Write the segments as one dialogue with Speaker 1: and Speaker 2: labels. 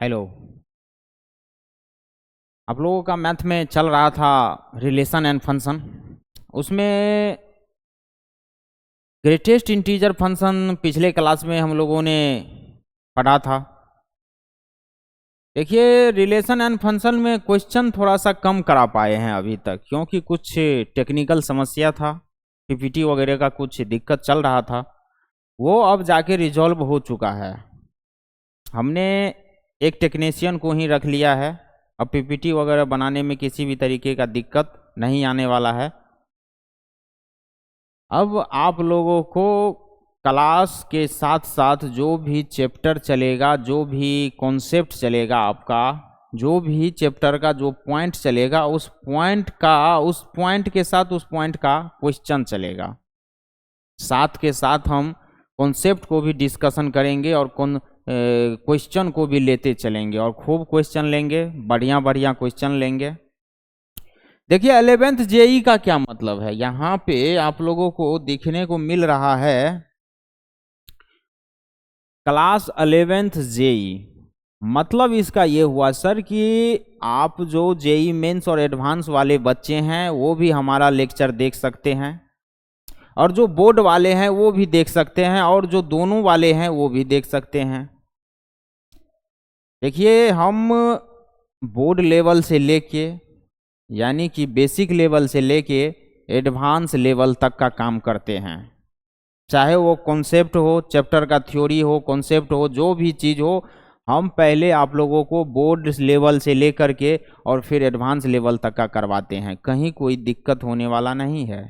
Speaker 1: Hello. आप लोगों का मैथ में चल रहा था रिलेशन एंड फंक्शन। उसमें ग्रेटेस्ट इंटीजर फंक्शन पिछले क्लास में हम लोगों ने पढ़ा था। देखिए, रिलेशन एंड फंक्शन में क्वेश्चन थोड़ा सा कम करा पाए हैं अभी तक, क्योंकि कुछ टेक्निकल समस्या था, पीपीटी वगैरह का कुछ दिक्कत चल रहा था। वो अब जाके रिजॉल्व हो चुका है। हमने एक टेक्नीशियन को ही रख लिया है। अब पीपीटी वगैरह बनाने में किसी भी तरीके का दिक्कत नहीं आने वाला है। अब आप लोगों को क्लास के साथ साथ जो भी चैप्टर चलेगा, जो भी कॉन्सेप्ट चलेगा, आपका जो भी चैप्टर का जो पॉइंट चलेगा, उस पॉइंट के साथ उस पॉइंट का क्वेश्चन चलेगा। साथ के साथ हम कॉन्सेप्ट को भी डिस्कशन करेंगे और क्वेश्चन को भी लेते चलेंगे और खूब क्वेश्चन लेंगे, बढ़िया बढ़िया क्वेश्चन लेंगे। देखिए, 11th जेई का क्या मतलब है, यहाँ पे आप लोगों को देखने को मिल रहा है क्लास 11th जेई। मतलब इसका ये हुआ सर कि आप जो जेई मेंस और एडवांस वाले बच्चे हैं वो भी हमारा लेक्चर देख सकते हैं, और जो बोर्ड वाले हैं वो भी देख सकते हैं, और जो दोनों वाले हैं वो भी देख सकते हैं। देखिए, हम बोर्ड लेवल से लेके, यानी कि बेसिक लेवल से लेके एडवांस लेवल तक का काम करते हैं। चाहे वो कॉन्सेप्ट हो, चैप्टर का थ्योरी हो, कॉन्सेप्ट हो, जो भी चीज़ हो, हम पहले आप लोगों को बोर्ड लेवल से लेकर के और फिर एडवांस लेवल तक का करवाते हैं। कहीं कोई दिक्कत होने वाला नहीं है।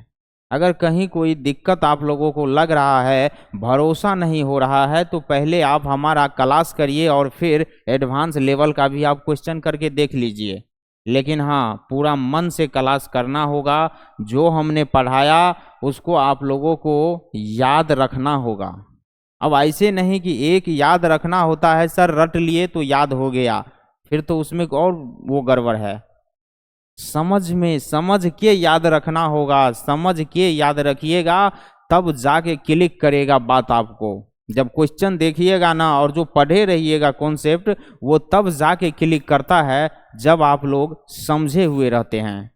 Speaker 1: अगर कहीं कोई दिक्कत आप लोगों को लग रहा है, भरोसा नहीं हो रहा है, तो पहले आप हमारा क्लास करिए और फिर एडवांस लेवल का भी आप क्वेश्चन करके देख लीजिए। लेकिन हाँ, पूरा मन से क्लास करना होगा। जो हमने पढ़ाया उसको आप लोगों को याद रखना होगा। अब ऐसे नहीं कि एक याद रखना होता है, सर रट लिए तो याद हो गया, फिर तो उसमें और वो गड़बड़ है। समझ के याद रखना होगा। समझ के याद रखिएगा, तब जाके क्लिक करेगा बात आपको। जब क्वेश्चन देखिएगा ना, और जो पढ़े रहिएगा कॉन्सेप्ट, वो तब जाके क्लिक करता है जब आप लोग समझे हुए रहते हैं।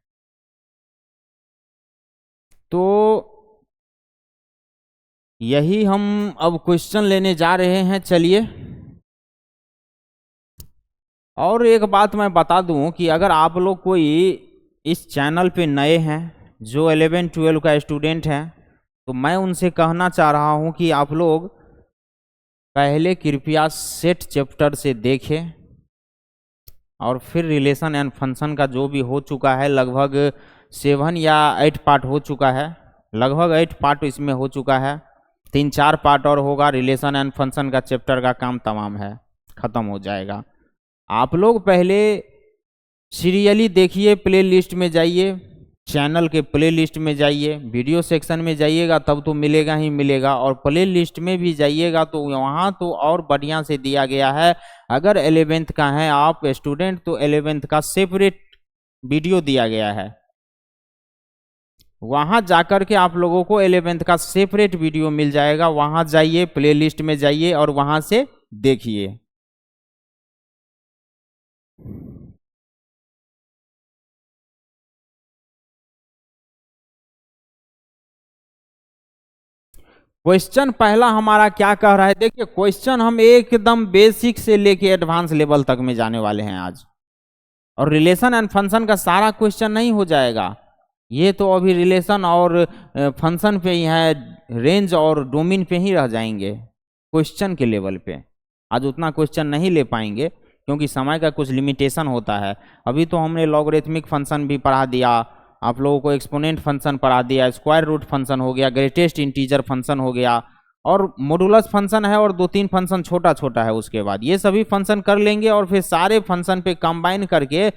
Speaker 1: तो यही हम अब क्वेश्चन लेने जा रहे हैं। चलिए, और एक बात मैं बता दूं कि अगर आप लोग कोई इस चैनल पे नए हैं, जो 11-12 का स्टूडेंट हैं, तो मैं उनसे कहना चाह रहा हूं कि आप लोग पहले कृपया सेट चैप्टर से देखें, और फिर रिलेशन एंड फंक्शन का जो भी हो चुका है, लगभग 7 या 8 पार्ट हो चुका है। लगभग 8 पार्ट इसमें हो चुका है। 3-4 पार्ट और होगा, रिलेशन एंड फंक्शन का चैप्टर का काम तमाम है, ख़त्म हो जाएगा। आप लोग पहले सीरियली देखिए, प्ले लिस्ट में जाइए, चैनल के प्ले लिस्ट में जाइए, वीडियो सेक्शन में जाइएगा तब तो मिलेगा ही मिलेगा, और प्ले लिस्ट में भी जाइएगा तो वहाँ तो और बढ़िया से दिया गया है। अगर 11th का है आप स्टूडेंट, तो 11th का सेपरेट वीडियो दिया गया है। वहाँ जाकर के आप लोगों को 11th का सेपरेट वीडियो मिल जाएगा। वहाँ जाइए, प्ले लिस्ट में जाइए और वहाँ से देखिए। क्वेश्चन पहला हमारा क्या कह रहा है, देखिए क्वेश्चन हम एकदम बेसिक से लेके एडवांस लेवल तक में जाने वाले हैं आज। और रिलेशन एंड फंक्शन का सारा क्वेश्चन नहीं हो जाएगा, ये तो अभी रिलेशन और फंक्शन पे ही है, रेंज और डोमेन पे ही रह जाएंगे क्वेश्चन के लेवल पे। आज उतना क्वेश्चन नहीं ले पाएंगे क्योंकि समय का कुछ लिमिटेशन होता है। अभी तो हमने लॉगरिथमिक फंक्शन भी पढ़ा दिया, आप लोगों को एक्सपोनेंट फंक्शन पढ़ा दिया, स्क्वायर रूट फंक्शन हो गया, ग्रेटेस्ट इंटीजर फंक्शन हो गया, और मॉडुलस फंक्शन है, और 2-3 फंक्शन छोटा छोटा है। उसके बाद ये सभी फंक्शन कर लेंगे और फिर सारे फंक्शन पे कंबाइन करके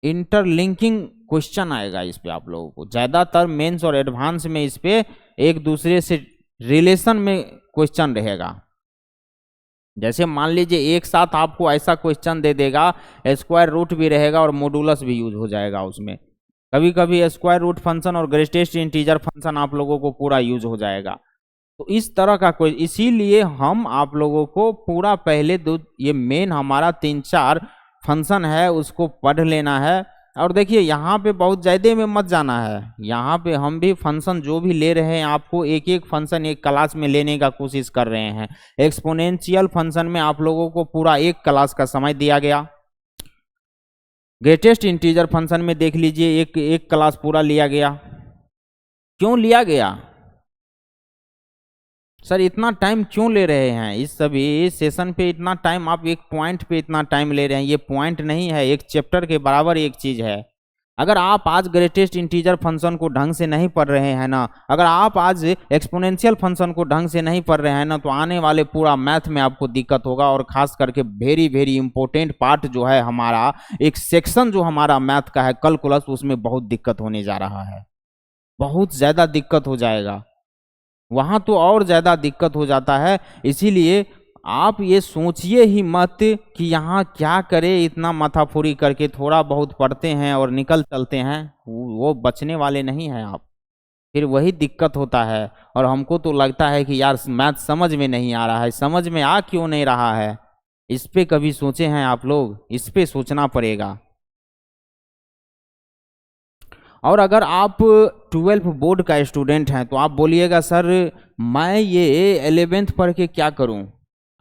Speaker 1: इंटरलिंकिंग क्वेश्चन आएगा इस पे। आप लोगों को ज़्यादातर मेंस और एडवांस में इस पे एक दूसरे से रिलेशन में क्वेश्चन रहेगा। जैसे मान लीजिए एक साथ आपको ऐसा क्वेश्चन दे देगा, स्क्वायर रूट भी रहेगा और मॉडुलस भी यूज हो जाएगा उसमें। कभी कभी स्क्वायर रूट फंक्शन और ग्रेटेस्ट इंटीजर फंक्शन आप लोगों को पूरा यूज हो जाएगा। तो इस तरह का कोई, इसीलिए हम आप लोगों को पूरा पहले दो ये मेन हमारा 3-4 फंक्शन है उसको पढ़ लेना है। और देखिए यहाँ पे बहुत ज़्यादा में मत जाना है, यहाँ पे हम भी फंक्शन जो भी ले रहे हैं आपको एक एक फंक्शन एक क्लास में लेने का कोशिश कर रहे हैं। एक्सपोनेंशियल फंक्शन में आप लोगों को पूरा एक क्लास का समय दिया गया। ग्रेटेस्ट इंटीजर फंक्शन में देख लीजिए एक क्लास पूरा लिया गया। क्यों लिया गया सर, इतना टाइम क्यों ले रहे हैं? इस सभी सेशन पे इतना टाइम, आप एक पॉइंट पे इतना टाइम ले रहे हैं, ये पॉइंट नहीं है, एक चैप्टर के बराबर एक चीज है। अगर आप आज ग्रेटेस्ट इंटीजर फंक्शन को ढंग से नहीं पढ़ रहे हैं ना, अगर आप आज एक्सपोनेंशियल फंक्शन को ढंग से नहीं पढ़ रहे हैं ना, तो आने वाले पूरा मैथ में आपको दिक्कत होगा। और खास करके वेरी वेरी इंपॉर्टेंट पार्ट जो है हमारा, एक सेक्शन जो हमारा मैथ का है कैलकुलस, उसमें बहुत दिक्कत होने जा रहा है, बहुत ज्यादा दिक्कत हो जाएगा, वहां तो और ज्यादा दिक्कत हो जाता है। इसीलिए आप ये सोचिए ही मत कि यहाँ क्या करें, इतना माथाफोरी करके थोड़ा बहुत पढ़ते हैं और निकल चलते हैं, वो बचने वाले नहीं हैं आप, फिर वही दिक्कत होता है। और हमको तो लगता है कि यार मैथ समझ में नहीं आ रहा है, समझ में आ क्यों नहीं रहा है? इस पे कभी सोचे हैं आप लोग? इस पे सोचना पड़ेगा। और अगर आप 12th बोर्ड का स्टूडेंट हैं तो आप बोलिएगा सर मैं ये 11th पढ़ के क्या करूं?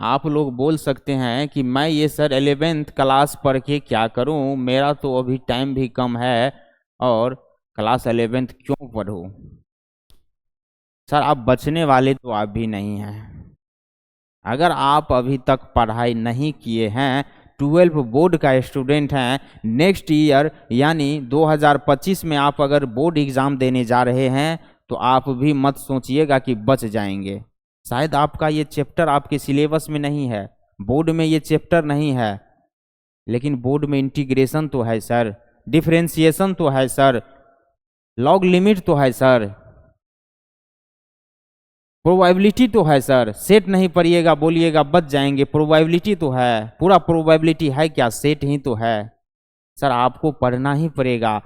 Speaker 1: आप लोग बोल सकते हैं कि मैं ये सर 11th क्लास पढ़ के क्या करूं, मेरा तो अभी टाइम भी कम है और क्लास 11th क्यों पढ़ूं? सर आप बचने वाले तो आप भी नहीं हैं। अगर आप अभी तक पढ़ाई नहीं किए हैं, 12 बोर्ड का स्टूडेंट हैं, नेक्स्ट ईयर यानी 2025 में आप अगर बोर्ड एग्ज़ाम देने जा रहे हैं तो आप भी मत सोचिएगा कि बच जाएंगे। शायद आपका ये चैप्टर आपके सिलेबस में नहीं है, बोर्ड में ये चैप्टर नहीं है, लेकिन बोर्ड में इंटीग्रेशन तो है सर, डिफरेंशिएशन तो है सर, लॉग लिमिट तो है सर, प्रोबेबिलिटी तो है सर। सेट नहीं पढ़िएगा बोलिएगा बच जाएंगे, प्रोबेबिलिटी तो है, पूरा प्रोबेबिलिटी है क्या? सेट ही तो है सर, आपको पढ़ना ही पड़ेगा।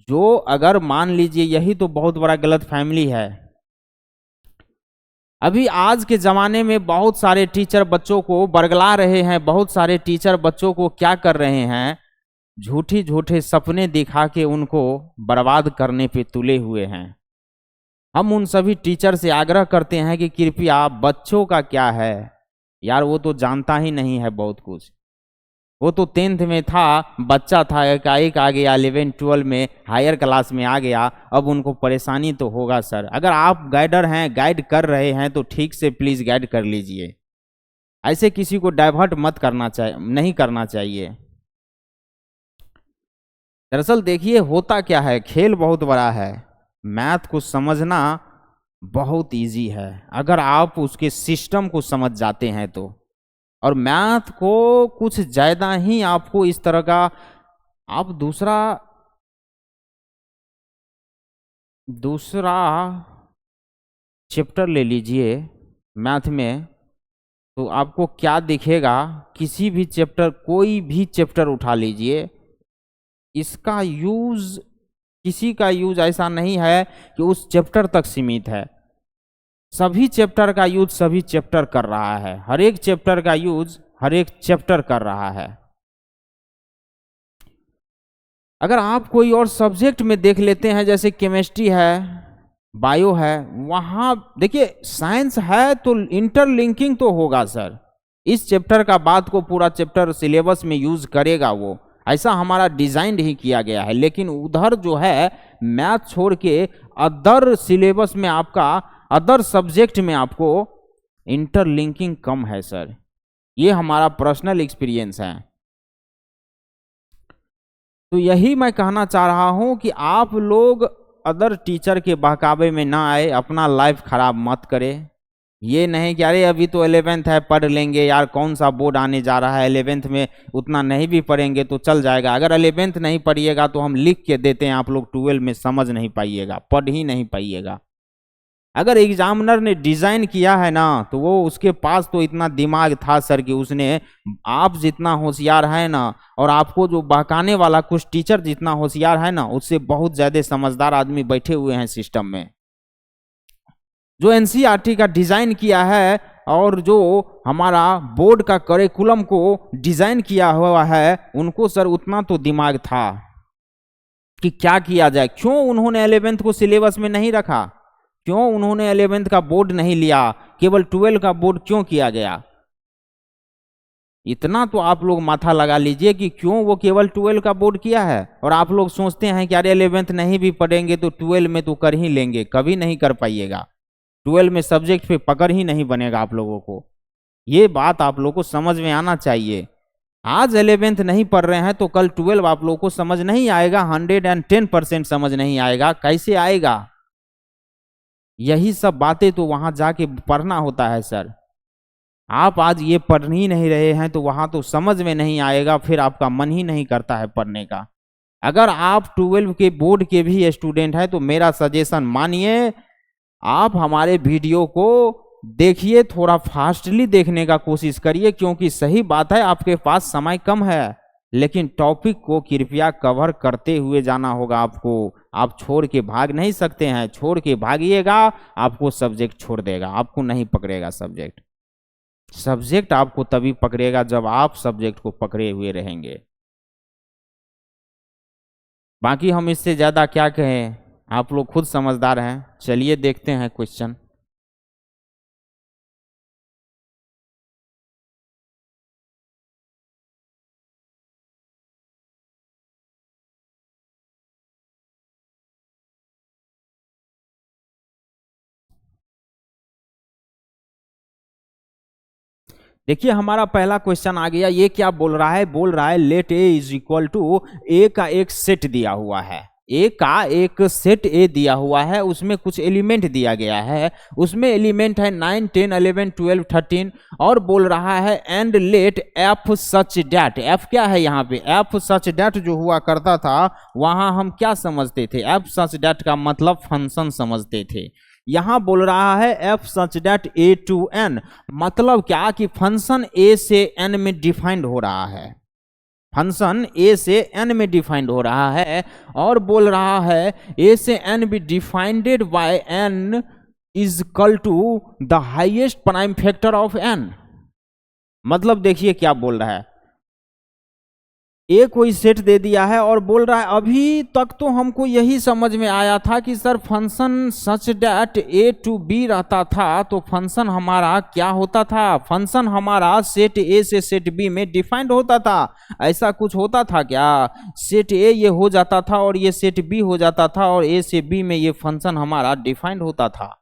Speaker 1: जो अगर मान लीजिए, यही तो बहुत बड़ा गलत फैमिली है। अभी आज के ज़माने में बहुत सारे टीचर बच्चों को बरगला रहे हैं, बहुत सारे टीचर बच्चों को क्या कर रहे हैं, झूठी झूठे सपने दिखा के उनको बर्बाद करने पे तुले हुए हैं। हम उन सभी टीचर से आग्रह करते हैं कि कृपया बच्चों का क्या है यार, वो तो जानता ही नहीं है बहुत कुछ, वो तो 10th में था, बच्चा था, एकाएक आ गया 11-12 में हायर क्लास में आ गया, अब उनको परेशानी तो होगा सर। अगर आप गाइडर हैं, गाइड कर रहे हैं तो ठीक से प्लीज़ गाइड कर लीजिए, ऐसे किसी को डाइवर्ट मत करना चाहिए, नहीं करना चाहिए। दरअसल देखिए होता क्या है, खेल बहुत बड़ा है, मैथ को समझना बहुत इजी है अगर आप उसके सिस्टम को समझ जाते हैं तो। और मैथ को कुछ ज़्यादा ही आपको इस तरह का, आप दूसरा चैप्टर ले लीजिए मैथ में, तो आपको क्या दिखेगा, किसी भी चैप्टर, कोई भी चैप्टर उठा लीजिए, इसका यूज़, किसी का यूज ऐसा नहीं है कि उस चैप्टर तक सीमित है, सभी चैप्टर का यूज सभी चैप्टर कर रहा है, हर एक चैप्टर का यूज हर एक चैप्टर कर रहा है। अगर आप कोई और सब्जेक्ट में देख लेते हैं, जैसे केमिस्ट्री है, बायो है, वहां देखिए साइंस है तो इंटरलिंकिंग तो होगा सर, इस चैप्टर का बात को पूरा चैप्टर सिलेबस में यूज करेगा वो, ऐसा हमारा डिजाइन ही किया गया है। लेकिन उधर जो है मैथ छोड़ के अदर सिलेबस में आपका, अदर सब्जेक्ट में आपको इंटरलिंकिंग कम है सर, ये हमारा पर्सनल एक्सपीरियंस है। तो यही मैं कहना चाह रहा हूं कि आप लोग अदर टीचर के बहकावे में ना आए, अपना लाइफ खराब मत करें। ये नहीं कि अरे अभी तो 11th है पढ़ लेंगे यार, कौन सा बोर्ड आने जा रहा है, 11th में उतना नहीं भी पढ़ेंगे तो चल जाएगा। अगर 11th नहीं पढ़िएगा तो हम लिख के देते हैं, आप लोग 12 में समझ नहीं पाइएगा, पढ़ ही नहीं पाइएगा। अगर एग्जामिनर ने डिजाइन किया है ना, तो वो उसके पास तो इतना दिमाग था सर कि उसने, आप जितना होशियार है ना, और आपको जो बहकाने वाला कुछ टीचर जितना होशियार है ना, उससे बहुत ज्यादा समझदार आदमी बैठे हुए हैं सिस्टम में। जो एनसीईआरटी का डिजाइन किया है और जो हमारा बोर्ड का करिकुलम को डिजाइन किया हुआ है, उनको सर उतना तो दिमाग था कि क्या किया जाए। क्यों उन्होंने 11th को सिलेबस में नहीं रखा? क्यों उन्होंने 11th का बोर्ड नहीं लिया? केवल 12 का बोर्ड क्यों किया गया? इतना तो आप लोग माथा लगा लीजिए कि क्यों वो केवल 12 का बोर्ड किया है। और आप लोग सोचते हैं कि अरे 11th नहीं भी पढ़ेंगे तो 12 में तो कर ही लेंगे। कभी नहीं कर पाइएगा। 12 में सब्जेक्ट पे पकड़ ही नहीं बनेगा आप लोगों को। ये बात आप लोगों को समझ में आना चाहिए। आज 11th नहीं पढ़ रहे हैं तो कल 12 आप लोगों को समझ नहीं आएगा। 110% समझ नहीं आएगा। कैसे आएगा? यही सब बातें तो वहां जाके पढ़ना होता है सर। आप आज ये पढ़ ही नहीं रहे हैं तो वहां तो समझ में नहीं आएगा, फिर आपका मन ही नहीं करता है पढ़ने का। अगर आप 12 के बोर्ड के भी स्टूडेंट हैं तो मेरा सजेशन मानिए, आप हमारे वीडियो को देखिए, थोड़ा फास्टली देखने का कोशिश करिए, क्योंकि सही बात है आपके पास समय कम है, लेकिन टॉपिक को कृपया कवर करते हुए जाना होगा आपको। आप छोड़ के भाग नहीं सकते हैं। छोड़ के भागिएगा आपको सब्जेक्ट छोड़ देगा, आपको नहीं पकड़ेगा सब्जेक्ट। सब्जेक्ट आपको तभी पकड़ेगा जब आप सब्जेक्ट को पकड़े हुए रहेंगे। बाकी हम इससे ज्यादा क्या कहें, आप लोग खुद समझदार हैं। चलिए देखते हैं क्वेश्चन। देखिए हमारा पहला क्वेश्चन आ गया। ये क्या बोल रहा है? बोल रहा है let A is equal to A का एक सेट दिया हुआ है। ए का एक सेट ए दिया हुआ है, उसमें कुछ एलिमेंट दिया गया है। उसमें एलिमेंट है 9, 10, 11, 12, 13 और बोल रहा है and let F such that. F क्या है यहाँ पे? एफ सच डैट जो हुआ करता था वहां हम क्या समझते थे? एफ सच डैट का मतलब फंक्शन समझते थे। यहां बोल रहा है F such that A to N, मतलब क्या कि फंक्शन ए से एन में डिफाइंड हो रहा है। फंक्शन ए से एन में डिफाइंड हो रहा है और बोल रहा है ए से N be defined by N is equal to the highest prime factor of N. मतलब देखिए क्या बोल रहा है, ए कोई सेट दे दिया है और बोल रहा है अभी तक तो हमको यही समझ में आया था कि sir function such that A to B रहता था, तो फंक्शन हमारा क्या होता था? फंक्शन हमारा सेट ए से सेट बी में डिफाइंड होता था। ऐसा कुछ होता था क्या? सेट ए ये हो जाता था और ये सेट बी हो जाता था और ए से बी में ये फंक्शन हमारा डिफाइंड होता था।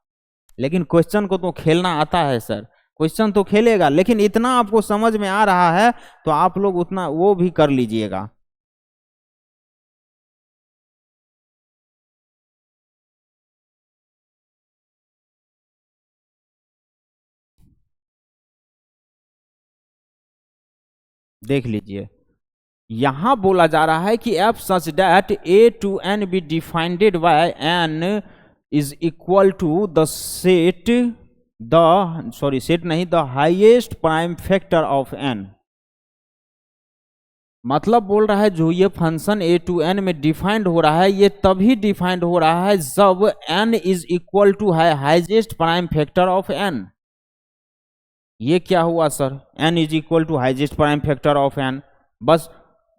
Speaker 1: लेकिन क्वेश्चन को तो खेलना आता है सर, क्वेश्चन तो खेलेगा, लेकिन इतना आपको समझ में आ रहा है तो आप लोग उतना वो भी कर लीजिएगा। देख लीजिए, यहां बोला जा रहा है कि F such that A to N be defined by N is equal to the set set नहीं, the highest prime factor of N. मतलब बोल रहा है जो ये फंक्शन ए टू एन में डिफाइंड हो रहा है, ये तभी डिफाइंड हो रहा है जब एन इज इक्वल टू है highest prime factor of N. ये क्या हुआ sir? N is equal to highest prime factor of N. बस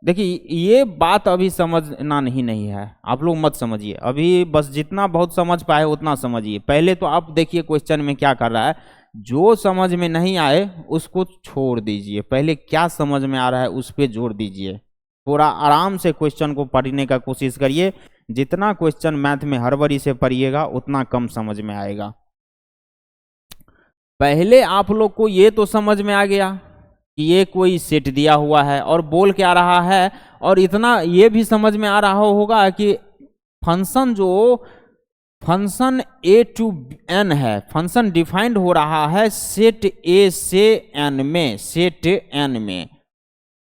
Speaker 1: देखिए ये बात अभी समझना नहीं है, आप लोग मत समझिए अभी, बस जितना बहुत समझ पाए उतना समझिए। पहले तो आप देखिए क्वेश्चन में क्या कर रहा है, जो समझ में नहीं आए उसको छोड़ दीजिए, पहले क्या समझ में आ रहा है उस पर जोर दीजिए। थोड़ा आराम से क्वेश्चन को पढ़ने का कोशिश करिए। जितना क्वेश्चन मैथ में हड़बड़ी से पढ़िएगा उतना कम समझ में आएगा। पहले आप लोग को ये तो समझ में आ गया कि ये कोई सेट दिया हुआ है और बोल के आ रहा है, और इतना ये भी समझ में आ रहा होगा कि फंक्शन ए टू एन है, फंक्शन डिफाइंड हो रहा है सेट ए से एन में, सेट एन में।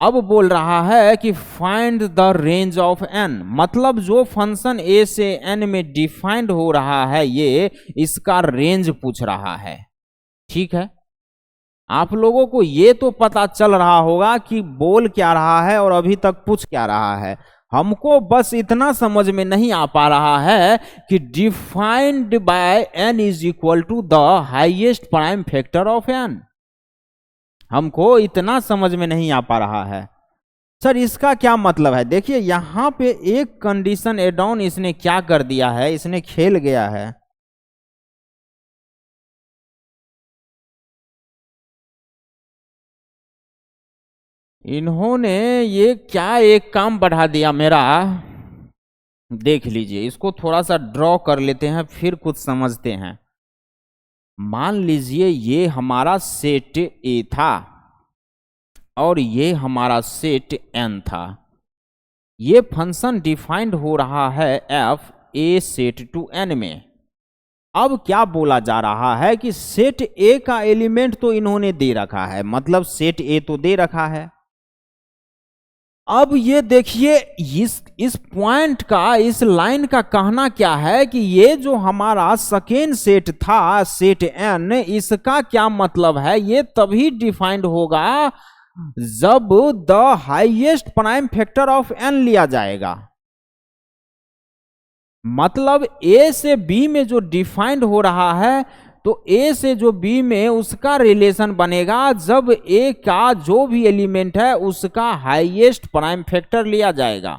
Speaker 1: अब बोल रहा है कि find the range of N, मतलब जो फंक्शन ए से एन में डिफाइंड हो रहा है ये इसका रेंज पूछ रहा है। ठीक है, आप लोगों को ये तो पता चल रहा होगा कि बोल क्या रहा है और अभी तक पूछ क्या रहा है। हमको बस इतना समझ में नहीं आ पा रहा है कि defined by n is equal to the highest prime factor of n, हमको इतना समझ में नहीं आ पा रहा है। सर इसका क्या मतलब है? देखिए यहां पे एक कंडीशन एड ऑन इसने क्या कर दिया है, इसने खेल गया है। इन्होंने ये क्या एक काम बढ़ा दिया मेरा, देख लीजिए। इसको थोड़ा सा ड्रॉ कर लेते हैं फिर कुछ समझते हैं। मान लीजिए ये हमारा सेट ए था और ये हमारा सेट एन था। ये फंक्शन डिफाइंड हो रहा है F A set to N में। अब क्या बोला जा रहा है कि सेट ए का एलिमेंट तो इन्होंने दे रखा है, मतलब सेट ए तो दे रखा है। अब ये देखिए इस पॉइंट का, इस लाइन का कहना क्या है कि ये जो हमारा सेकेंड सेट था सेट एन, इसका क्या मतलब है? ये तभी डिफाइंड होगा जब the highest prime factor of N लिया जाएगा। मतलब ए से बी में जो डिफाइंड हो रहा है, तो ए से जो बी में उसका रिलेशन बनेगा जब ए का जो भी एलिमेंट है उसका हाईएस्ट प्राइम फैक्टर लिया जाएगा।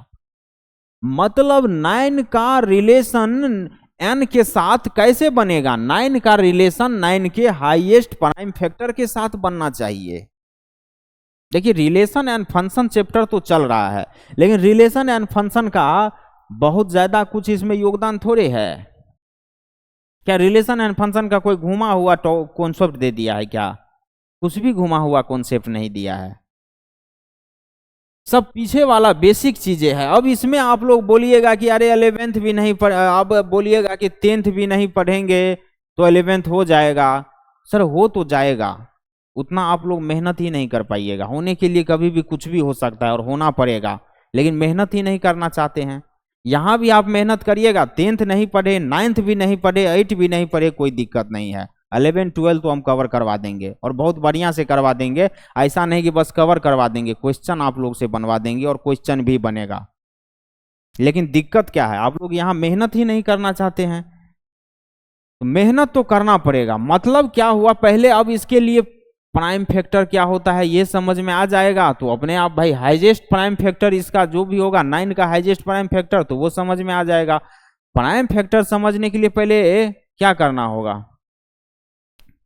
Speaker 1: मतलब 9 का रिलेशन n के साथ कैसे बनेगा? 9 का रिलेशन 9 के हाईएस्ट प्राइम फैक्टर के साथ बनना चाहिए। देखिए रिलेशन एंड फंक्शन चैप्टर तो चल रहा है, लेकिन रिलेशन एंड फंक्शन का बहुत ज्यादा कुछ इसमें योगदान थोड़े है। क्या रिलेशन एंड फंक्शन का कोई घुमा हुआ कॉन्सेप्ट दे दिया है क्या? कुछ भी घुमा हुआ कॉन्सेप्ट नहीं दिया है, सब पीछे वाला बेसिक चीजें हैं। अब इसमें आप लोग बोलिएगा कि अरे 11th भी नहीं पढ़, अब बोलिएगा कि 10th भी नहीं पढ़ेंगे तो 11th हो जाएगा। सर हो तो जाएगा, उतना आप लोग मेहनत ही नहीं कर पाइएगा। होने के लिए कभी भी कुछ भी हो सकता है और होना पड़ेगा, लेकिन मेहनत ही नहीं करना चाहते हैं। यहां भी आप मेहनत करिएगा, 10th नहीं पढ़े, 9th भी नहीं पढ़े, 8th भी नहीं पढ़े, कोई दिक्कत नहीं है। 11 12 तो हम कवर करवा देंगे और बहुत बढ़िया से करवा देंगे। ऐसा नहीं कि बस कवर करवा देंगे, क्वेश्चन आप लोग से बनवा देंगे और क्वेश्चन भी बनेगा। लेकिन दिक्कत क्या है, आप लोग यहाँ मेहनत ही नहीं करना चाहते हैं। तो मेहनत तो करना पड़ेगा। मतलब क्या हुआ पहले, अब इसके लिए प्राइम फैक्टर क्या होता है ये समझ में आ जाएगा तो अपने आप भाई हाईएस्ट प्राइम फैक्टर इसका जो भी होगा 9 का हाईएस्ट प्राइम फैक्टर, तो वो समझ में आ जाएगा। प्राइम फैक्टर समझने के लिए पहले क्या करना होगा?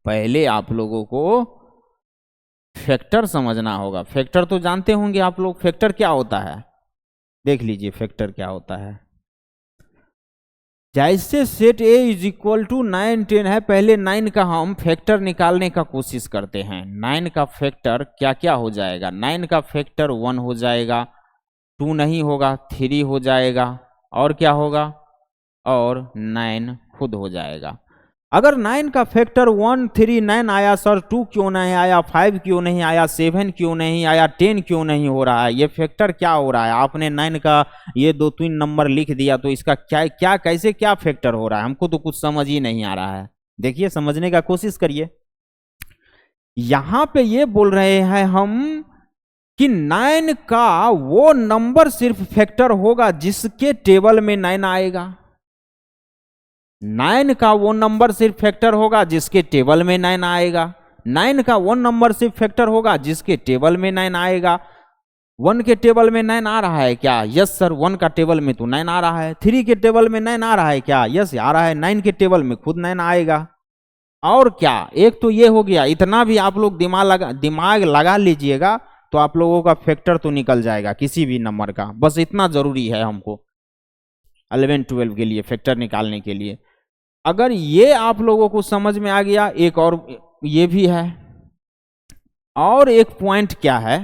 Speaker 1: पहले आप लोगों को फैक्टर समझना होगा। फैक्टर तो जानते होंगे आप लोग, फैक्टर क्या होता है देख लीजिए। फैक्टर क्या होता है, जैसे set A is equal to 9 10 है, पहले 9 का हम फैक्टर निकालने का कोशिश करते हैं। 9 का फैक्टर क्या क्या हो जाएगा? 9 का फैक्टर 1 हो जाएगा, 2 नहीं होगा, 3 हो जाएगा, और क्या होगा? और 9 खुद हो जाएगा। अगर 9 का फैक्टर 1 3 9 आया, सर 2 क्यों नहीं आया, 5 क्यों नहीं आया, 7 क्यों नहीं आया, 10 क्यों नहीं हो रहा है? ये फैक्टर क्या हो रहा है? आपने 9 का ये 2-3 नंबर लिख दिया तो इसका क्या कैसे क्या फैक्टर हो रहा है? हमको तो कुछ समझ ही नहीं आ रहा है। देखिए समझने का कोशिश करिए। यहां पे ये बोल रहे हैं हम कि 9 का वो नंबर सिर्फ फैक्टर होगा जिसके टेबल में 9 आएगा। 9 का वो नंबर सिर्फ फैक्टर होगा जिसके टेबल में 9 आएगा। 9 का वो नंबर सिर्फ फैक्टर होगा जिसके टेबल में 9 आएगा। 1 के टेबल में 9 आ रहा है क्या? यस सर, 1 का टेबल में तो 9 आ रहा है। 3 के टेबल में 9 आ रहा है क्या? यस आ रहा है। 9 के टेबल में खुद 9 आएगा। और क्या, एक तो ये हो गया। इतना भी आप लोग दिमाग लगा लीजिएगा तो आप लोगों का फैक्टर तो निकल जाएगा किसी भी नंबर का। बस इतना जरूरी है हमको 11 12 के लिए फैक्टर निकालने के लिए। अगर ये आप लोगों को समझ में आ गया, एक और ये भी है। और एक पॉइंट क्या है,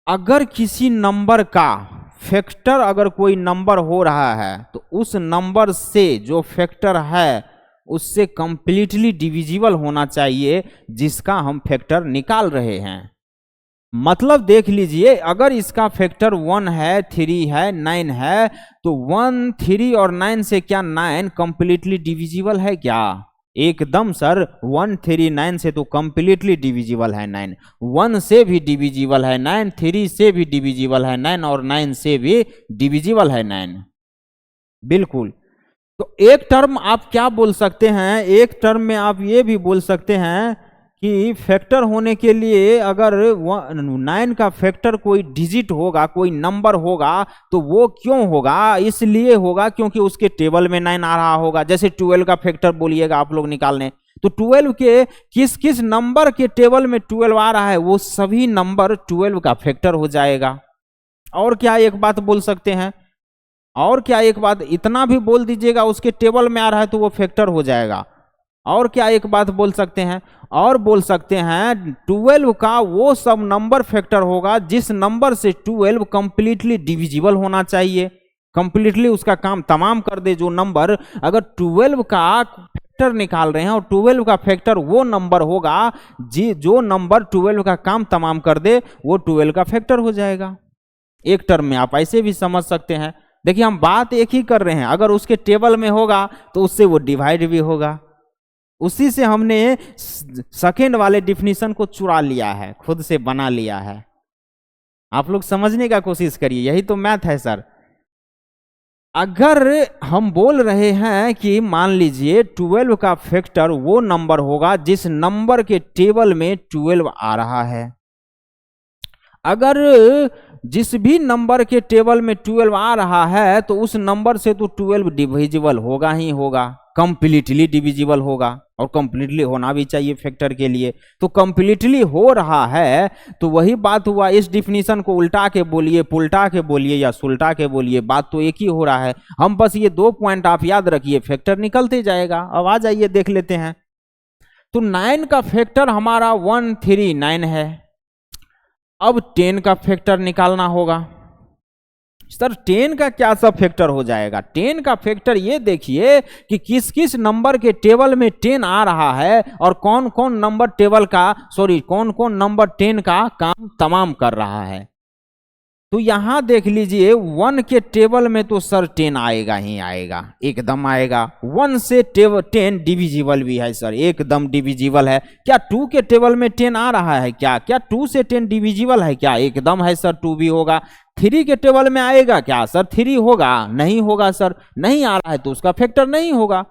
Speaker 1: अगर किसी नंबर का फैक्टर अगर कोई नंबर हो रहा है तो उस नंबर से जो फैक्टर है उससे कंप्लीटली डिविजिबल होना चाहिए जिसका हम फैक्टर निकाल रहे हैं। मतलब देख लीजिए, अगर इसका फैक्टर 1 है, 3 है, 9 है, तो 1 3 और 9 से क्या 9 कंप्लीटली डिविजिबल है क्या? एकदम सर, 139 से तो कंप्लीटली डिविजिबल है 9, 1 से भी डिविजिबल है 9, 3 से भी डिविजिबल है 9 और 9 से भी डिविजिबल है 9, बिल्कुल। तो एक टर्म आप क्या बोल सकते हैं, एक टर्म में आप ये भी बोल सकते हैं कि फैक्टर होने के लिए अगर 9 का फैक्टर कोई डिजिट होगा, कोई नंबर होगा, तो वो क्यों होगा, इसलिए होगा क्योंकि उसके टेबल में 9 आ रहा होगा। जैसे 12 का फैक्टर बोलिएगा आप लोग निकालने, तो 12 के किस किस नंबर के टेबल में 12 आ रहा है, वो सभी नंबर 12 का फैक्टर हो जाएगा। और क्या एक बात बोल सकते हैं, और क्या एक बात, इतना भी बोल दीजिएगा उसके टेबल में आ रहा है तो वो फैक्टर हो जाएगा। और क्या एक बात बोल सकते हैं, और बोल सकते हैं 12 का वो सब नंबर फैक्टर होगा जिस नंबर से 12 कंप्लीटली डिविजिबल होना चाहिए, कंप्लीटली उसका काम तमाम कर दे। जो नंबर अगर 12 का फैक्टर निकाल रहे हैं और 12 का फैक्टर वो नंबर होगा जो नंबर 12 का काम तमाम कर दे, वो 12 का फैक्टर हो जाएगा। एक टर्म में आप ऐसे भी समझ सकते हैं। देखिए हम बात एक ही कर रहे हैं, अगर उसके टेबल में होगा तो उससे वो डिवाइड भी होगा। उसी से हमने सेकेंड वाले डिफिनीशन को चुरा लिया है, खुद से बना लिया है। आप लोग समझने का कोशिश करिए, यही तो मैथ है सर। अगर हम बोल रहे हैं कि मान लीजिए 12 का फैक्टर वो नंबर होगा जिस नंबर के टेबल में 12 आ रहा है, अगर जिस भी नंबर के टेबल में 12 आ रहा है तो उस नंबर से तो 12 डिविजिबल होगा ही होगा, कंप्लीटली डिविजिबल होगा, और कंप्लीटली होना भी चाहिए फैक्टर के लिए। तो कंप्लीटली हो रहा है तो वही बात हुआ, इस डिफिनीशन को उल्टा के बोलिए, पुल्टा के बोलिए या सुल्टा के बोलिए, बात तो एक ही हो रहा है। हम बस ये 2 पॉइंट आप याद रखिए, फैक्टर निकलते जाएगा। अब आ जाइए देख लेते हैं। तो 9 का फैक्टर हमारा 139 है। अब 10 का फैक्टर निकालना होगा। सर 10 का क्या सब फैक्टर हो जाएगा? 10 का फैक्टर ये देखिए कि किस किस नंबर के टेबल में 10 आ रहा है और कौन कौन नंबर टेबल का, सॉरी कौन कौन नंबर 10 का काम तमाम कर रहा है। तो यहां देख लीजिए 1 के टेबल में तो सर 10 आएगा ही आएगा, एकदम आएगा। 1 से 10 डिविजिबल भी है सर, एकदम डिविजिबल है। क्या 2 के टेबल में 10 आ रहा है? क्या क्या 2 से 10 डिविजिबल है? क्या एकदम है सर, 2 भी होगा। 3 के टेबल में आएगा क्या सर? 3 होगा? नहीं होगा सर, नहीं आ रहा है तो उसका फैक्टर नहीं होगा,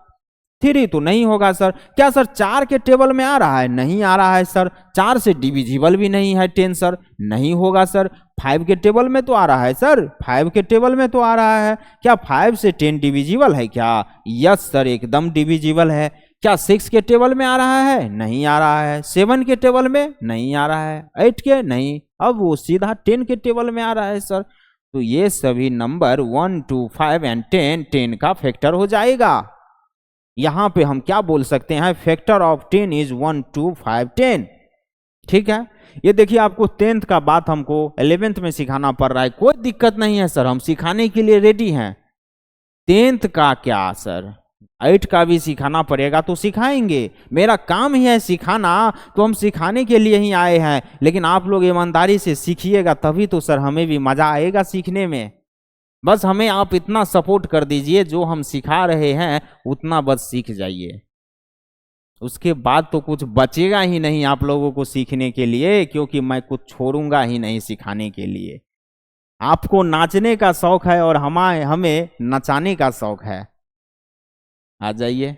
Speaker 1: 3 तो नहीं होगा सर। क्या सर 4 के टेबल में आ रहा है? नहीं आ रहा है सर, 4 से डिविजिबल भी नहीं है 10 सर, नहीं होगा सर। 5 के टेबल में तो आ रहा है सर, 5 के टेबल में तो आ रहा है। क्या 5 से 10 डिविजिबल है? क्या यस सर, एकदम डिविजिबल है। क्या 6 के टेबल में आ रहा है? नहीं आ रहा है। 7 के टेबल में नहीं आ रहा है। 8 के नहीं, अब वो सीधा 10 के टेबल में आ रहा है सर। तो ये सभी नंबर 1 2 5 एंड 10 का फैक्टर हो जाएगा। यहां पे हम क्या बोल सकते हैं, फैक्टर ऑफ 10 इज 1 2 5 10। ठीक है, ये देखिए आपको 10th का बात हमको 11th में सिखाना पड़ रहा है, कोई दिक्कत नहीं है सर, हम सिखाने के लिए रेडी हैं। 10th का क्या सर, 8 का भी सिखाना पड़ेगा तो सिखाएंगे, मेरा काम ही है सिखाना, तो हम सिखाने के लिए ही आए हैं। लेकिन आप लोग ईमानदारी से सीखिएगा तभी तो सर हमें भी मजा आएगा सीखने में। बस हमें आप इतना सपोर्ट कर दीजिए, जो हम सिखा रहे हैं उतना बस सीख जाइए, उसके बाद तो कुछ बचेगा ही नहीं आप लोगों को सीखने के लिए, क्योंकि मैं कुछ छोड़ूंगा ही नहीं सिखाने के लिए। आपको नाचने का शौक है और हमें नचाने का शौक है। आ जाइए,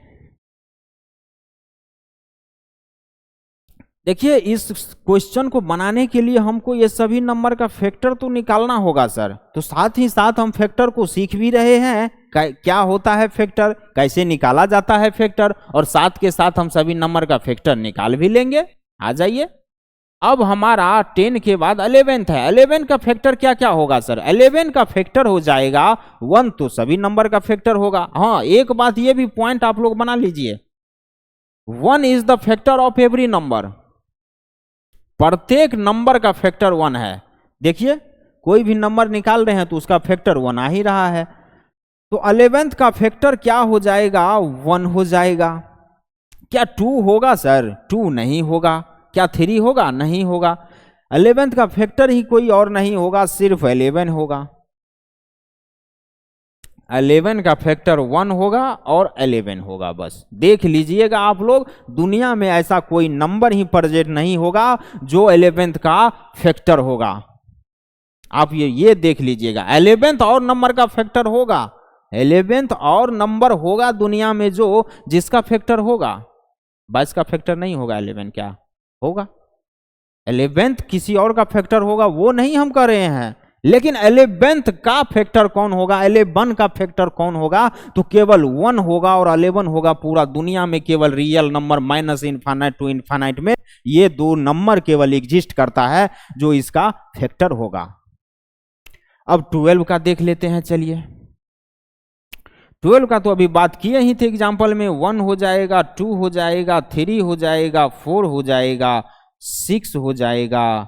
Speaker 1: देखिए इस क्वेश्चन को बनाने के लिए हमको ये सभी नंबर का फैक्टर तो निकालना होगा सर, तो साथ ही साथ हम फैक्टर को सीख भी रहे हैं, क्या होता है फैक्टर, कैसे निकाला जाता है फैक्टर, और साथ के साथ हम सभी नंबर का फैक्टर निकाल भी लेंगे। आ जाइए, अब हमारा 10 के बाद 11th है। 11 का फैक्टर क्या क्या होगा सर? 11 का फैक्टर हो जाएगा 1, तो सभी नंबर का फैक्टर होगा। हाँ, एक बात ये भी पॉइंट आप लोग बना लीजिए, 1 is the factor of every number, प्रत्येक नंबर का फैक्टर 1 है। देखिए कोई भी नंबर निकाल रहे हैं तो उसका फैक्टर 1 आ ही रहा है। तो 11th का फैक्टर क्या हो जाएगा? 1 हो जाएगा। क्या 2 होगा सर? 2 नहीं होगा। क्या 3 होगा? नहीं होगा। 11th का फैक्टर ही कोई और नहीं होगा, सिर्फ 11 होगा। 11 का फैक्टर 1 होगा और 11 होगा। बस देख लीजिएगा आप लोग, दुनिया में ऐसा कोई नंबर ही प्रेजेंट नहीं होगा जो 11th का फैक्टर होगा। आप ये देख लीजिएगा, 11th और नंबर का फैक्टर होगा, 11th और नंबर होगा दुनिया में जो जिसका फैक्टर होगा। 22 का फैक्टर नहीं होगा 11 क्या होगा? 11th किसी और का फैक्टर होगा, वो नहीं हम कह रहे हैं, लेकिन 11th का फैक्टर कौन होगा, 11 का फैक्टर कौन होगा? तो केवल 1 होगा और 11 होगा। पूरा दुनिया में केवल real number minus infinite to infinite में ये दो नंबर केवल एग्जिस्ट करता है जो इसका फैक्टर होगा। अब 12 का देख लेते हैं। चलिए 12 का तो अभी बात किए ही थे एग्जाम्पल में। 1 हो जाएगा, 2 हो जाएगा, 3 हो जाएगा, 4 हो जाएगा, 6 हो जाएगा,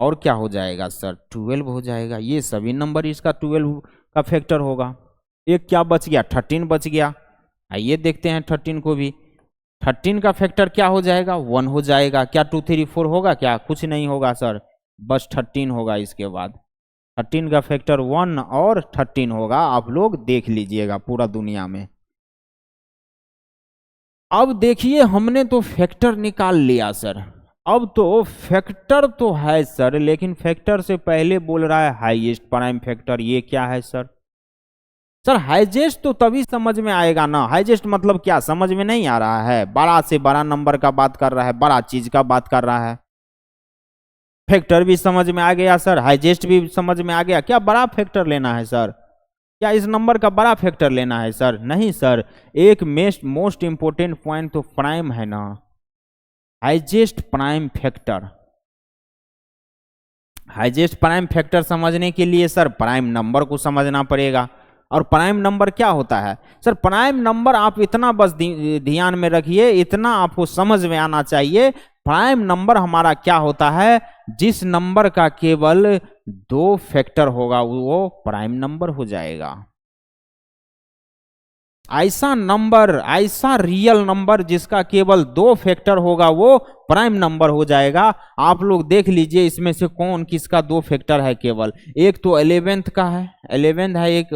Speaker 1: और क्या हो जाएगा सर? 12 हो जाएगा। ये सभी नंबर इसका 12 का फैक्टर होगा। एक क्या बच गया? 13 बच गया। आइए देखते हैं 13 को भी। 13 का फैक्टर क्या हो जाएगा? 1 हो जाएगा। क्या 2 3 4 होगा? क्या कुछ नहीं होगा सर, बस 13 होगा। इसके बाद 13 का फैक्टर 1 और 13 होगा। आप लोग देख लीजिएगा पूरा दुनिया में। अब देखिए हमने तो फैक्टर निकाल लिया सर। अब तो फैक्टर तो है सर, लेकिन फैक्टर से पहले बोल रहा है हाईएस्ट प्राइम फैक्टर। ये क्या है सर? सर हाईएस्ट तो तभी समझ में आएगा ना। हाईएस्ट मतलब क्या, समझ में नहीं आ रहा है? बड़ा से बड़ा नंबर का बात कर रहा है, बड़ा चीज का बात कर रहा है। फैक्टर भी समझ में आ गया सर, हाईएस्ट भी समझ में आ गया। क्या बड़ा फैक्टर लेना है सर? क्या इस नंबर का बड़ा फैक्टर लेना है सर? नहीं सर, एक मोस्ट इंपोर्टेंट पॉइंट तो प्राइम है ना, highest prime factor. Highest prime factor समझने के लिए सर प्राइम नंबर को समझना पड़ेगा। और प्राइम नंबर क्या होता है सर? प्राइम नंबर आप इतना बस ध्यान में रखिए, इतना आपको समझ में आना चाहिए। प्राइम नंबर हमारा क्या होता है? जिस नंबर का केवल 2 फैक्टर होगा वो प्राइम नंबर हो जाएगा। ऐसा नंबर, ऐसा रियल नंबर जिसका केवल 2 फैक्टर होगा वो प्राइम नंबर हो जाएगा। आप लोग देख लीजिए इसमें से कौन किसका 2 फैक्टर है केवल। एक तो 11th का है, 11 है एक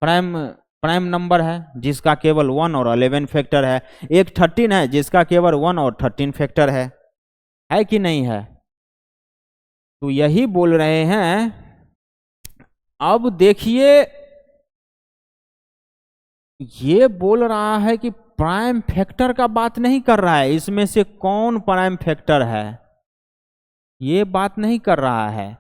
Speaker 1: प्राइम नंबर है जिसका केवल 1 और 11 फैक्टर है। एक 13 है जिसका केवल 1 और 13 फैक्टर है कि नहीं है? तो यही बोल रहे हैं। अब देखिए ये बोल रहा है कि प्राइम फैक्टर का बात नहीं कर रहा है, इसमें से कौन प्राइम फैक्टर है ये बात नहीं कर रहा है।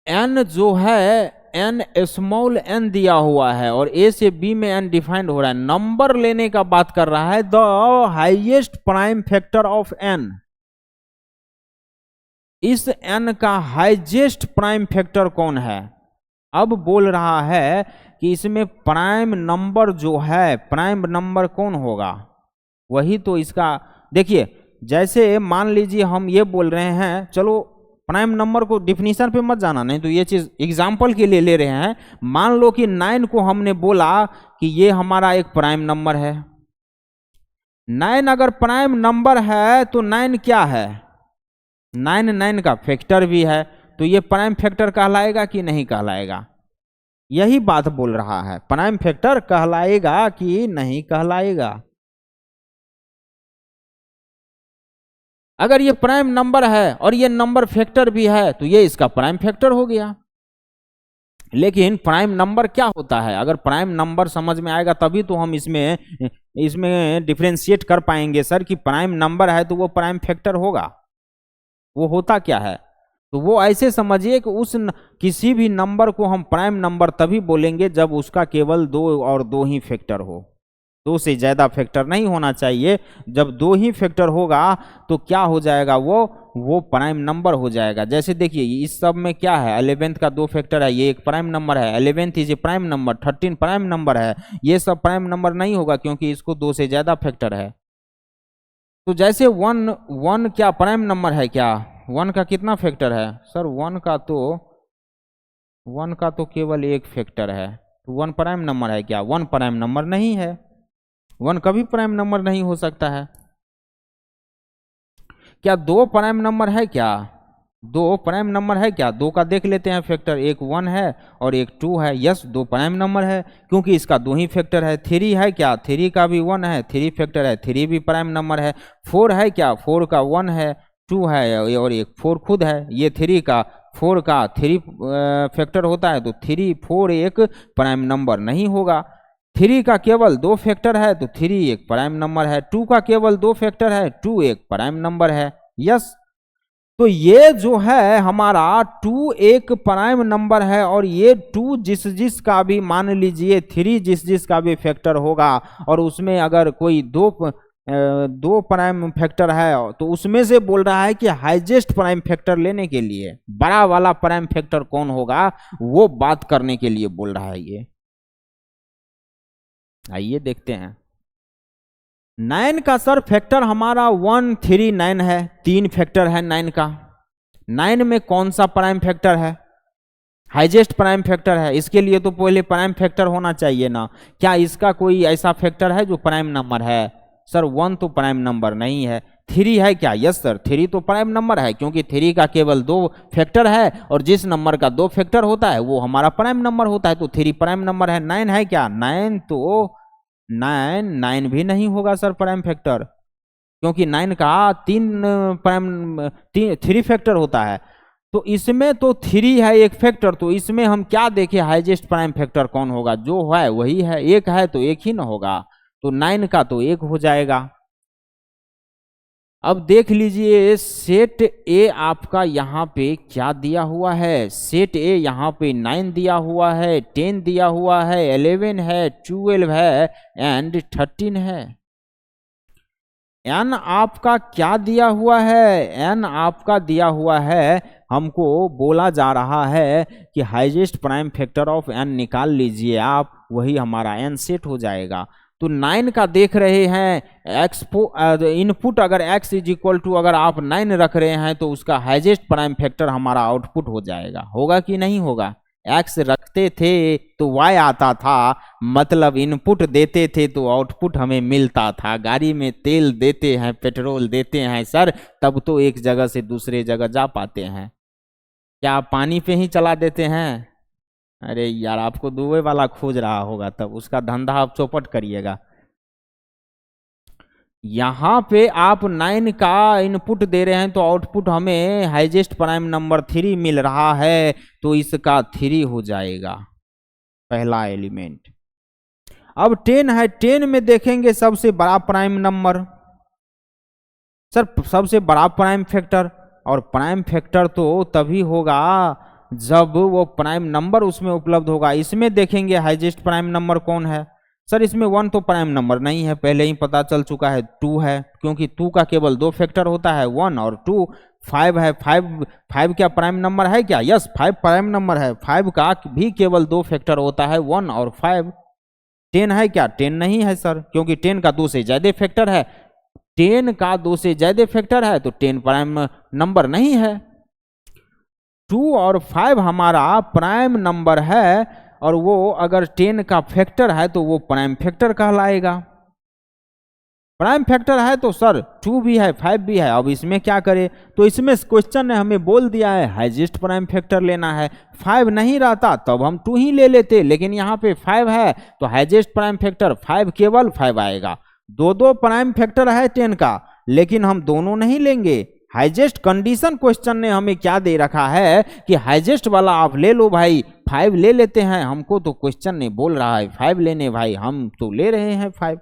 Speaker 1: n जो है, n स्मॉल n दिया हुआ है और a से b में n डिफाइंड हो रहा है, नंबर लेने का बात कर रहा है। The highest prime factor of n, इस n का हाईएस्ट प्राइम फैक्टर कौन है? अब बोल रहा है कि इसमें प्राइम नंबर जो है, प्राइम नंबर कौन होगा? वही तो इसका देखिए, जैसे मान लीजिए हम ये बोल रहे हैं, चलो प्राइम नंबर को डिफिनीशन पे मत जाना, नहीं तो ये चीज एग्जाम्पल के लिए ले रहे हैं। मान लो कि 9 को हमने बोला कि ये हमारा एक प्राइम नंबर है। 9 अगर प्राइम नंबर है तो 9 क्या है? 9 का फैक्टर भी है, तो ये प्राइम फैक्टर कहलाएगा कि नहीं कहलाएगा? यही बात बोल रहा है, प्राइम फैक्टर कहलाएगा कि नहीं कहलाएगा। अगर ये प्राइम नंबर है और ये नंबर फैक्टर भी है तो ये इसका प्राइम फैक्टर हो गया। लेकिन प्राइम नंबर क्या होता है? अगर प्राइम नंबर समझ में आएगा तभी तो हम इसमें डिफरेंशिएट कर पाएंगे सर कि प्राइम नंबर है तो वो प्राइम फैक्टर होगा। वो होता क्या है? तो वो ऐसे समझिए कि किसी भी नंबर को हम प्राइम नंबर तभी बोलेंगे जब उसका केवल 2 और 2 ही फैक्टर हो, 2 से ज्यादा फैक्टर नहीं होना चाहिए। जब 2 ही फैक्टर होगा तो क्या हो जाएगा? वो प्राइम नंबर हो जाएगा। जैसे देखिए इस सब में क्या है, 11th का 2 फैक्टर है, ये एक प्राइम नंबर है। 11th is a prime number, 13 prime number है। ये सब प्राइम नंबर नहीं होगा क्योंकि इसको 2 से ज्यादा फैक्टर है। तो जैसे 1 क्या प्राइम नंबर है क्या? 1 का कितना फैक्टर है सर? 1 का तो केवल एक फैक्टर है। तो 1 प्राइम नंबर है क्या? 1 प्राइम नंबर नहीं है, 1 कभी प्राइम नंबर नहीं हो सकता है। क्या 2 प्राइम नंबर है क्या? दो प्राइम नंबर है क्या? दो का देख लेते हैं फैक्टर, एक 1 है और एक 2 है। यस, दो प्राइम नंबर है क्योंकि इसका दो ही फैक्टर है। 3 है क्या? 3 का भी 1 है, 3 फैक्टर है, 3 भी प्राइम नंबर है। 4 है क्या? 4 का 1 है, 2 है और एक 4 खुद है। ये 3 का 4 का 3 फैक्टर होता है तो 3 4 एक प्राइम नंबर नहीं होगा। 3 का केवल दो फैक्टर है तो 3 एक प्राइम नंबर है। 2 का केवल दो फैक्टर है, 2 एक प्राइम नंबर है। यस, तो ये जो है हमारा 2 एक प्राइम नंबर है और ये 2 जिस जिस का भी, मान लीजिए 3 जिस जिस का भी फैक्टर होगा और उसमें अगर कोई दो प्राइम फैक्टर है तो उसमें से बोल रहा है कि हाईएस्ट प्राइम फैक्टर लेने के लिए बड़ा वाला प्राइम फैक्टर कौन होगा वो बात करने के लिए बोल रहा है ये। आइए देखते हैं। 9 का सर फैक्टर हमारा 1 3 9 है, 3 फैक्टर है 9 का। 9 में कौन सा प्राइम फैक्टर है? हाईएस्ट प्राइम फैक्टर है। इसके लिए तो पहले प्राइम फैक्टर होना चाहिए ना। क्या इसका कोई ऐसा फैक्टर है जो प्राइम नंबर है? सर 1 तो प्राइम नंबर नहीं है। 3 है क्या? यस सर, 3 तो प्राइम नंबर है क्योंकि 3 का केवल दो फैक्टर है और जिस नंबर का दो फैक्टर होता है वो हमारा प्राइम नंबर होता है, तो 3 प्राइम नंबर है। 9 है क्या? 9 तो 9 भी नहीं होगा सर प्राइम फैक्टर क्योंकि 9 का 3 फैक्टर होता है। तो इसमें तो 3 है एक फैक्टर, तो इसमें हम क्या देखें हाईएस्ट प्राइम फैक्टर कौन होगा? जो है वही है, एक है तो एक ही ना होगा, तो 9 का तो एक हो जाएगा। अब देख लीजिए सेट ए आपका यहाँ पे क्या दिया हुआ है। सेट ए यहाँ पे 9 दिया हुआ है, 10 दिया हुआ है, 11 है, 12 है एंड 13 है। एन आपका क्या दिया हुआ है? एन आपका दिया हुआ है, हमको बोला जा रहा है कि highest prime factor of N निकाल लीजिए आप, वही हमारा एन सेट हो जाएगा। तो 9 का देख रहे हैं इनपुट, अगर x इज इक्वल टू अगर आप 9 रख रहे हैं तो उसका हाईएस्ट प्राइम फैक्टर हमारा आउटपुट हो जाएगा। होगा कि नहीं होगा? x रखते थे तो y आता था, मतलब इनपुट देते थे तो आउटपुट हमें मिलता था। गाड़ी में तेल देते हैं, पेट्रोल देते हैं सर, तब तो एक जगह से दूसरे जगह जा पाते हैं। क्या आप पानी पे ही चला देते हैं? अरे यार, आपको दुबई वाला खोज रहा होगा, तब उसका धंधा आप चौपट करिएगा। यहाँ पे आप 9 का इनपुट दे रहे हैं तो आउटपुट हमें हाईएस्ट प्राइम नंबर 3 मिल रहा है, तो इसका 3 हो जाएगा पहला एलिमेंट। अब 10 है, 10 में देखेंगे सबसे बड़ा प्राइम नंबर, सर सबसे बड़ा प्राइम फैक्टर, और प्राइम फैक्टर तो तभी होगा जब वो प्राइम नंबर उसमें उपलब्ध होगा। इसमें देखेंगे हाईएस्ट प्राइम नंबर कौन है? सर इसमें 1 तो प्राइम नंबर नहीं है, पहले ही पता चल चुका है। 2 है क्योंकि 2 का केवल दो फैक्टर होता है, 1 और 2। 5 है, 5 क्या प्राइम नंबर है क्या? यस, 5 प्राइम नंबर है। 5 का भी केवल दो फैक्टर होता है, 1 और 5। 10 है क्या? 10 नहीं है सर क्योंकि 10 का दो से ज्यादा फैक्टर है। 10 का दो से ज्यादा फैक्टर है तो 10 प्राइम नंबर नहीं है। 2 और 5 हमारा प्राइम नंबर है और वो अगर 10 का फैक्टर है तो वो प्राइम फैक्टर कहलाएगा। प्राइम फैक्टर है तो सर 2 भी है 5 भी है। अब इसमें क्या करें? तो इसमें क्वेश्चन ने हमें बोल दिया है हाईएस्ट प्राइम फैक्टर लेना है। 5 नहीं रहता तब हम 2 ही ले लेते, लेकिन यहाँ पे 5 है तो हाईएस्ट प्राइम फैक्टर 5 केवल 5 आएगा। दो प्राइम फैक्टर है 10 का, लेकिन हम दोनों नहीं लेंगे। हाईएस्ट कंडीशन क्वेश्चन ने हमें क्या दे रखा है कि हाईएस्ट वाला आप ले लो भाई, 5 ले लेते हैं। हमको तो क्वेश्चन ने बोल रहा है 5 लेने भाई, हम तो ले रहे हैं 5।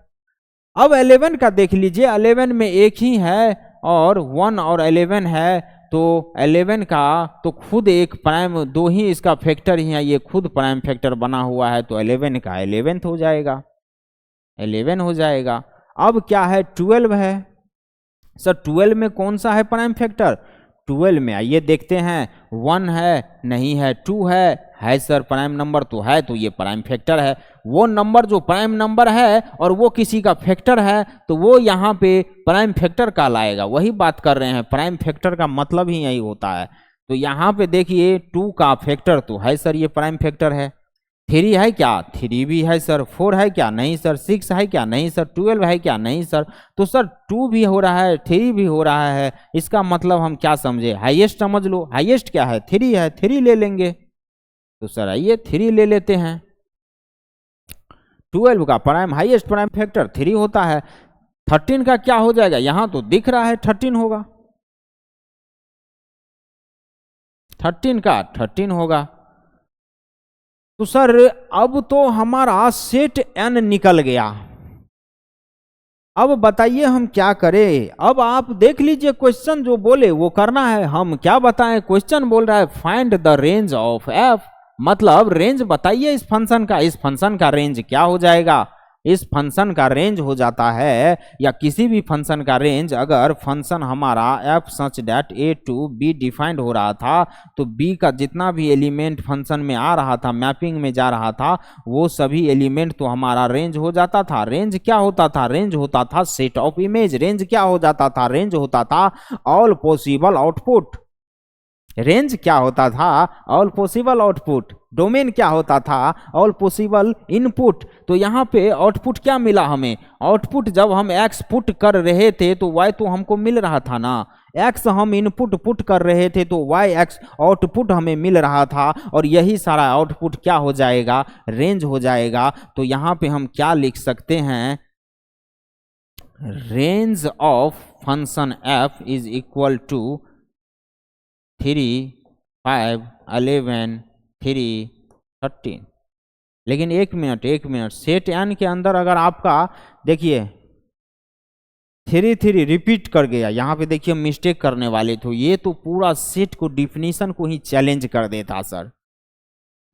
Speaker 1: अब 11 का देख लीजिए, 11 में एक ही है और 1 और 11 है, तो 11 का तो खुद एक प्राइम, दो ही इसका फैक्टर ही है, ये खुद प्राइम फैक्टर बना हुआ है, तो 11 का 11th हो जाएगा, 11 हो जाएगा। अब क्या है? 12 है। सर 12 में कौन सा है प्राइम फैक्टर? 12 में आइए देखते हैं। 1 है नहीं है, 2 है सर प्राइम नंबर तो है, तो ये प्राइम फैक्टर है। वो नंबर जो प्राइम नंबर है और वो किसी का फैक्टर है तो वो यहाँ पे प्राइम फैक्टर कहलाएगा। वही बात कर रहे हैं, प्राइम फैक्टर का मतलब ही यही होता है। तो यहाँ पे देखिए 2 का फैक्टर तो है सर, ये प्राइम फैक्टर है। 3 है क्या? 3 भी है सर। 4 है क्या? नहीं सर। 6 है क्या? नहीं सर। 12 है क्या? नहीं सर। तो सर 2 भी हो रहा है, 3 भी हो रहा है, इसका मतलब हम क्या समझे? हाईएस्ट समझ लो। हाईएस्ट क्या है? 3 है, 3 ले लेंगे। तो सर आइए 3 ले लेते हैं। 12 का प्राइम हाईएस्ट प्राइम फैक्टर 3 होता है। 13 का क्या हो जाएगा? यहां तो दिख रहा है 13 होगा। 13 का 13 होगा। तो सर अब तो हमारा सेट n निकल गया। अब बताइए हम क्या करें? अब आप देख लीजिए, क्वेश्चन जो बोले वो करना है। हम क्या बताएं? क्वेश्चन बोल रहा है find the range of f, मतलब रेंज बताइए इस फंक्शन का। इस फंक्शन का रेंज क्या हो जाएगा? इस फंक्शन का रेंज हो जाता है, या किसी भी फंक्शन का रेंज, अगर फंक्शन हमारा f such that a to b defined हो रहा था, तो b का जितना भी एलिमेंट फंक्शन में आ रहा था, मैपिंग में जा रहा था, वो सभी एलिमेंट तो हमारा रेंज हो जाता था। रेंज क्या होता था? रेंज होता था सेट ऑफ इमेज। रेंज क्या हो जाता था? रेंज होता था ऑल पॉसिबल आउटपुट। रेंज क्या होता था? All possible output. डोमेन क्या होता था? All possible input. तो यहाँ पे आउटपुट क्या मिला हमें? आउटपुट जब हम एक्स पुट कर रहे थे तो वाई तो हमको मिल रहा था ना। एक्स हम इनपुट पुट कर रहे थे तो वाई एक्स आउटपुट हमें मिल रहा था, और यही सारा आउटपुट क्या हो जाएगा? रेंज हो जाएगा। तो यहाँ पे हम क्या लिख सकते हैं? Range of function F is equal to 3, 5, 11, 3, 13। लेकिन एक मिनट, सेट एन के अंदर अगर आपका देखिए 3 रिपीट कर गया, यहाँ पे देखिए मिस्टेक करने वाले थे, ये तो पूरा सेट को डिफिनीशन को ही चैलेंज कर देता सर।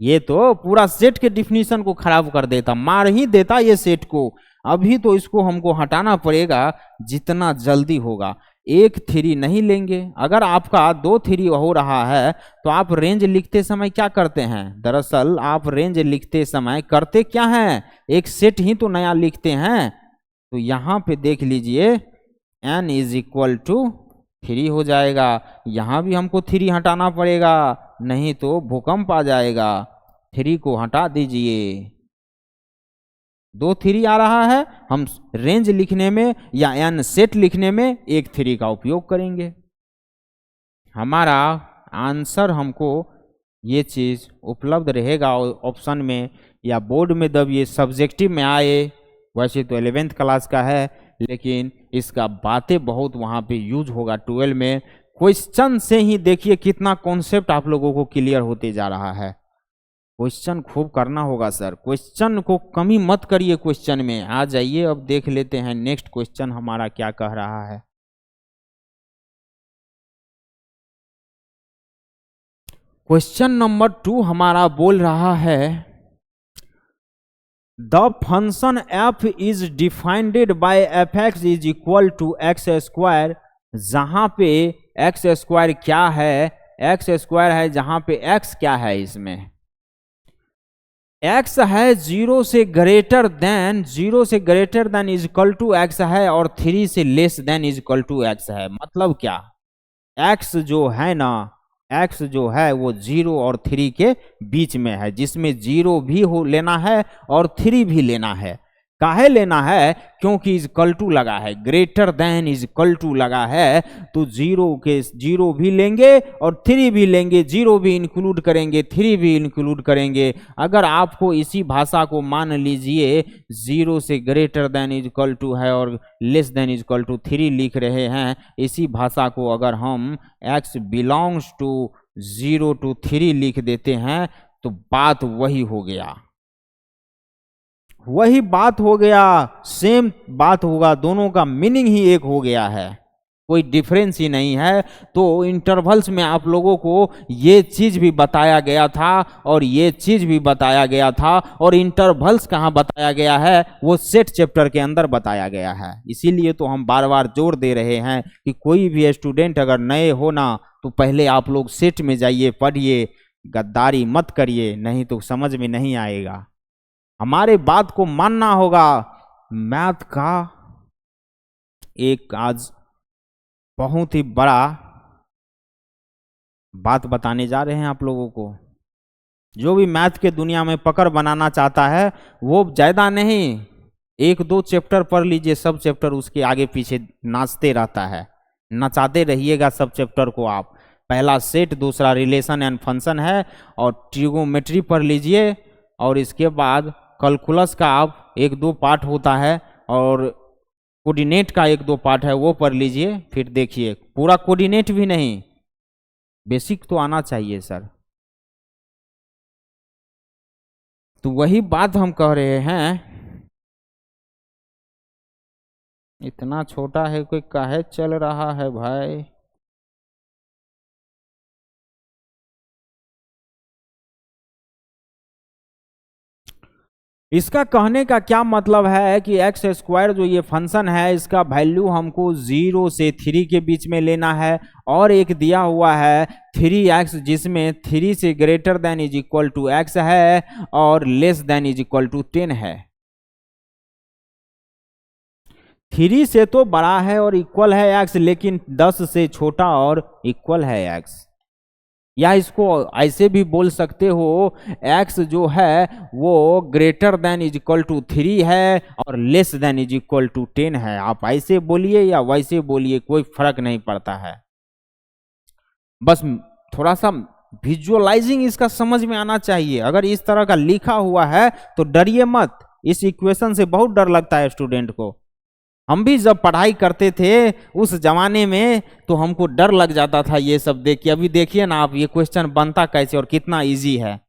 Speaker 1: ये तो पूरा सेट के डिफिनीशन को खराब कर देता, मार ही देता ये सेट को। अभी तो इसको हमको हटाना पड़ेगा जितना जल्दी होगा। 1 3 नहीं लेंगे। अगर आपका 2 3 हो रहा है तो आप रेंज लिखते समय क्या करते हैं? दरअसल आप रेंज लिखते समय करते क्या हैं? एक सेट ही तो नया लिखते हैं। तो यहाँ पे देख लीजिए n इज इक्वल टू 3 हो जाएगा। यहाँ भी हमको 3 हटाना पड़ेगा, नहीं तो भूकंप आ जाएगा। 3 को हटा दीजिए। 2 3 आ रहा है, हम रेंज लिखने में या n सेट लिखने में 1 3 का उपयोग करेंगे। हमारा आंसर हमको ये चीज़ उपलब्ध रहेगा ऑप्शन में या बोर्ड में। जब ये सब्जेक्टिव में आए, वैसे तो 11th क्लास का है, लेकिन इसका बातें बहुत वहाँ पे यूज होगा 12 में। क्वेश्चन से ही देखिए कितना कॉन्सेप्ट आप लोगों को क्लियर होते जा रहा है। क्वेश्चन खूब करना होगा सर, क्वेश्चन को कमी मत करिए। क्वेश्चन में आ जाइए। अब देख लेते हैं नेक्स्ट क्वेश्चन हमारा क्या कह रहा है। क्वेश्चन नंबर 2 हमारा बोल रहा है the function f is defined by F x is equal to X square, जहां पे एक्स स्क्वायर क्या है? एक्स स्क्वायर है जहां पे x क्या है? इसमें x है 0 से greater than is equal to X है, और 3 से less than is equal to X है। मतलब क्या? x जो है ना, x जो है वो 0 और 3 के बीच में है, जिसमें 0 भी हो लेना है और 3 भी लेना है। काहे लेना है? क्योंकि इज इक्वल टू लगा है, greater than is equal to लगा है, तो 0 भी लेंगे और 3 भी लेंगे। 0 भी इंक्लूड करेंगे, 3 भी इंक्लूड करेंगे। अगर आपको इसी भाषा को मान लीजिए 0 से greater than is equal to है और less than is equal to 3 लिख रहे हैं, इसी भाषा को अगर हम x बिलोंग्स टू 0 to 3 लिख देते हैं तो बात वही हो गया, वही बात हो गया, सेम बात होगा। दोनों का मीनिंग ही एक हो गया है, कोई डिफरेंस ही नहीं है। तो इंटरवल्स में आप लोगों को ये चीज भी बताया गया था और ये चीज भी बताया गया था, और इंटरवल्स कहाँ बताया गया है? वो सेट चैप्टर के अंदर बताया गया है। इसीलिए तो हम बार बार जोर दे रहे हैं कि कोई भी स्टूडेंट अगर नए हो ना, तो पहले आप लोग सेट में जाइए, पढ़िए, गद्दारी मत करिए, नहीं तो समझ में नहीं आएगा। हमारे बात को मानना होगा। मैथ का एक आज बहुत ही बड़ा बात बताने जा रहे हैं आप लोगों को। जो भी मैथ के दुनिया में पकड़ बनाना चाहता है वो ज़्यादा नहीं, 1-2 चैप्टर पढ़ लीजिए, सब चैप्टर उसके आगे पीछे नाचते रहता है, नचाते रहिएगा सब चैप्टर को आप। पहला सेट, दूसरा रिलेशन एंड फंक्शन है, और ट्रिगोमेट्री पढ़ लीजिए, और इसके बाद कैलकुलस का आप 1-2 पार्ट होता है, और कोऑर्डिनेट का 1-2 पार्ट है वो पढ़ लीजिए। फिर देखिए, पूरा कोऑर्डिनेट भी नहीं, बेसिक तो आना चाहिए सर। तो वही बात हम कह रहे हैं, इतना छोटा है कोई काहे चल रहा है भाई। इसका कहने का क्या मतलब है कि एक्स स्क्वायर जो ये फंक्शन है इसका वैल्यू हमको 0 से 3 के बीच में लेना है, और एक दिया हुआ है 3x जिसमें 3 से greater than is equal to X है और less than is equal to 10 है। 3 से तो बड़ा है और इक्वल है x, लेकिन 10 से छोटा और इक्वल है x। या इसको ऐसे भी बोल सकते हो, x जो है वो greater than is equal to 3 है और less than is equal to 10 है। आप ऐसे बोलिए या वैसे बोलिए, कोई फर्क नहीं पड़ता है, बस थोड़ा सा विजुअलाइजिंग इसका समझ में आना चाहिए। अगर इस तरह का लिखा हुआ है तो डरिए मत, इस इक्वेशन से बहुत डर लगता है स्टूडेंट को। हम भी जब पढ़ाई करते थे उस जमाने में तो हमको डर लग जाता था ये सब देख के। अभी देखिए ना आप, ये क्वेश्चन बनता कैसे और कितना इजी है।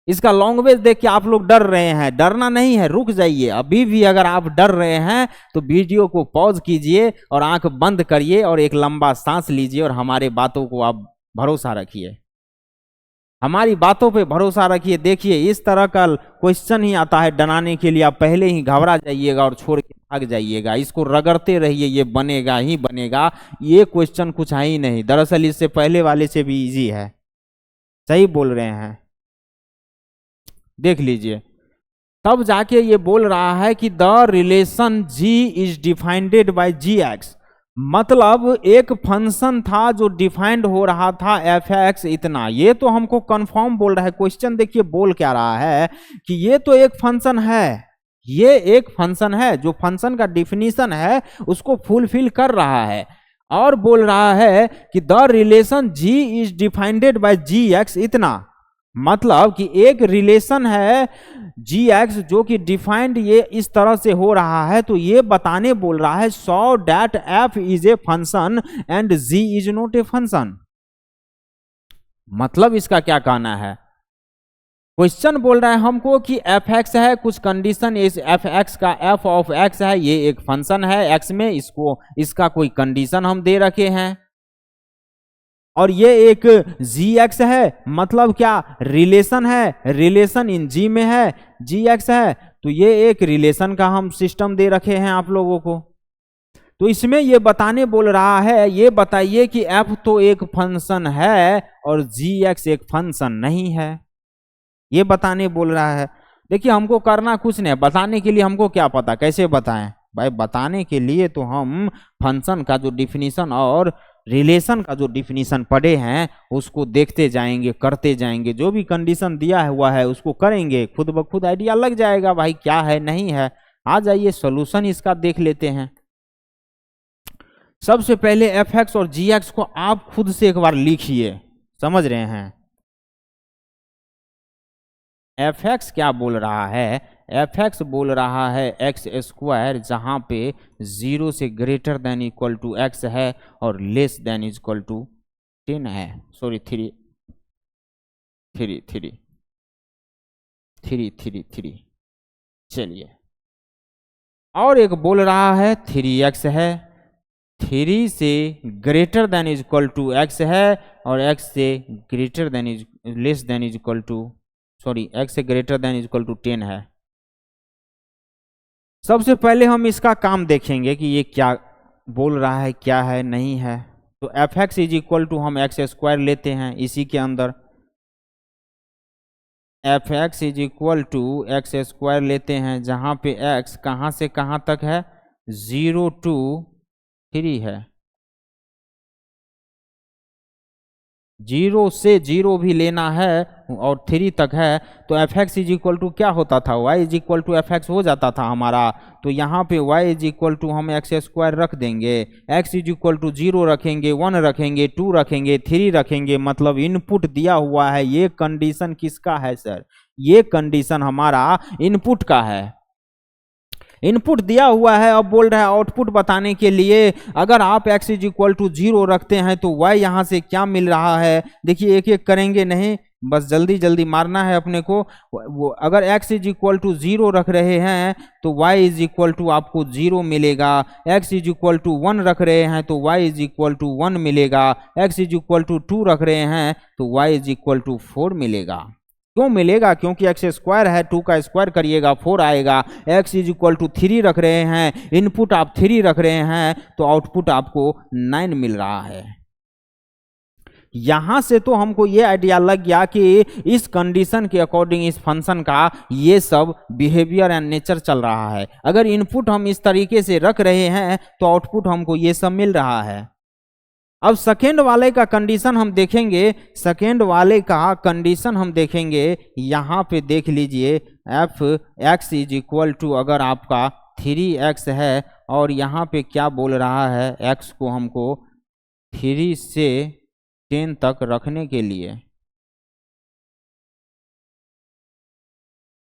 Speaker 1: इसका लैंग्वेज देख के आप लोग डर रहे हैं, डरना नहीं है, रुक जाइए। अभी भी अगर आप डर रहे हैं तो वीडियो को पॉज कीजिए और आंख बंद करिए और एक लंबा सांस लीजिए और हमारे बातों को आप भरोसा रखिए, हमारी बातों पे भरोसा रखिए। देखिए इस तरह का क्वेश्चन ही आता है डराने के लिए, आप पहले ही घबरा जाइएगा और छोड़ के भाग जाइएगा। इसको रगड़ते रहिए, ये बनेगा ही बनेगा। ये क्वेश्चन कुछ है ही नहीं, दरअसल इससे पहले वाले से भी इजी है। सही बोल रहे हैं, देख लीजिए। तब जाके ये बोल रहा है कि the relation g is defined by gx, मतलब एक फंक्शन था जो डिफाइंड हो रहा था f(x) इतना। ये तो हमको कंफर्म बोल रहा है, क्वेश्चन देखिए बोल क्या रहा है कि ये तो एक फंक्शन है, ये एक फंक्शन है, जो फंक्शन का डिफिनीशन है उसको फुलफिल कर रहा है। और बोल रहा है कि the relation g is defined by gx इतना, मतलब कि एक रिलेशन है gx जो कि डिफाइंड ये इस तरह से हो रहा है। तो ये बताने बोल रहा है so that f is a function and g is not a function. मतलब इसका क्या कहना है, क्वेश्चन बोल रहा है हमको कि f(x) है, कुछ कंडीशन इस f(x) का f ऑफ x है, ये एक फंक्शन है x में, इसको इसका कोई कंडीशन हम दे रखे हैं, और ये एक gx है, मतलब क्या रिलेशन है, रिलेशन इन g में है, gx है, तो ये एक रिलेशन का हम सिस्टम दे रखे हैं आप लोगों को। तो इसमें ये बताने बोल रहा है, ये बताइए कि f तो एक फंक्शन है और gx एक फंक्शन नहीं है, ये बताने बोल रहा है। देखिए हमको करना कुछ नहीं, बताने के लिए हमको क्या पता कैसे बताएं भाई, बताने के लिए तो हम फंक्शन का जो डिफिनीशन और रिलेशन का जो डिफिनीशन पढ़े हैं उसको देखते जाएंगे, करते जाएंगे, जो भी कंडीशन दिया हुआ है उसको करेंगे, खुद ब खुद आइडिया लग जाएगा भाई क्या है नहीं है। आ जाइए सॉल्यूशन इसका देख लेते हैं। सबसे पहले f(x) और gx को आप खुद से एक बार लिखिए, समझ रहे हैं। f(x) क्या बोल रहा है, f(x) बोल रहा है एक्स स्क्वायर, जहां पे 0 से greater than equal to x है और लेस देन इक्वल टू 10 है, सॉरी 3 3 3 3 3 3। चलिए, और एक बोल रहा है 3x है, 3 से greater than equal to x है और x से greater than is less than equal to, sorry x से ग्रेटर देन इक्वल टू 10 है। सबसे पहले हम इसका काम देखेंगे कि ये क्या बोल रहा है, क्या है नहीं है। तो f(x) इज इक्वल टू हम एक्स स्क्वायर लेते हैं इसी के अंदर, f(x) is equal to X square लेते हैं, जहां पे x कहां से कहां तक है, 0 to 3 है। जीरो से जीरो भी लेना है और 3 तक है तो F x is equal to क्या होता था, Y is equal to F X हो जाता था हमारा। तो यहाँ पे वाई इज इक्वल टू हम एक्स स्क्वायर रख देंगे, एक्स इज इक्वल टू 0 रखेंगे, 1 रखेंगे, 2 रखेंगे, 3 रखेंगे, मतलब इनपुट दिया हुआ है। ये कंडीशन किसका है सर, ये कंडीशन हमारा इनपुट का है। इनपुट दिया हुआ है, अब बोल रहा है आउटपुट बताने के लिए अगर आप x इज इक्वल टू 0 रखते हैं तो y यहाँ से क्या मिल रहा है। देखिए एक एक करेंगे नहीं, बस जल्दी जल्दी मारना है अपने को। वो अगर x इज इक्वल टू 0 रख रहे हैं तो y इज इक्वल टू आपको 0 मिलेगा, x इज इक्वल टू 1 रख रहे हैं तो y इज इक्वल टू 1 मिलेगा, x इज इक्वल टू 2 रख रहे हैं तो y इज इक्वल टू 4 मिलेगा। क्यों मिलेगा, क्योंकि एक्स स्क्वायर है, 2 का स्क्वायर करिएगा 4 आएगा। एक्स इज इक्वल टू 3 रख रहे हैं, इनपुट आप 3 रख रहे हैं तो आउटपुट आपको 9 मिल रहा है। यहां से तो हमको ये आइडिया लग गया कि इस कंडीशन के अकॉर्डिंग इस फंक्शन का ये सब बिहेवियर एंड नेचर चल रहा है। अगर इनपुट हम इस तरीके से रख रहे हैं तो आउटपुट हमको ये सब मिल रहा है। अब सेकेंड वाले का कंडीशन हम देखेंगे, सेकेंड वाले का कंडीशन हम देखेंगे। यहां पे देख लीजिए F x is equal to अगर आपका 3x है और यहां पे क्या बोल रहा है, x को हमको 3 से 10 तक रखने के लिए,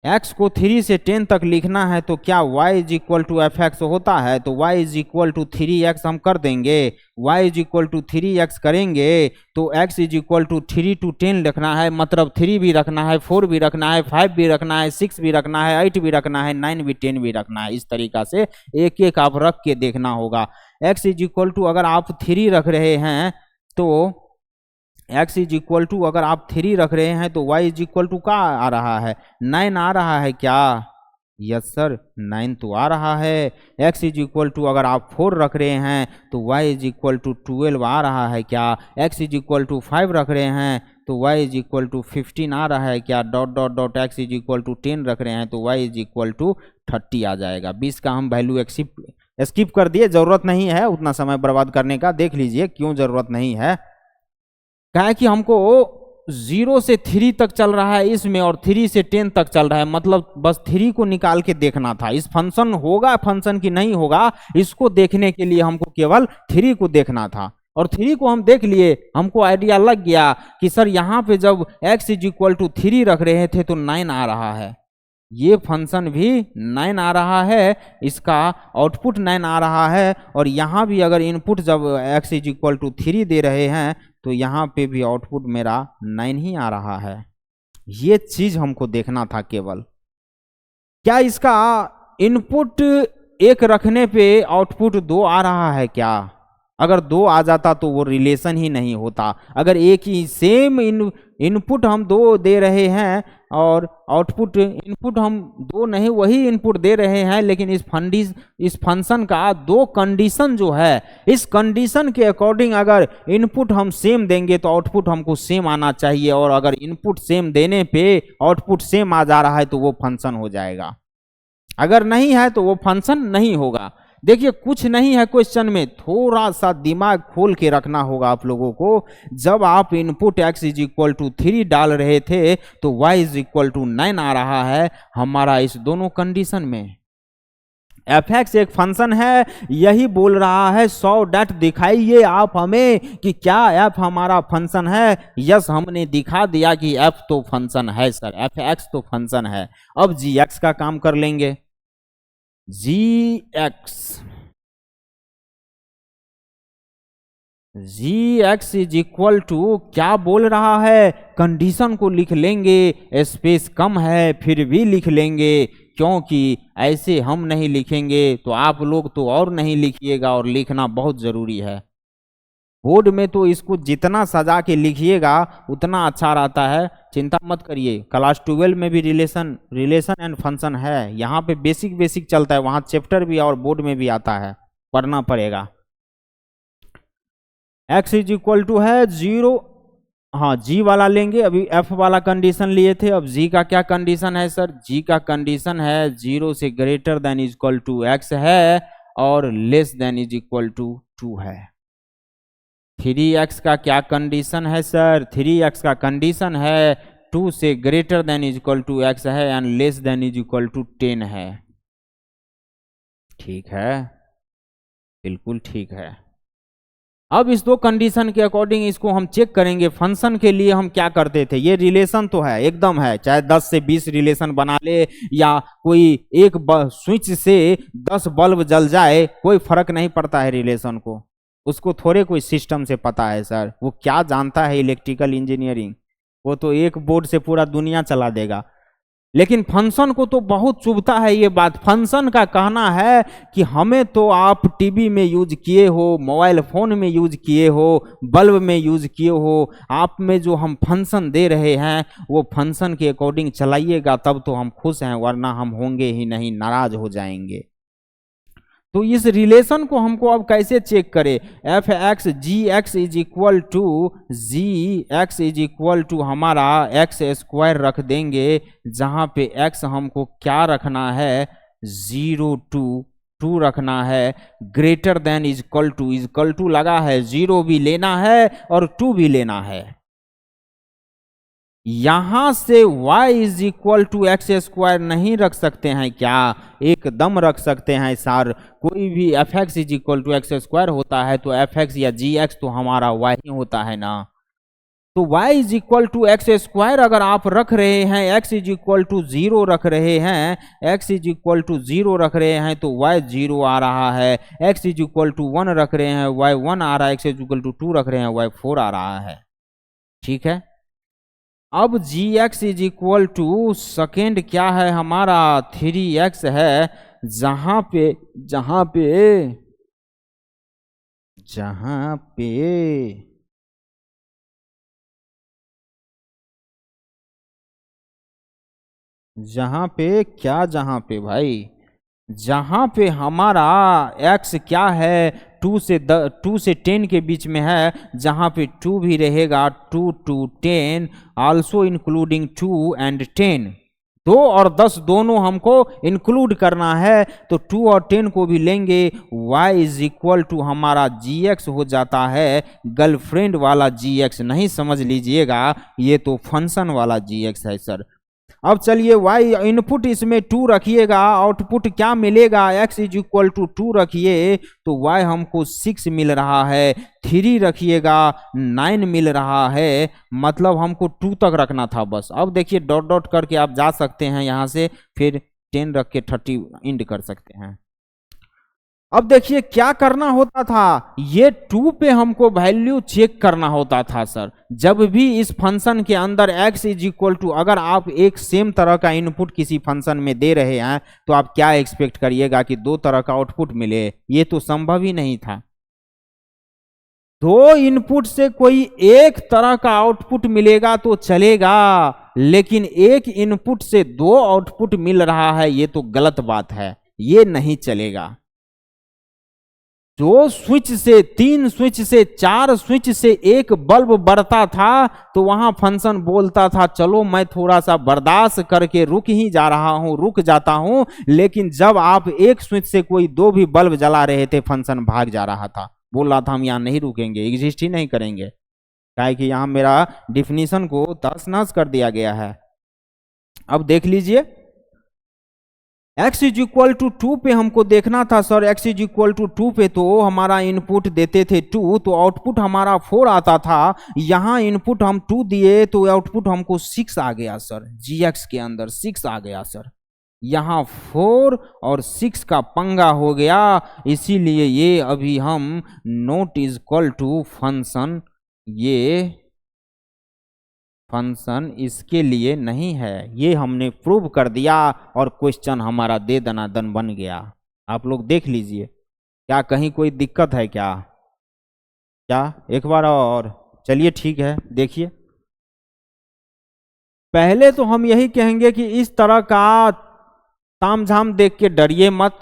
Speaker 1: x को 3 से 10 तक लिखना है तो क्या y is equal to F X होता है, तो y is equal to 3x हम कर देंगे। y is equal to 3x करेंगे तो x is equal to 3 to 10 लिखना है, मतलब 3 भी रखना है, 4 भी रखना है, 5 भी रखना है, 6 भी रखना है, 8 भी रखना है, 9 भी, 10 भी रखना है। इस तरीका से एक एक आप रख के देखना होगा। x इज इक्वल टू अगर आप 3 रख रहे हैं तो x इज इक्वल टू अगर आप 3 रख रहे हैं तो y इज इक्वल टू क्या आ रहा है, 9 आ रहा है क्या, यस सर 9 तो आ रहा है। x इज इक्वल टू अगर आप 4 रख रहे हैं तो y इज इक्वल टू 12 आ रहा है क्या, x इज इक्वल टू 5 रख रहे हैं तो y इज इक्वल टू 15 आ रहा है क्या, dot dot dot x is equal to 10 रख रहे हैं तो y इज इक्वल टू 30 आ जाएगा। 20 का हम वैल्यू स्किप कर दिए, जरूरत नहीं है उतना समय बर्बाद करने का। देख लीजिए क्यों जरूरत नहीं है, क्या है कि हमको 0 से 3 तक चल रहा है इसमें और 3 से 10 तक चल रहा है, मतलब बस 3 को निकाल के देखना था। इस फंक्शन होगा फंक्शन की नहीं होगा इसको देखने के लिए हमको केवल 3 को देखना था और 3 को हम देख लिए। हमको आइडिया लग गया कि सर यहाँ पे जब x इज इक्वल टू 3 रख रहे थे तो 9 आ रहा है, ये फंक्शन भी 9 आ रहा है, इसका आउटपुट 9 आ रहा है और यहाँ भी अगर इनपुट जब x इज इक्वल टू 3 दे रहे हैं तो यहाँ पे भी आउटपुट मेरा 9 ही आ रहा है। ये चीज हमको देखना था केवल। क्या इसका इनपुट 1 रखने पे आउटपुट 2 आ रहा है क्या, अगर 2 आ जाता तो वो रिलेशन ही नहीं होता। अगर एक ही सेम इनपुट हम 2 दे रहे हैं और आउटपुट इनपुट हम 2 नहीं वही इनपुट दे रहे हैं, लेकिन इस फंक्शन का 2 कंडीशन जो है, इस कंडीशन के अकॉर्डिंग अगर इनपुट हम सेम देंगे तो आउटपुट हमको सेम आना चाहिए, और अगर इनपुट सेम देने पे आउटपुट सेम आ जा रहा है तो वो फंक्शन हो जाएगा, अगर नहीं है तो वो फंक्शन नहीं होगा। देखिए कुछ नहीं है क्वेश्चन में, थोड़ा सा दिमाग खोल के रखना होगा आप लोगों को। जब आप input x is equal to 3 डाल रहे थे तो y इज इक्वल टू 9 आ रहा है हमारा इस दोनों कंडीशन में। fx एक फंक्शन है, यही बोल रहा है 100 डैट दिखाइए आप हमें कि क्या f हमारा फंक्शन है। यस हमने दिखा दिया कि f तो फंक्शन है सर, fx तो फंक्शन है। अब gx का काम कर लेंगे। gx इज इक्वल टू क्या बोल रहा है, कंडीशन को लिख लेंगे, स्पेस कम है फिर भी लिख लेंगे, क्योंकि ऐसे हम नहीं लिखेंगे तो आप लोग तो और नहीं लिखिएगा, और लिखना बहुत जरूरी है। बोर्ड में तो इसको जितना सजा के लिखिएगा उतना अच्छा रहता है, चिंता मत करिए। क्लास 12 में भी रिलेशन एंड फंक्शन है, यहाँ पे बेसिक चलता है, वहाँ चैप्टर भी और बोर्ड में भी आता है, पढ़ना पड़ेगा। x इज इक्वल टू है 0, हाँ g वाला लेंगे, अभी f वाला कंडीशन लिए थे। अब g का क्या कंडीशन है सर, g का कंडीशन है 0 से greater than is equal to x है और less than is equal to 2 है। 3x का क्या कंडीशन है सर? 3x का कंडीशन है 2 से greater than is equal to x है and less than is equal to 10 है। ठीक है, बिल्कुल ठीक है। अब इस दो कंडीशन के अकॉर्डिंग इसको हम चेक करेंगे। फंक्शन के लिए हम क्या करते थे, ये रिलेशन तो है एकदम है, चाहे 10 से 20 रिलेशन बना ले या कोई एक स्विच से 10 बल्ब जल जाए, कोई फर्क नहीं पड़ता है रिलेशन को। उसको थोड़े कोई सिस्टम से पता है सर, वो क्या जानता है इलेक्ट्रिकल इंजीनियरिंग, वो तो एक बोर्ड से पूरा दुनिया चला देगा। लेकिन फंक्शन को तो बहुत चुभता है ये बात। फंक्शन का कहना है कि हमें तो आप टीवी में यूज किए हो, मोबाइल फोन में यूज किए हो, बल्ब में यूज किए हो, आप में जो हम फंक्शन दे रहे हैं वो फंक्शन के अकॉर्डिंग चलाइएगा, तब तो हम खुश हैं, वरना हम होंगे ही नहीं, नाराज हो जाएंगे। तो इस रिलेशन को हमको अब कैसे चेक करें? F X G X is equal to G X is equal to हमारा एक्स स्क्वायर रख देंगे, जहां पे एक्स हमको क्या रखना है, 0 to 2 रखना है, greater than is equal to लगा है, 0 भी लेना है और 2 भी लेना है। यहां से y is equal to X square नहीं रख सकते हैं क्या? एकदम रख सकते हैं सर। कोई भी F x is equal to X square होता है तो एफ एक्स या जी एक्स तो हमारा y ही होता है ना। तो y is equal to X square अगर आप रख रहे हैं, x इज इक्वल टू 0 रख रहे हैं, x इज इक्वल टू 0 रख रहे हैं तो y 0 आ रहा है, x इज इक्वल टू 1 रख रहे हैं y 1 आ रहा है, x इज इक्वल टू 2 रख रहे हैं y 4 आ रहा है। ठीक है, अब G X is equal to second क्या है हमारा, 3x है, जहां पे जहां पे जहां पे जहां पे क्या, जहां पे भाई, जहां पे हमारा x क्या है, 2 से 10 के बीच में है, जहां पे 2 भी रहेगा, 2 to 10 आल्सो इंक्लूडिंग 2 and 10, 2 और 10 दोनों हमको इंक्लूड करना है, तो 2 और 10 को भी लेंगे। y इज इक्वल टू हमारा gx हो जाता है, गर्लफ्रेंड वाला gx नहीं समझ लीजिएगा, ये तो फंक्शन वाला gx है सर। अब चलिए y इनपुट इसमें 2 रखिएगा, आउटपुट क्या मिलेगा, x इज इक्वल टू 2 रखिए तो y हमको 6 मिल रहा है, 3 रखिएगा 9 मिल रहा है, मतलब हमको 2 तक रखना था बस। अब देखिए डॉट डॉट करके आप जा सकते हैं यहाँ से, फिर 10 रख के 30 इंड कर सकते हैं। अब देखिए क्या करना होता था, ये 2 पे हमको वैल्यू चेक करना होता था सर। जब भी इस फंक्शन के अंदर x इज इक्वल टू, अगर आप एक सेम तरह का इनपुट किसी फंक्शन में दे रहे हैं तो आप क्या एक्सपेक्ट करिएगा कि 2 तरह का आउटपुट मिले, ये तो संभव ही नहीं था। 2 इनपुट से कोई एक तरह का आउटपुट मिलेगा तो चलेगा, लेकिन एक इनपुट से 2 आउटपुट मिल रहा है, ये तो गलत बात है, ये नहीं चलेगा। 2 स्विच से 3 स्विच से 4 स्विच से एक बल्ब बढ़ता था तो वहां फंक्शन बोलता था चलो मैं थोड़ा सा बर्दाश्त करके रुक ही जा रहा हूं, रुक जाता हूं, लेकिन जब आप एक स्विच से कोई 2 भी बल्ब जला रहे थे फंक्शन भाग जा रहा था, बोल रहा था हम यहां नहीं रुकेंगे, एग्जिस्ट ही नहीं करेंगे, काहे कि यहां मेरा डिफिनीशन को तहस नहस कर दिया गया है। अब देख लीजिए x इज इक्वल टू 2 पे हमको देखना था sir, x is equal to 2 पे तो हमारा इनपुट देते थे 2 तो आउटपुट हमारा 4 आता था, यहाँ इनपुट हम 2 दिए तो आउटपुट हमको 6 आ गया सर, gx के अंदर 6 आ गया सर, यहाँ 4 और 6 का पंगा हो गया, इसीलिए ये अभी हम not is equal to function, ये फंक्शन इसके लिए नहीं है, ये हमने प्रूव कर दिया और क्वेश्चन हमारा दे दनादन बन गया। आप लोग देख लीजिए, क्या कहीं कोई दिक्कत है क्या? क्या एक बार और, चलिए ठीक है देखिए। पहले तो हम यही कहेंगे कि इस तरह का तामझाम देख के डरिए मत,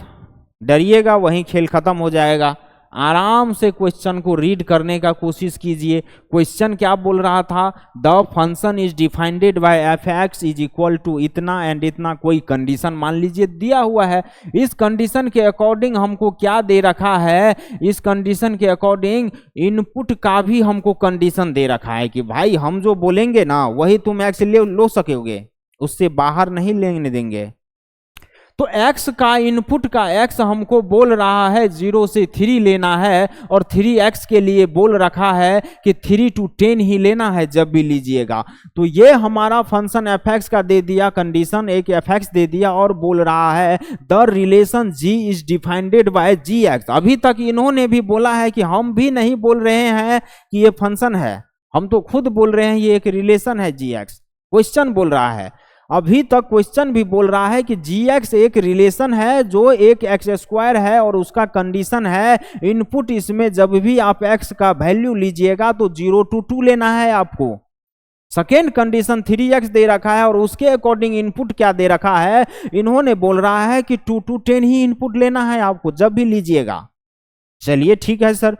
Speaker 1: डरिएगा वहीं खेल खत्म हो जाएगा। आराम से क्वेश्चन को रीड करने का कोशिश कीजिए। क्वेश्चन क्या बोल रहा था, the function is defined by F x is equal to इतना एंड इतना, कोई कंडीशन मान लीजिए दिया हुआ है, इस कंडीशन के अकॉर्डिंग हमको क्या दे रखा है, इस कंडीशन के अकॉर्डिंग इनपुट का भी हमको कंडीशन दे रखा है कि भाई हम जो बोलेंगे ना वही तुम एक्स लो सकोगे, उससे बाहर नहीं लेने देंगे। तो x का इनपुट का x हमको बोल रहा है 0 से 3 लेना है, और 3x के लिए बोल रखा है कि 3 to 10 ही लेना है जब भी लीजिएगा। तो ये हमारा फंक्शन fx का दे दिया कंडीशन, एक fx दे दिया और बोल रहा है the relation g is defined by gx। अभी तक इन्होंने भी बोला है कि हम भी नहीं बोल रहे हैं कि ये फंक्शन है, हम तो खुद बोल रहे हैं ये एक रिलेशन है gx। क्वेश्चन बोल रहा है, अभी तक क्वेश्चन भी बोल रहा है कि gx एक रिलेशन है जो एक एक्स स्क्वायर है और उसका कंडीशन है इनपुट इसमें जब भी आप x का वैल्यू लीजिएगा तो 0 to 2 लेना है आपको। सेकेंड कंडीशन 3x दे रखा है और उसके अकॉर्डिंग इनपुट क्या दे रखा है, इन्होंने बोल रहा है कि 2 to 10 ही इनपुट लेना है आपको जब भी लीजिएगा। चलिए ठीक है सर।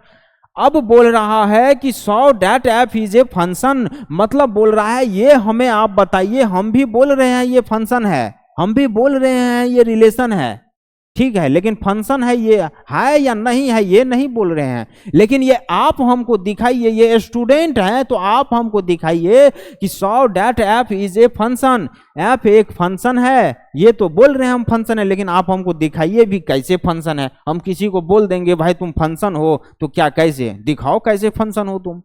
Speaker 1: अब बोल रहा है कि सो that F is a function, मतलब बोल रहा है ये हमें आप बताइए, हम भी बोल रहे हैं ये फंक्शन है, हम भी बोल रहे हैं ये रिलेशन है, ठीक है, लेकिन फंक्शन है ये है या नहीं है ये नहीं बोल रहे हैं, लेकिन ये आप हमको दिखाइए, ये स्टूडेंट हैं तो आप हमको दिखाइए कि सो that F is a function, F एक फंक्शन है, ये तो बोल रहे हैं हम फंक्शन है, लेकिन आप हमको दिखाइए भी कैसे फंक्शन है। हम किसी को बोल देंगे भाई तुम फंक्शन हो, तो क्या कैसे दिखाओ कैसे फंक्शन हो तुम,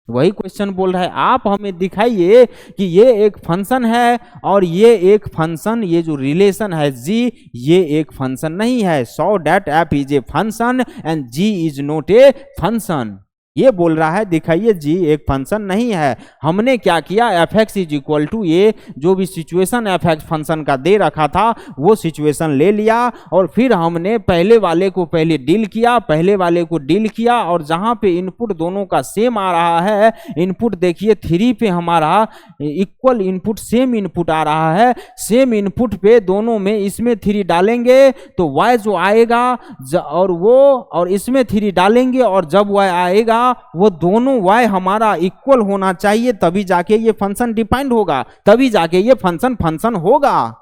Speaker 1: वही क्वेश्चन बोल रहा है आप हमें दिखाइए कि ये एक फंक्शन है और ये एक फंक्शन, ये जो रिलेशन है जी ये एक फंक्शन नहीं है, so that F is a function and G is not a function, ये बोल रहा है दिखाइए जी एक फंक्शन नहीं है। हमने क्या किया, F x is equal to ये जो भी सिचुएशन एफ एक्स फंक्शन का दे रखा था वो सिचुएशन ले लिया और फिर हमने पहले वाले को पहले डील किया, पहले वाले को डील किया और जहां पे इनपुट दोनों का सेम आ रहा है, इनपुट देखिए 3 पे हमारा इक्वल इनपुट सेम इनपुट आ रहा है, सेम इनपुट पे दोनों में इसमें 3 डालेंगे तो y जो आएगा और वो और इसमें 3 डालेंगे और जब y आएगा वो दोनों y हमारा इक्वल होना चाहिए, तभी जाके ये फंक्शन डिफाइंड होगा, तभी जाके ये फंक्शन होगा।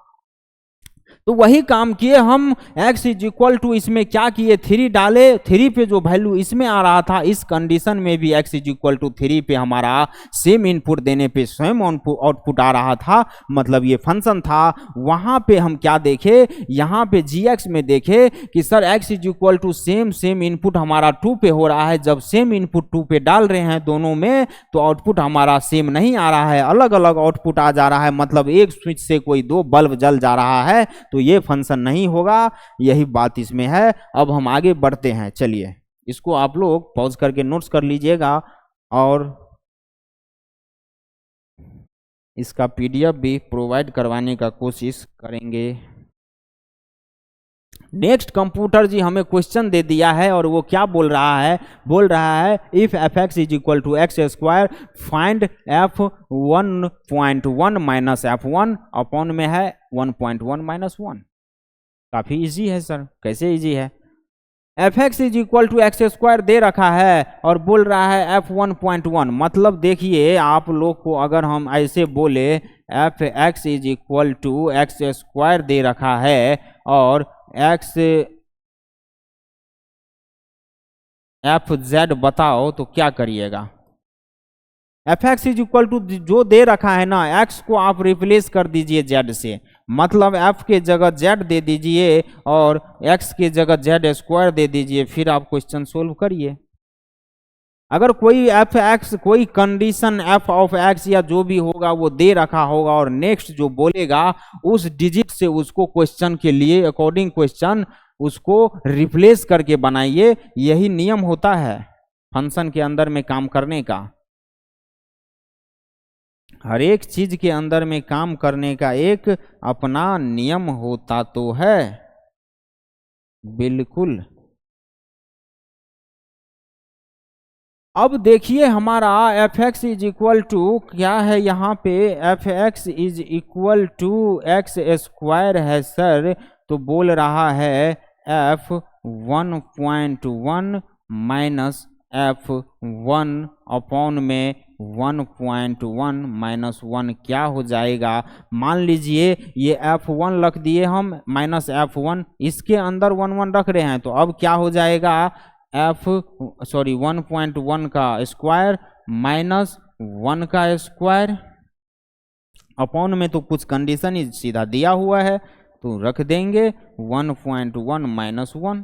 Speaker 1: तो वही काम किए हम, x इज इक्वल टू इसमें क्या किए 3 डाले, 3 पे जो वैल्यू इसमें आ रहा था इस कंडीशन में भी x इज इक्वल टू 3 पे हमारा सेम इनपुट देने पे सेम आउटपुट आ रहा था, मतलब ये फंक्शन था। वहां पे हम क्या देखे, यहाँ पे gx में देखे कि sir x is equal to same input हमारा 2 पे हो रहा है, जब सेम इनपुट 2 पे डाल रहे हैं दोनों में तो आउटपुट हमारा सेम नहीं आ रहा है, अलग अलग आउटपुट आ जा रहा है, मतलब एक स्विच से कोई 2 बल्ब जल जा रहा है, तो ये फंक्शन नहीं होगा, यही बात इसमें है। अब हम आगे बढ़ते हैं, चलिए इसको आप लोग पॉज करके नोट्स कर लीजिएगा और इसका पीडीएफ भी प्रोवाइड करवाने का कोशिश करेंगे। नेक्स्ट कंप्यूटर जी हमें क्वेश्चन दे दिया है और वो क्या बोल रहा है if F x is equal to X square find F 1.1 minus F 1 upon में है 1.1 माइनस 1। काफी इजी है सर, कैसे इजी है, F x is equal to X square दे रखा है और बोल रहा है एफ 1.1, मतलब देखिए आप लोग को अगर हम ऐसे बोले F x is equal to X square दे रखा है और एक्स एफ जेड बताओ तो क्या करिएगा। F x is equal to जो दे रखा है ना एक्स को आप रिप्लेस कर दीजिए जेड से, मतलब एफ के जगह जेड दे दीजिए और एक्स के जगह जेड स्क्वायर दे दीजिए, फिर आप क्वेश्चन सोल्व करिए। अगर कोई एफ एक्स कोई कंडीशन एफ ऑफ एक्स या जो भी होगा वो दे रखा होगा और नेक्स्ट जो बोलेगा उस डिजिट से उसको क्वेश्चन के लिए अकॉर्डिंग क्वेश्चन उसको रिप्लेस करके बनाइए, यही नियम होता है फंक्शन के अंदर में काम करने का। हर एक चीज के अंदर में काम करने का एक अपना नियम होता तो है, बिल्कुल। अब देखिए हमारा F x is equal to क्या है, यहाँ पे F x is equal to X square है सर, तो बोल रहा है एफ 1.1 माइनस F1 अपॉन में 1.1 माइनस 1 क्या हो जाएगा। मान लीजिए ये F1 रख दिए हम माइनस F1, इसके अंदर 1 रख रहे हैं, तो अब क्या हो जाएगा 1.1 का स्क्वायर माइनस 1 का स्क्वायर अपॉन में तो कुछ कंडीशन ही सीधा दिया हुआ है तो रख देंगे 1.1 माइनस 1।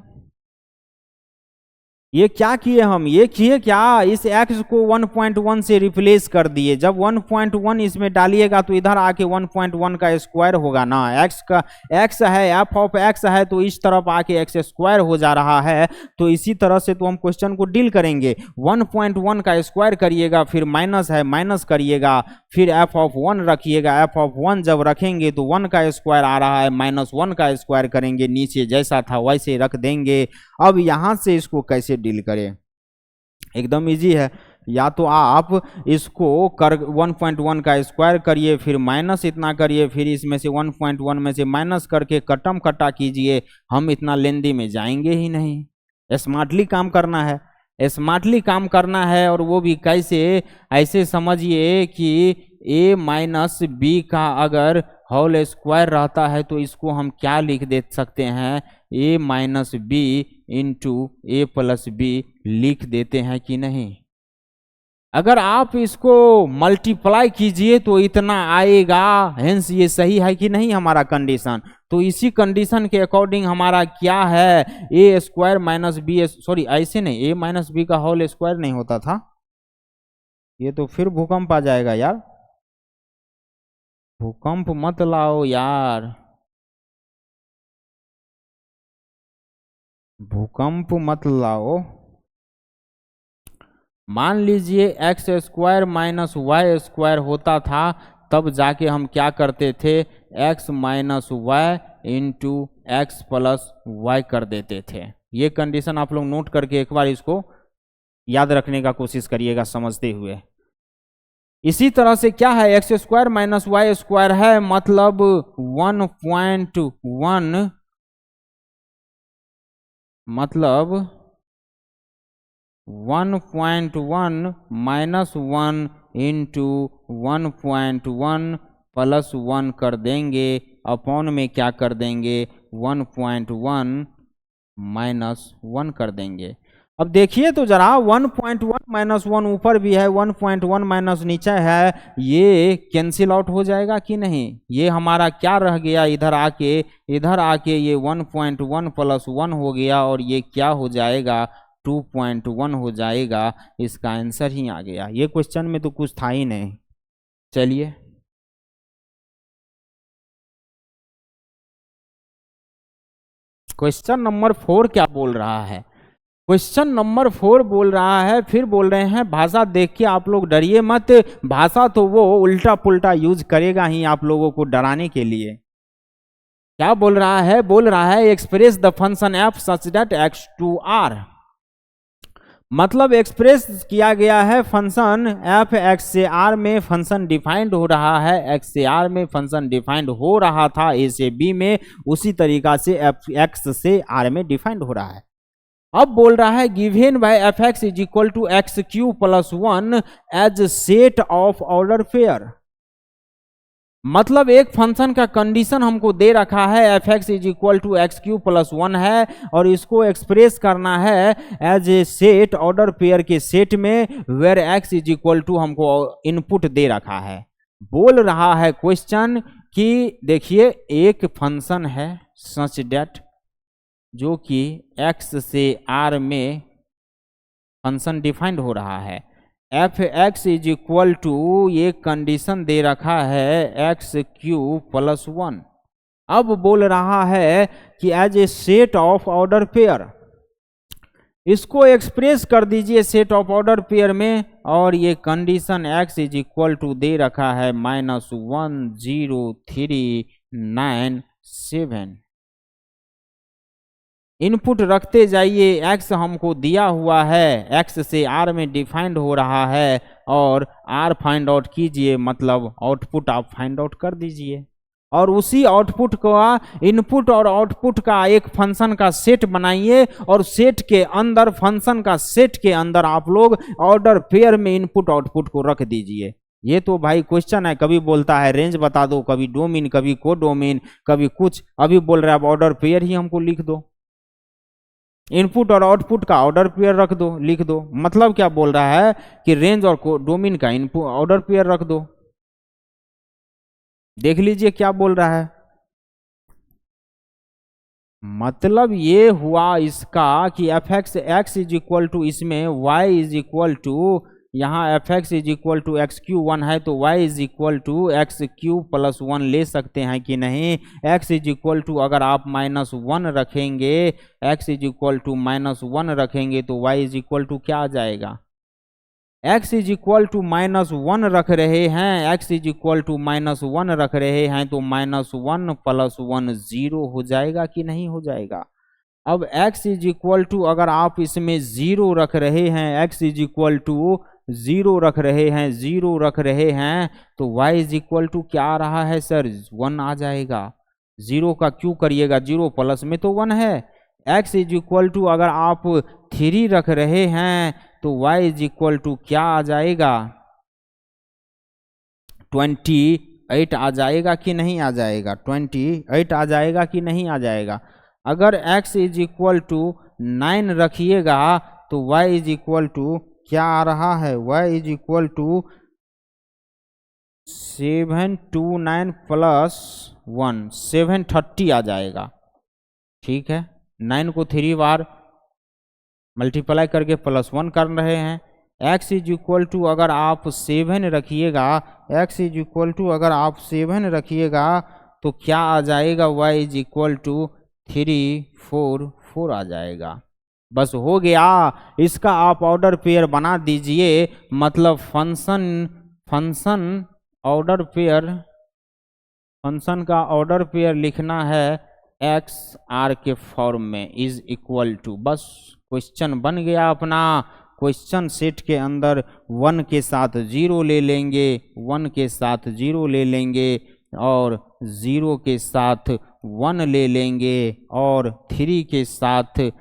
Speaker 1: ये क्या किए हम, ये किए क्या, इस x को 1.1 से रिप्लेस कर दिए। जब 1.1 इसमें डालिएगा तो इधर आके 1.1 का स्क्वायर होगा ना। x का x है, f ऑफ x है, तो इस तरफ आके x स्क्वायर हो जा रहा है। तो इसी तरह से तो हम क्वेश्चन को डील करेंगे। 1.1 का स्क्वायर करिएगा, फिर माइनस है माइनस करिएगा, फिर f ऑफ 1 रखिएगा। f ऑफ 1 जब रखेंगे तो 1 का स्क्वायर आ रहा है, माइनस 1 का स्क्वायर करेंगे, नीचे जैसा था वैसे रख देंगे। अब यहां से इसको कैसे डील करें, एकदम इजी है। या तो आप इसको 1.1 का स्क्वायर करिए, फिर माइनस इतना करिए, फिर इसमें से 1.1 में से माइनस करके कटम कटा कीजिए। हम इतना लेंदी में जाएंगे ही नहीं, स्मार्टली काम करना है, स्मार्टली काम करना है। और वो भी कैसे, ऐसे समझिए कि a माइनस बी का अगर होल स्क्वायर रहता है तो इसको हम क्या लिख दे सकते हैं, a minus B into A plus B लिख देते हैं कि नहीं। अगर आप इसको मल्टीप्लाई कीजिए तो इतना आएगा, हेंस ये सही है कि नहीं हमारा कंडीशन। तो इसी कंडीशन के अकॉर्डिंग हमारा क्या है, ए स्क्वायर माइनस बी, सॉरी ऐसे नहीं, ए माइनस बी का होल स्क्वायर नहीं होता था, ये तो फिर भूकंप आ जाएगा यार। भूकंप मत लाओ यार, भूकंप मत लाओ। मान लीजिए X square minus Y square होता था, तब जाके हम क्या करते थे, X minus Y into X plus Y कर देते थे। ये कंडीशन आप लोग नोट करके एक बार इसको याद रखने का कोशिश करिएगा समझते हुए। इसी तरह से क्या है, X square minus Y square है, मतलब 1.1 मतलब 1.1 माइनस 1 इंटू 1.1 प्लस 1 कर देंगे, अपॉन में क्या कर देंगे 1.1 माइनस 1 कर देंगे। अब देखिए तो जरा 1.1 माइनस 1 ऊपर भी है, 1.1 माइनस नीचे है, ये कैंसिल आउट हो जाएगा कि नहीं। ये हमारा क्या रह गया, इधर आके ये 1.1 प्लस 1 हो गया, और ये क्या हो जाएगा 2.1 हो जाएगा। इसका आंसर ही आ गया। ये क्वेश्चन में तो कुछ था ही नहीं। चलिए क्वेश्चन नंबर 4 क्या बोल रहा है। क्वेश्चन नंबर 4 बोल रहा है, फिर बोल रहे हैं भाषा देख के आप लोग डरिए मत, भाषा तो वो उल्टा पुल्टा यूज करेगा ही आप लोगों को डराने के लिए। क्या बोल रहा है, बोल रहा है express the function F such that X to R, मतलब एक्सप्रेस किया गया है फंक्शन एफ एक्स से आर में, फंक्शन डिफाइंड हो रहा है, एक्स से आर में फंक्शन डिफाइंड हो रहा था ए से बी में, उसी तरीका से एफ एक्स से आर में डिफाइंड हो रहा है। अब बोल रहा है given by F x is equal to X Q plus 1 as set of order pair, मतलब एक फंक्शन का कंडीशन हमको दे रखा है F x is equal to X Q plus 1 है, और इसको एक्सप्रेस करना है एज ए सेट ऑर्डर पेयर के सेट में, where X is equal to हमको इनपुट दे रखा है। बोल रहा है क्वेश्चन कि देखिए एक फंक्शन है सच दैट, जो कि x से r में फंक्शन डिफाइंड हो रहा है, F x is equal to ये कंडीशन दे रखा है एक्स क्यू प्लस 1। अब बोल रहा है कि as A set of order pair, इसको एक्सप्रेस कर दीजिए सेट ऑफ ऑर्डर पेयर में, और ये condition x is equal to दे रखा है -10397। इनपुट रखते जाइए, x हमको दिया हुआ है, x से r में डिफाइंड हो रहा है, और r फाइंड आउट कीजिए, मतलब आउटपुट आप फाइंड आउट कर दीजिए। और उसी आउटपुट का इनपुट और आउटपुट का एक फंक्शन का सेट बनाइए और सेट के अंदर फंक्शन का सेट के अंदर आप लोग ऑर्डर पेयर में इनपुट आउटपुट को रख दीजिए। ये तो भाई क्वेश्चन है, कभी बोलता है रेंज बता दो, कभी डोमेन, कभी कोडोमेन, कभी कुछ, अभी बोल रहा है ऑर्डर पेयर ही हमको लिख दो, इनपुट और आउटपुट का ऑर्डर पेयर रख दो, लिख दो। मतलब क्या बोल रहा है कि रेंज और डोमेन का इनपुट ऑर्डर पेयर रख दो। देख लीजिए क्या बोल रहा है। मतलब ये हुआ इसका कि F X X is equal to, इसमें वाई इज इक्वल टू, यहाँ F x is equal to X Q one है तो Y is equal to X Q plus one ले सकते हैं कि नहीं। एक्स इज इक्वल टू अगर आप माइनस वन रखेंगे, X is equal to minus one रखेंगे तो वाई इज इक्वल टू क्या आ जाएगा। X is equal to minus one रख रहे हैं, X is equal to minus one रख रहे हैं तो minus one plus one zero हो जाएगा कि नहीं हो जाएगा। अब x इज इक्वल टू अगर आप इसमें जीरो रख रहे हैं, x is equal to zero रख रहे हैं, जीरो रख रहे हैं तो y इज इक्वल टू क्या आ रहा है सर, वन आ जाएगा। जीरो का क्यों करिएगा, जीरो प्लस में तो वन है। x इज इक्वल टू अगर आप थ्री रख रहे हैं तो y इज इक्वल टू क्या आ जाएगा, 28 आ जाएगा कि नहीं आ जाएगा, 28 आ जाएगा कि नहीं आ जाएगा। अगर x इज इक्वल टू 9 रखिएगा तो y इज इक्वल टू क्या आ रहा है, y is equal to 729 plus 1 730 आ जाएगा। ठीक है, 9 को 3 बार मल्टीप्लाई करके प्लस 1 कर रहे हैं। x इज इक्वल टू अगर आप 7 रखिएगा, x इज इक्वल टू अगर आप 7 रखिएगा तो क्या आ जाएगा, y इज इक्वल टू 344 आ जाएगा। बस हो गया, इसका आप ऑर्डर पेयर बना दीजिए। मतलब फंक्शन ऑर्डर पेयर, फंक्शन का ऑर्डर पेयर लिखना है एक्स आर के फॉर्म में, इज इक्वल टू, बस क्वेश्चन बन गया अपना। क्वेश्चन सेट के अंदर 1 के साथ 0 ले लेंगे, 1 के साथ 0 ले लेंगे और 0 के साथ 1 ले लेंगे और 3 के साथ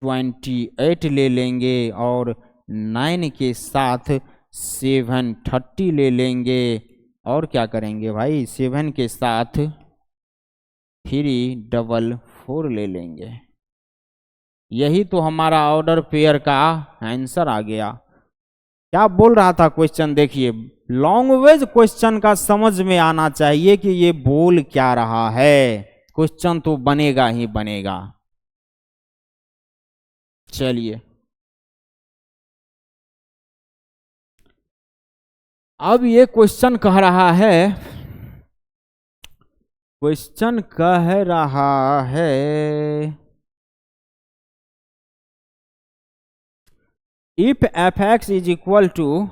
Speaker 1: 28 ले लेंगे और 9 के साथ 730 ले लेंगे और क्या करेंगे भाई, 7 के साथ 344 ले लेंगे। यही तो हमारा ऑर्डर पेयर का आंसर आ गया। क्या बोल रहा था क्वेश्चन, देखिए लैंग्वेज क्वेश्चन का समझ में आना चाहिए कि ये बोल क्या रहा है, क्वेश्चन तो बनेगा ही बनेगा। चलिए अब ये क्वेश्चन कह रहा है, क्वेश्चन कह रहा है if F x is equal to,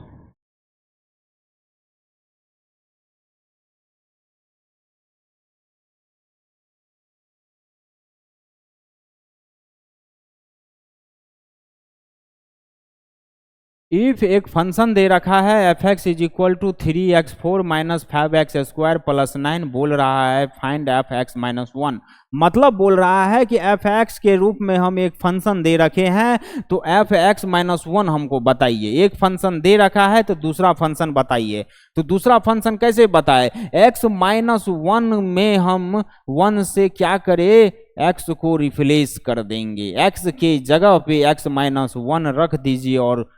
Speaker 1: if एक फंक्शन दे रखा है F x is equal to 3x4 minus 5x square plus 9, बोल रहा है फाइंड एफ एक्स माइनस 1। मतलब बोल रहा है कि एफ एक्स के रूप में हम एक फंक्शन दे रखे हैं तो एफ एक्स माइनस 1 हमको बताइए। एक फंक्शन दे रखा है तो दूसरा फंक्शन बताइए। तो दूसरा फंक्शन कैसे बताए, x माइनस 1 में हम 1 से क्या करें, x को रिप्लेस कर देंगे, x के जगह पे x माइनस 1 रख दीजिए और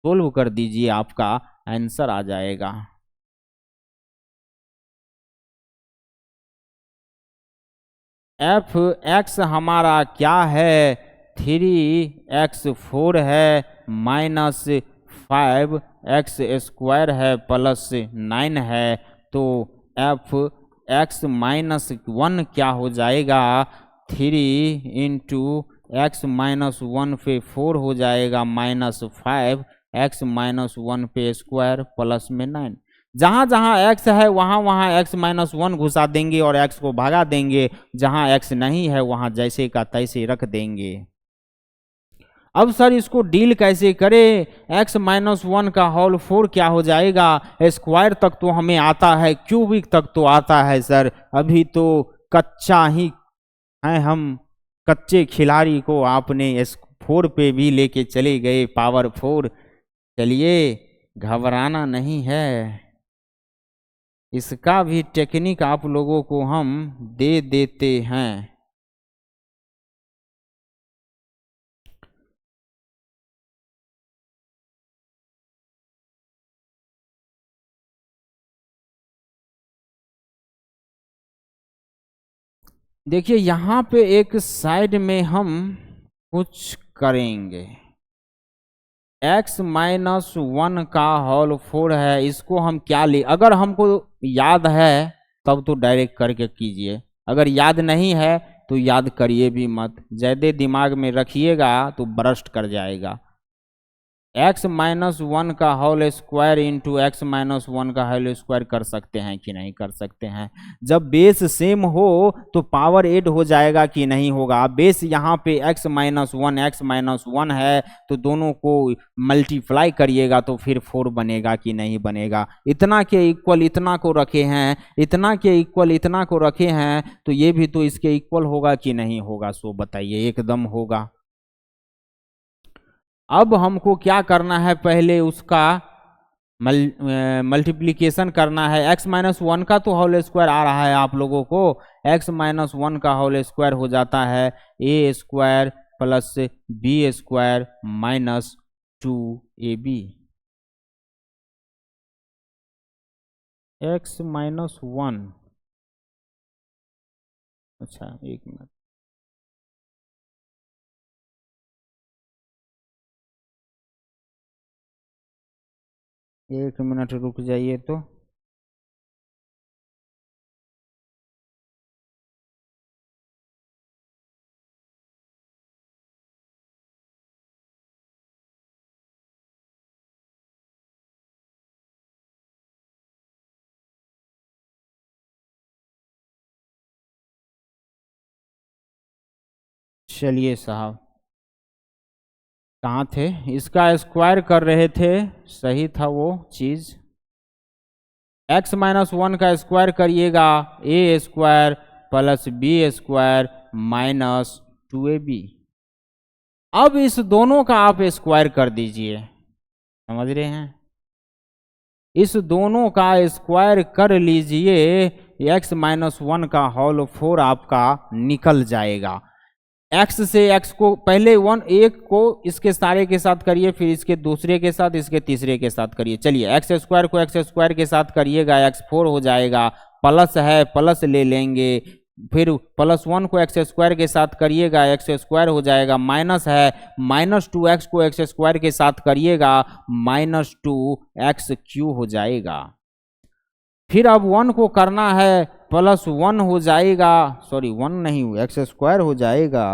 Speaker 1: सोल्व कर दीजिए, आपका आंसर आ जाएगा। एफ एक्स हमारा क्या है, 3x4 है माइनस 5x स्क्वायर है प्लस 9 है। तो एफ एक्स माइनस 1 क्या हो जाएगा, 3 इंटू एक्स माइनस 1 पे 4 हो जाएगा माइनस 5 x माइनस 1 पे स्क्वायर प्लस में 9। जहां जहां x है वहां वहां x माइनस 1 घुसा देंगे और x को भगा देंगे, जहां x नहीं है वहां जैसे का तैसे रख देंगे। अब सर इसको डील कैसे करें? x माइनस 1 का होल 4 क्या हो जाएगा? स्क्वायर तक तो हमें आता है, क्यूबिक तक तो आता है सर, अभी तो कच्चा ही है हम, कच्चे खिलाड़ी को आपने S4 पे भी लेके चले गए, पावर 4। चलिए घबराना नहीं है, इसका भी टेक्निक आप लोगों को हम दे देते हैं। देखिए यहाँ पे एक साइड में हम कुछ करेंगे, x माइनस 1 का होल 4 है, इसको हम क्या ले, अगर हमको याद है तब तो डायरेक्ट करके कीजिए, अगर याद नहीं है तो याद करिए भी मत, ज़्यादा दिमाग में रखिएगा तो बरस्ट कर जाएगा। x माइनस 1 का whole square into X minus 1 का होल स्क्वायर कर सकते हैं कि नहीं कर सकते हैं? जब बेस सेम हो तो पावर ऐड हो जाएगा कि नहीं होगा? बेस यहाँ पे x माइनस 1 है, तो दोनों को मल्टीप्लाई करिएगा तो फिर 4 बनेगा कि नहीं बनेगा? इतना के इक्वल इतना को रखे हैं, इतना के इक्वल इतना को रखे हैं, तो ये भी तो इसके इक्वल होगा कि नहीं होगा? सो बताइए, एकदम होगा। अब हमको क्या करना है, पहले उसका मल्टीप्लीकेशन करना है। x माइनस 1 का तो होल स्क्वायर आ रहा है आप लोगों को, x माइनस 1 का होल स्क्वायर हो जाता है a square plus b square minus 2ab। x minus 1, अच्छा एक मिनट, एक मिनट रुक जाइए तो। चलिए साहब, कहाँ थे? इसका स्क्वायर कर रहे थे, सही था वो चीज। x माइनस 1 का स्क्वायर करिएगा a square plus b square minus 2ab। अब इस दोनों का आप स्क्वायर कर दीजिए, समझ रहे हैं? इस दोनों का स्क्वायर कर लीजिए, x माइनस 1 का होल 4 आपका निकल जाएगा। x से x को पहले एक को इसके सारे के साथ करिए, फिर इसके दूसरे के साथ, इसके तीसरे के साथ करिए। चलिए एक्स स्क्वायर को एक्स स्क्वायर के साथ करिएगा, x4 हो जाएगा, प्लस है प्लस ले लेंगे, फिर प्लस 1 को एक्स स्क्वायर के साथ करिएगा, एक्स स्क्वायर हो जाएगा, माइनस है माइनस 2x को एक्स स्क्वायर के साथ करिएगा, माइनस 2x³ हो जाएगा। फिर अब 1 को करना है, प्लस 1 हो जाएगा, सॉरी 1 नहीं, एक्स स्क्वायर हो जाएगा।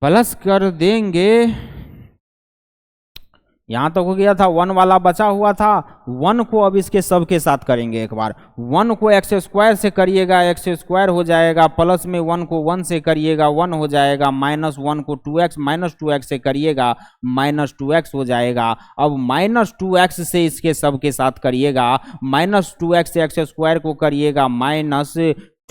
Speaker 1: प्लस कर देंगे, यहां तक हो गया था, 1 वाला बचा हुआ था, 1 को अब इसके सब के साथ करेंगे एक बार। 1 को एक्स स्क्वायर से करिएगा, एक्स स्क्वायर हो जाएगा, प्लस में 1 को 1 से करिएगा, 1 हो जाएगा, माइनस 1 को 2x माइनस 2x से करिएगा, माइनस 2x हो जाएगा। अब माइनस 2x से इसके सब के साथ करिएगा, माइनस 2x से एक्स स्क्वायर को करिएगा, माइनस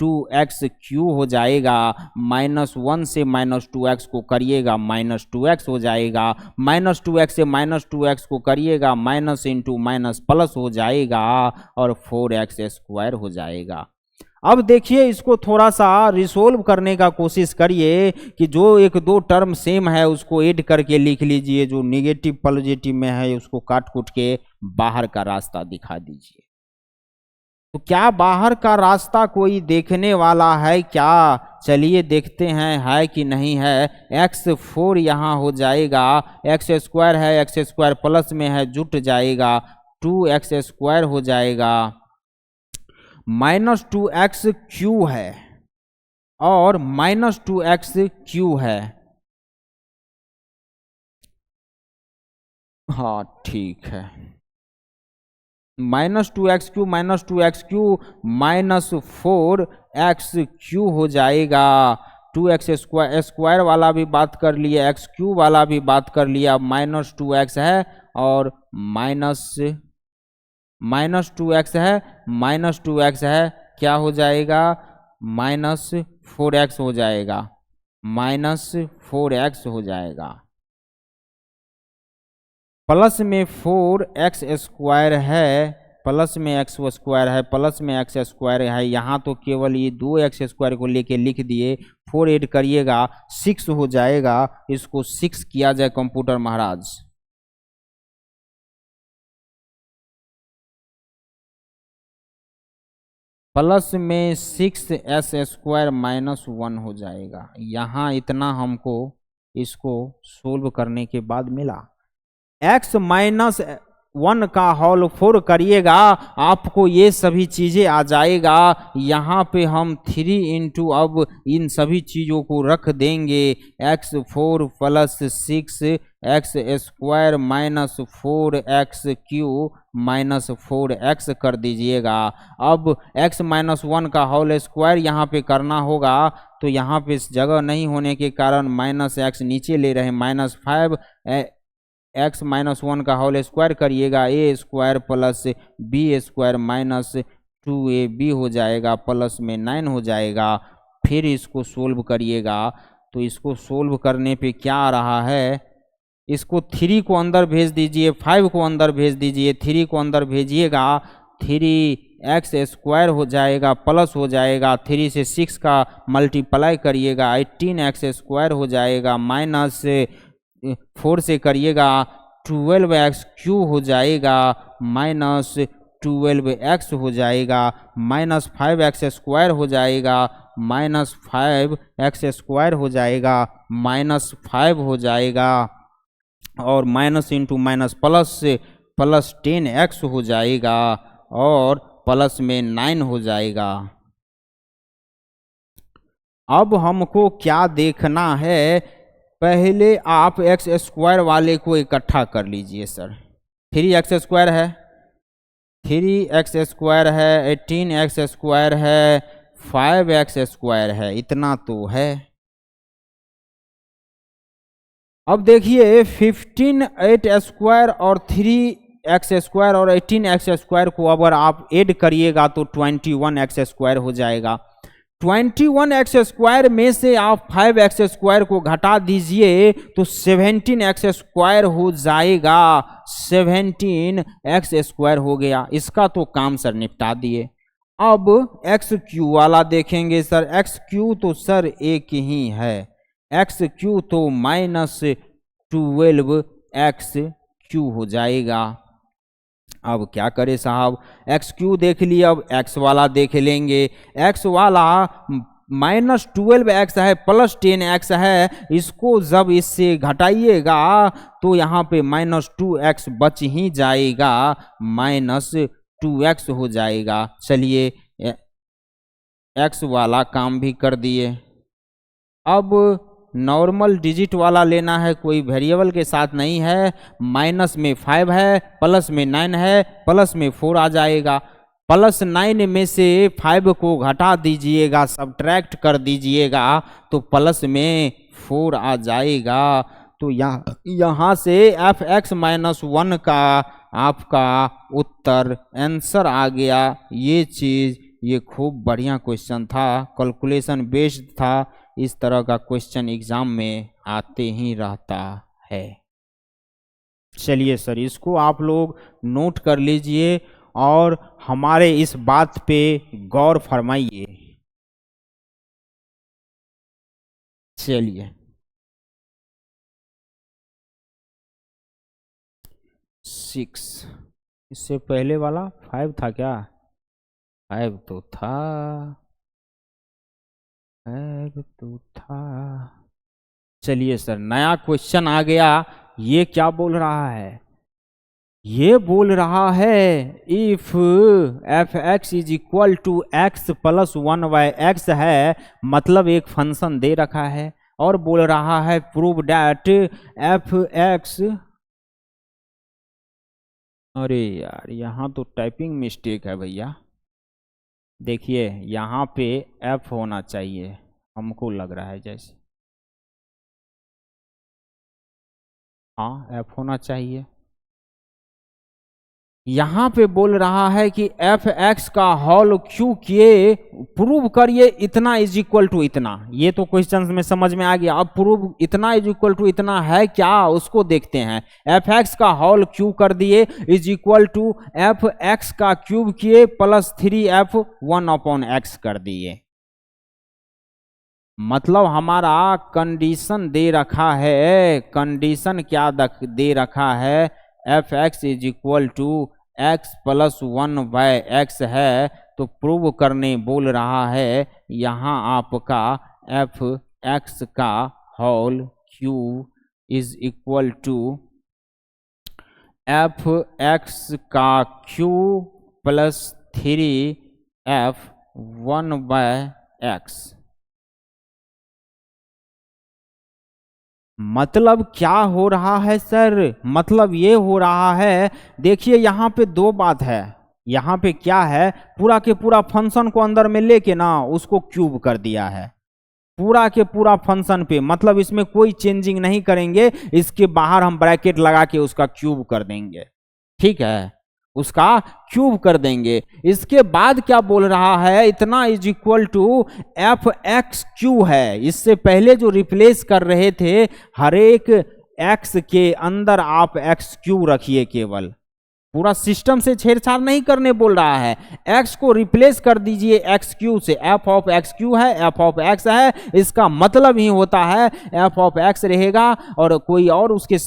Speaker 1: 2x³ हो जाएगा, माइनस 1 से माइनस 2x को करिएगा, माइनस 2x हो जाएगा, माइनस 2x से माइनस 2x को करिएगा, माइनस इंटू माइनस प्लस हो जाएगा, और 4x² हो जाएगा। अब देखिए इसको थोड़ा सा रिसोल्व करने का कोशिश करिए कि जो एक दो टर्म सेम है उसको ऐड करके लिख लीजिए, जो निगेटिव पॉजिटिव में है उसको काट कूट के बाहर का रास्ता दिखा दीजिए। तो क्या बाहर का रास्ता कोई देखने वाला है क्या? चलिए देखते हैं है कि नहीं है। x4 यहाँ हो जाएगा, एक्स स्क्वायर है, एक्स स्क्वायर प्लस में है जुट जाएगा, 2x² हो जाएगा, माइनस 2x³ है और माइनस 2x³ है। हाँ ठीक है, -2x³ -4x³ हो जाएगा। 2x² स्क्वायर वाला भी बात कर लिया, x³ वाला भी बात कर लिया, -2x है और -2x है, -2x है, क्या हो जाएगा, -4x हो जाएगा, -4x हो जाएगा। प्लस में 4x² है, प्लस में x² है, प्लस में x² है, यहाँ तो केवल ये 2x² को लेके लिख दिए, 4 ऐड करिएगा 6 हो जाएगा। इसको 6 किया जाए कंप्यूटर महाराज। प्लस में 6s² -1 हो जाएगा। यहाँ इतना हमको इसको सोल्व करने के बाद मिला। x-1 का होल 4 करिएगा, आपको ये सभी चीजें आ जाएगा। यहाँ पे हम 3 इंटू अब इन सभी चीजों को रख देंगे, x4 + 6x² -4x³ -4x कर दीजिएगा। अब x-1 का होल स्क्वायर यहाँ पे करना होगा, तो यहाँ पे इस जगह नहीं होने के कारण -x नीचे ले रहे, -5 x-1 का होल स्क्वायर करिएगा, a² + b² -2ab हो जाएगा, प्लस में 9 हो जाएगा। फिर इसको सोल्व करिएगा, तो इसको सोल्व करने पे क्या आ रहा है, इसको 3 को अंदर भेज दीजिए, 5 को अंदर भेज दीजिए, 3 को अंदर भेजिएगा, 3x² हो जाएगा, प्लस हो जाएगा, 3 से 6 का मल्टीप्लाई करिएगा, 18x² हो जाएगा, -4 से करिएगा 12x³ हो जाएगा, -12x हो जाएगा, -5x² हो जाएगा, -5x² हो जाएगा, -5 हो जाएगा, और माइनस इंटू माइनस प्लस से प्लस 10x हो जाएगा, और प्लस में 9 हो जाएगा। अब हमको क्या देखना है, पहले आप x² वाले को इकट्ठा कर लीजिए सर। 3x² है, 3x² है, 18x² है, 5x² है, इतना तो है। अब देखिए 15 और 3x² और 18x² को अगर आप ऐड करिएगा तो 21x² हो जाएगा। 21x² में से आप 5x² को घटा दीजिए तो 17x² हो जाएगा, 17x² हो गया। इसका तो काम सर निपटा दिए। अब x³ वाला देखेंगे सर, x³ तो सर एक ही है, x³ तो -12x³ हो जाएगा। अब क्या करें साहब, x³ देख लिए, अब x वाला देख लेंगे। x वाला -12x है, प्लस 10x है, इसको जब इससे घटाइएगा तो यहाँ पे -2x बच ही जाएगा, -2x हो जाएगा। चलिए x वाला काम भी कर दिए। अब नॉर्मल डिजिट वाला लेना है, कोई वेरिएबल के साथ नहीं है। माइनस में 5 है, प्लस में 9 है, प्लस में 4 आ जाएगा। प्लस 9 में से 5 को घटा दीजिएगा, सब्ट्रैक्ट कर दीजिएगा तो प्लस में 4 आ जाएगा। तो यहाँ से fx-1 का आपका उत्तर आंसर आ गया। ये चीज़, ये खूब बढ़िया क्वेश्चन था, कैलकुलेशन बेस्ड था। इस तरह का क्वेश्चन एग्जाम में आते ही रहता है। चलिए सर, इसको आप लोग नोट कर लीजिए और हमारे इस बात पे गौर फरमाइए। चलिए 6, इससे पहले वाला 5 था क्या? 5 तो था, 5 तो था। चलिए सर, नया क्वेश्चन आ गया। ये क्या बोल रहा है? ये बोल रहा है if fx is equal to x plus 1/x है, मतलब एक फंक्शन दे रखा है और बोल रहा है प्रूव डैट fx अरे यार यहाँ तो टाइपिंग मिस्टेक है भैया। देखिए यहाँ पे एफ होना चाहिए, हमको लग रहा है जैसे, हाँ एफ होना चाहिए। यहाँ पे बोल रहा है कि एफ एक्स का होल क्यू किए प्रूव करिए इतना इज इक्वल टू इतना। ये तो क्वेश्चन में समझ में आ गया। अब प्रूव इतना इज इक्वल टू इतना है क्या, उसको देखते हैं। एफ एक्स का होल क्यू कर दिए is equal to F x का क्यूब किए प्लस 3f 1/x कर दिए। मतलब हमारा कंडीशन दे रखा है, कंडीशन क्या दे रखा है, F x is equal to X plus 1/x है। तो प्रूव करने बोल रहा है यहाँ आपका एफ एक्स का whole cube is equal to F x का क्यूब प्लस 3f 1/x। मतलब क्या हो रहा है सर, मतलब ये हो रहा है, देखिए यहाँ पे दो बात है। यहाँ पे क्या है, पूरा के पूरा फंक्शन को अंदर में लेके ना उसको क्यूब कर दिया है, पूरा के पूरा फंक्शन पे। मतलब इसमें कोई चेंजिंग नहीं करेंगे, इसके बाहर हम ब्रैकेट लगा के उसका क्यूब कर देंगे, ठीक है, उसका क्यूब कर देंगे। इसके बाद क्या बोल रहा है, इतना is equal to F x cube है। इससे पहले जो रिप्लेस कर रहे थे, हर एक एक्स के अंदर आप एक्स क्यू रखिए, केवल पूरा सिस्टम से छेड़छाड़ नहीं करने बोल रहा है। एक्स को रिप्लेस कर दीजिए एक्स क्यू से, एफ ऑफ एक्स क्यू है, एफ ऑफ एक्स है, इसका मतलब ही होता है एफ ऑफ एक्स रहेगा और कोई और उसके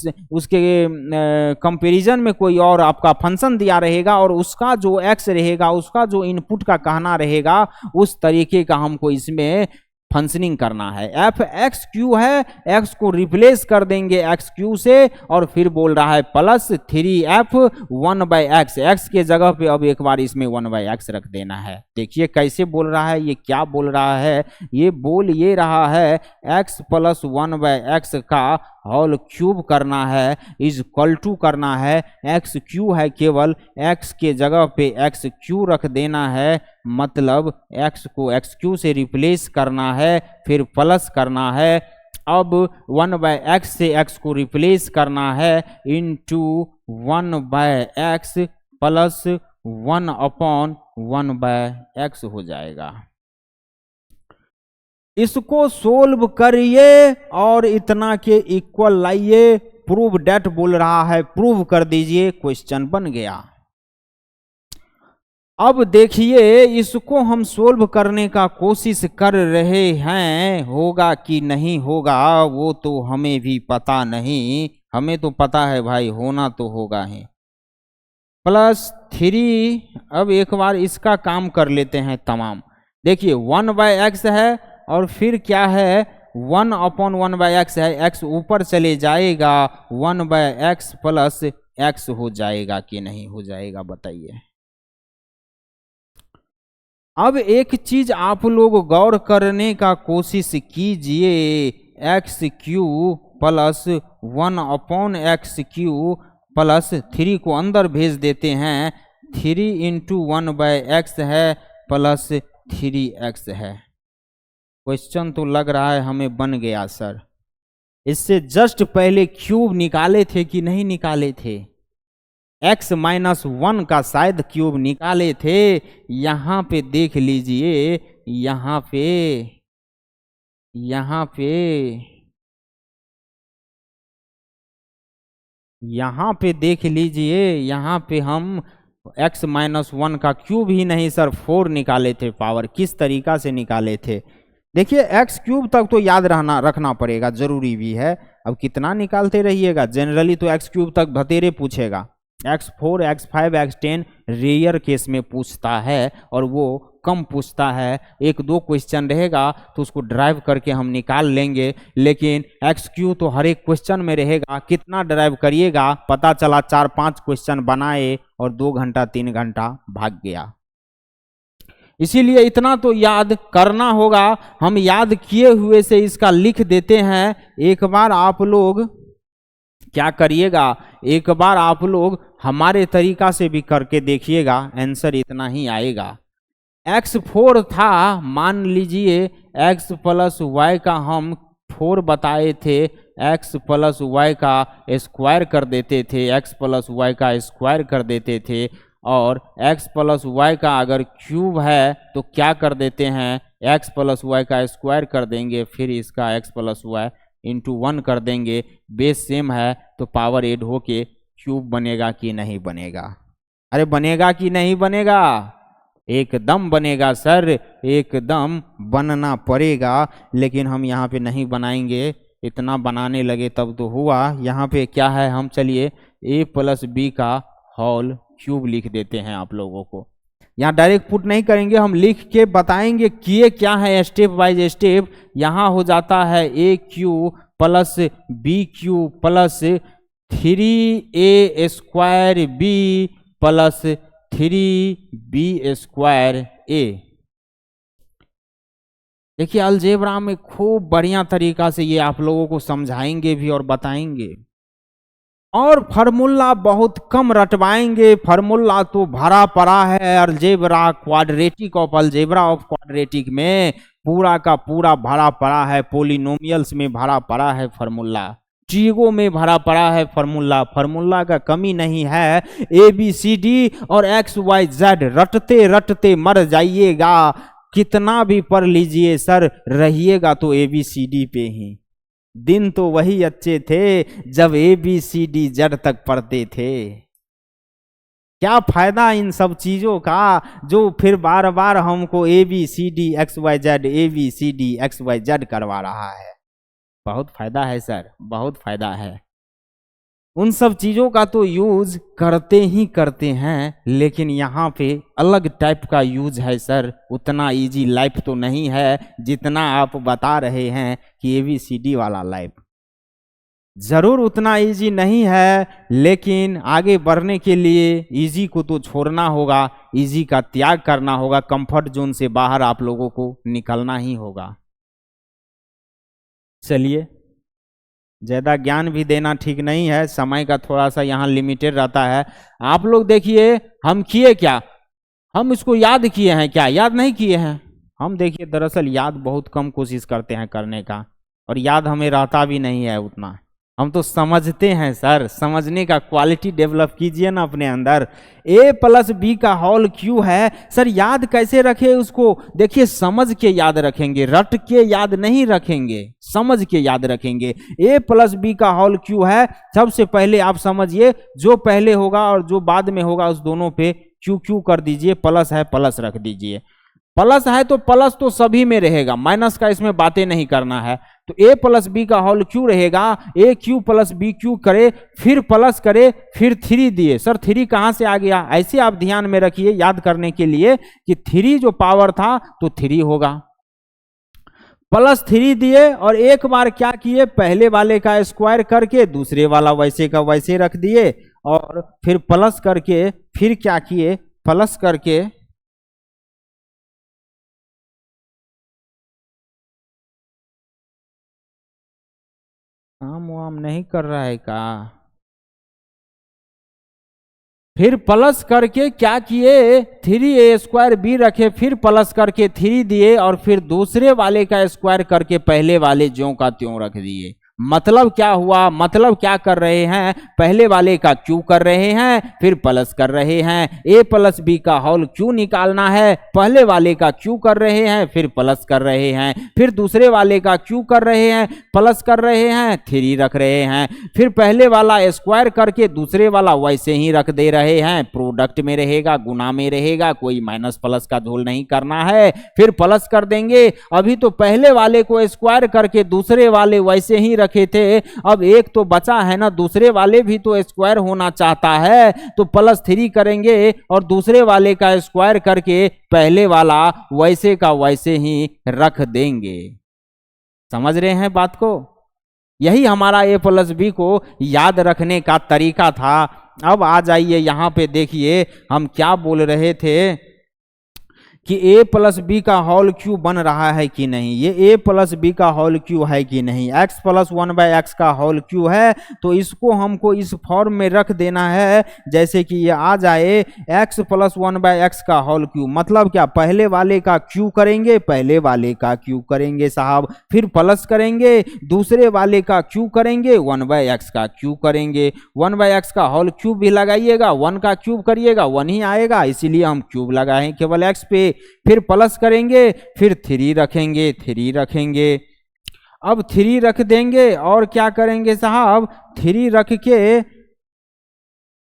Speaker 1: कंपैरिजन में कोई और आपका फंक्शन दिया रहेगा और उसका जो एक्स रहेगा, उसका जो इनपुट का कहना रहेगा, उस तरीके का हमको इसमें फंक्शनिंग करना है। एफ एक्स क्यू है, एक्स को रिप्लेस कर देंगे एक्स क्यू से और फिर बोल रहा है प्लस 3f 1/x। एक्स के जगह पे अब एक बार इसमें 1/x रख देना है। देखिए कैसे बोल रहा है, ये क्या बोल रहा है, ये बोल ये रहा है x प्लस 1/x का होल क्यूब करना है, इज इक्वल टू करना है, एक्स क्यू है, केवल x के जगह पे एक्स क्यू रख देना है। मतलब x को एक्स क्यू से रिप्लेस करना है, फिर प्लस करना है। अब 1/x से x को रिप्लेस करना है इंटू 1/x प्लस 1/1/x हो जाएगा। इसको सोल्व करिए और इतना के इक्वल लाइए। प्रूव डेट बोल रहा है, प्रूव कर दीजिए, क्वेश्चन बन गया। अब देखिए इसको हम सोल्व करने का कोशिश कर रहे हैं, होगा कि नहीं होगा वो तो हमें भी पता नहीं, हमें तो पता है भाई होना तो होगा ही। +3, अब एक बार इसका काम कर लेते हैं तमाम। देखिए 1/x है और फिर क्या है 1/1/x है, x ऊपर चले जाएगा, 1/x प्लस x हो जाएगा कि नहीं हो जाएगा बताइए। अब एक चीज आप लोग गौर करने का कोशिश कीजिए, x Q plus 1/x Q plus 3 को अंदर भेज देते हैं, 3 इंटू 1/x है प्लस 3x है। क्वेश्चन तो लग रहा है हमें बन गया सर। इससे जस्ट पहले क्यूब निकाले थे कि नहीं निकाले थे, x-1 का शायद क्यूब निकाले थे। यहाँ पे देख लीजिए, यहाँ पे देख लीजिए, यहाँ पे हम x-1 का क्यूब ही नहीं सर 4 निकाले थे पावर। किस तरीका से निकाले थे देखिए, x क्यूब तक तो याद रखना पड़ेगा, जरूरी भी है। अब कितना निकालते रहिएगा, जनरली तो x क्यूब तक भतेरे पूछेगा, x4 x5 x10 rare case में पूछता है और वो कम पूछता है। 1-2 क्वेश्चन रहेगा तो उसको ड्राइव करके हम निकाल लेंगे, लेकिन एक्स क्यू तो हर एक क्वेश्चन में रहेगा। कितना ड्राइव करिएगा, पता चला 4-5 क्वेश्चन बनाए और 2 घंटा 3 घंटा भाग गया। इसीलिए इतना तो याद करना होगा। हम याद किए हुए से इसका लिख देते हैं। एक बार आप लोग क्या करिएगा, एक बार आप लोग हमारे तरीका से भी करके देखिएगा, आंसर इतना ही आएगा। x4 था, मान लीजिए x प्लस वाई का हम 4 बताए थे, x प्लस वाई का स्क्वायर कर देते थे, x प्लस वाई का स्क्वायर कर देते थे, और x प्लस वाई का अगर क्यूब है तो क्या कर देते हैं, x प्लस वाई का स्क्वायर कर देंगे, फिर इसका x प्लस वाई इंटू 1 कर देंगे। बेस सेम है तो पावर ऐड होके क्यूब बनेगा कि नहीं बनेगा? अरे बनेगा कि नहीं बनेगा? एकदम बनेगा सर, एकदम बनना पड़ेगा। लेकिन हम यहाँ पे नहीं बनाएंगे, इतना बनाने लगे तब तो हुआ। यहाँ पे क्या है, हम चलिए a प्लस बी का होल क्यूब लिख देते हैं आप लोगों को। यहाँ डायरेक्ट पुट नहीं करेंगे, हम लिख के बताएंगे किए क्या है स्टेप वाइज स्टेप। यहाँ हो जाता है a cube plus b cube plus 3a square b plus 3b square a। देखिए अलजेब्रा में खूब बढ़िया तरीका से ये आप लोगों को समझाएंगे भी और बताएंगे, और फार्मूला बहुत कम रटवाएंगे। फार्मूला तो भरा पड़ा है algebra, quadratic of algebra of quadratic में पूरा का पूरा भरा पड़ा है। पोलिनोमियल्स में भरा पड़ा है फार्मूला, ट्रिगो में भरा पड़ा है फार्मूला। फार्मूला का कमी नहीं है। ABCD और XYZ रटते रटते मर जाइएगा, कितना भी पढ़ लीजिए सर, रहिएगा तो ABCD पे ही। दिन तो वही अच्छे थे जब ABCD जड़ तक पढ़ते थे। क्या फायदा इन सब चीजों का जो फिर बार बार हमको ABCD XYZ ABCD XYZ करवा रहा है। बहुत फायदा है सर, बहुत फायदा है। उन सब चीजों का तो यूज करते ही करते हैं, लेकिन यहाँ पे अलग टाइप का यूज है सर। उतना इजी लाइफ तो नहीं है जितना आप बता रहे हैं कि ABCD वाला लाइफ। जरूर उतना इजी नहीं है, लेकिन आगे बढ़ने के लिए इजी को तो छोड़ना होगा, इजी का त्याग करना होगा, कंफर्ट जोन से बाहर आप लोगों को निकलना ही होगा। चलिए, ज़्यादा ज्ञान भी देना ठीक नहीं है, समय का थोड़ा सा यहाँ लिमिटेड रहता है। आप लोग देखिए हम किए क्या, हम इसको याद किए हैं क्या? याद नहीं किए हैं हम। देखिए दरअसल याद बहुत कम कोशिश करते हैं करने का, और याद हमें रहता भी नहीं है उतना। हम तो समझते हैं सर, समझने का क्वालिटी डेवलप कीजिए ना अपने अंदर। a प्लस बी का होल क्यू है सर, याद कैसे रखे उसको? देखिए समझ के याद रखेंगे, रट के याद नहीं रखेंगे, समझ के याद रखेंगे। a प्लस बी का होल क्यू है, सबसे पहले आप समझिए जो पहले होगा और जो बाद में होगा उस दोनों पे क्यू क्यू कर दीजिए, प्लस है प्लस रख दीजिए। प्लस है तो प्लस तो सभी में रहेगा, माइनस का इसमें बातें नहीं करना है। तो a प्लस बी का होल क्यू रहेगा, a cube plus b cube करे, फिर प्लस करे, फिर 3 दिए। सर 3 कहां से आ गया? ऐसे आप ध्यान में रखिए याद करने के लिए कि 3 जो पावर था तो 3 होगा। प्लस 3 दिए और एक बार क्या किए, पहले वाले का स्क्वायर करके दूसरे वाला वैसे का वैसे रख दिए, और फिर प्लस करके फिर क्या किए, प्लस करके काम वाम नहीं कर रहा है का, फिर प्लस करके क्या किए, 3a स्क्वायर बी रखे, फिर प्लस करके 3 दिए, और फिर दूसरे वाले का स्क्वायर करके पहले वाले ज्यों का त्यों रख दिए। मतलब क्या हुआ, मतलब क्या कर रहे हैं, पहले वाले का क्यू कर रहे हैं, फिर प्लस कर रहे हैं। a प्लस बी का होल क्यू निकालना है, पहले वाले का क्यू कर रहे हैं, फिर प्लस कर रहे हैं, फिर दूसरे वाले का क्यू कर रहे हैं, प्लस कर रहे हैं, 3 रख रहे हैं, फिर पहले वाला स्क्वायर करके दूसरे वाला वैसे ही रख दे रहे हैं। प्रोडक्ट में रहेगा, गुना में रहेगा, कोई माइनस प्लस का झोल नहीं करना है, फिर प्लस कर देंगे। अभी तो पहले वाले को स्क्वायर करके दूसरे वाले वैसे ही रखे थे, अब एक तो बचा है ना, दूसरे वाले भी तो स्क्वायर होना चाहता है, तो प्लस 3 करेंगे और दूसरे वाले का स्क्वायर करके पहले वाला वैसे का वैसे ही रख देंगे। समझ रहे हैं बात को? यही हमारा a प्लस बी को याद रखने का तरीका था। अब आ जाइए यहां पे देखिए हम क्या बोल रहे थे कि a प्लस बी का होल क्यूब बन रहा है कि नहीं, ये a प्लस बी का होल क्यूब है कि नहीं, x प्लस 1/x का होल क्यूब है। तो इसको हमको इस फॉर्म में रख देना है जैसे कि ये आ जाए x प्लस 1/x का होल क्यूब। मतलब क्या, पहले वाले का क्यूब करेंगे, पहले वाले का क्यूब करेंगे साहब, फिर प्लस करेंगे, दूसरे वाले का क्यूब करेंगे, 1/x का क्यूब करेंगे, 1/x का होल क्यूब भी लगाइएगा, 1 का क्यूब करिएगा 1 ही आएगा, इसीलिए हम क्यूब लगाए केवल x पे। फिर प्लस करेंगे, फिर 3 रखेंगे, 3 रखेंगे। अब 3 रख देंगे और क्या करेंगे साहब, 3 रख के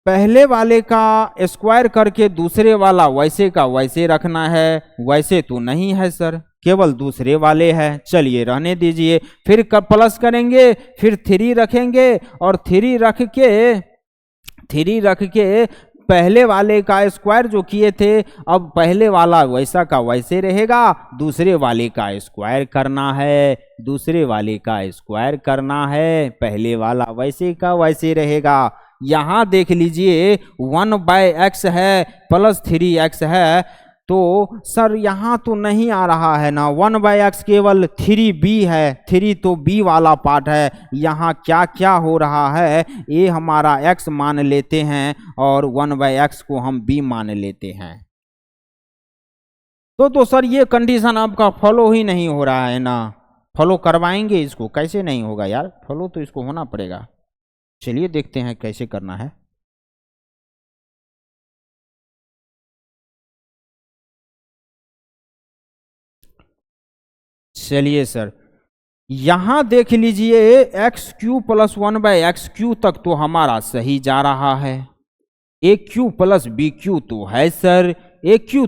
Speaker 1: पहले वाले का स्क्वायर करके दूसरे वाला वैसे का वैसे रखना है। वैसे तो नहीं है सर, केवल दूसरे वाले है, चलिए रहने दीजिए। फिर प्लस करेंगे, फिर 3 रखेंगे और 3 रख के पहले वाले का स्क्वायर जो किए थे, अब पहले वाला वैसा का वैसे रहेगा, दूसरे वाले का स्क्वायर करना है, दूसरे वाले का स्क्वायर करना है, पहले वाला वैसे का वैसे रहेगा। यहाँ देख लीजिए 1/x है प्लस 3x है, तो सर यहाँ तो नहीं आ रहा है ना, 1/x केवल 3b है, 3 तो b वाला पार्ट है। यहाँ क्या क्या हो रहा है, ये हमारा x मान लेते हैं और 1/x को हम b मान लेते हैं। तो सर ये कंडीशन आपका फॉलो ही नहीं हो रहा है ना, फॉलो करवाएंगे इसको, कैसे नहीं होगा यार, फॉलो तो इसको होना पड़ेगा। चलिए देखते हैं कैसे करना है। चलिए सर, यहां देख लीजिए x³ प्लस 1/x³ तक तो हमारा सही जा रहा है, AQ प्लस BQ तो है सर, AQ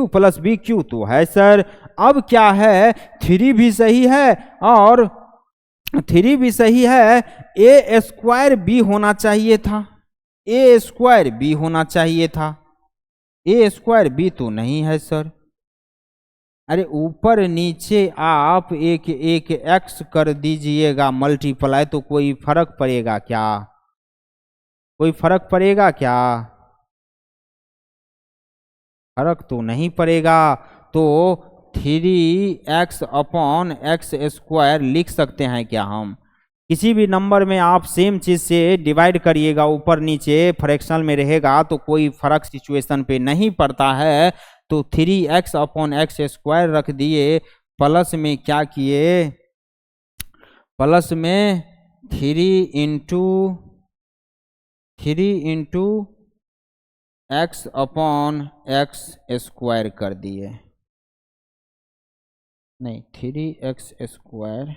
Speaker 1: प्लस BQ तो है सर। अब क्या है, 3 भी सही है और 3 भी सही है, A² B होना चाहिए था, A² B होना चाहिए था, A² B तो नहीं है सर। अरे ऊपर नीचे आप एक x कर दीजिएगा मल्टीप्लाई, तो कोई फर्क पड़ेगा क्या, कोई फर्क पड़ेगा क्या, फर्क तो नहीं पड़ेगा। तो 3x/x² लिख सकते हैं क्या हम, किसी भी नंबर में आप सेम चीज से डिवाइड करिएगा, ऊपर नीचे फ्रैक्शनल में रहेगा तो कोई फर्क सिचुएशन पे नहीं पड़ता है। तो 3x/x² रख दिए, प्लस में क्या किए, प्लस में 3 इंटू x/x² कर दिए, नहीं 3x²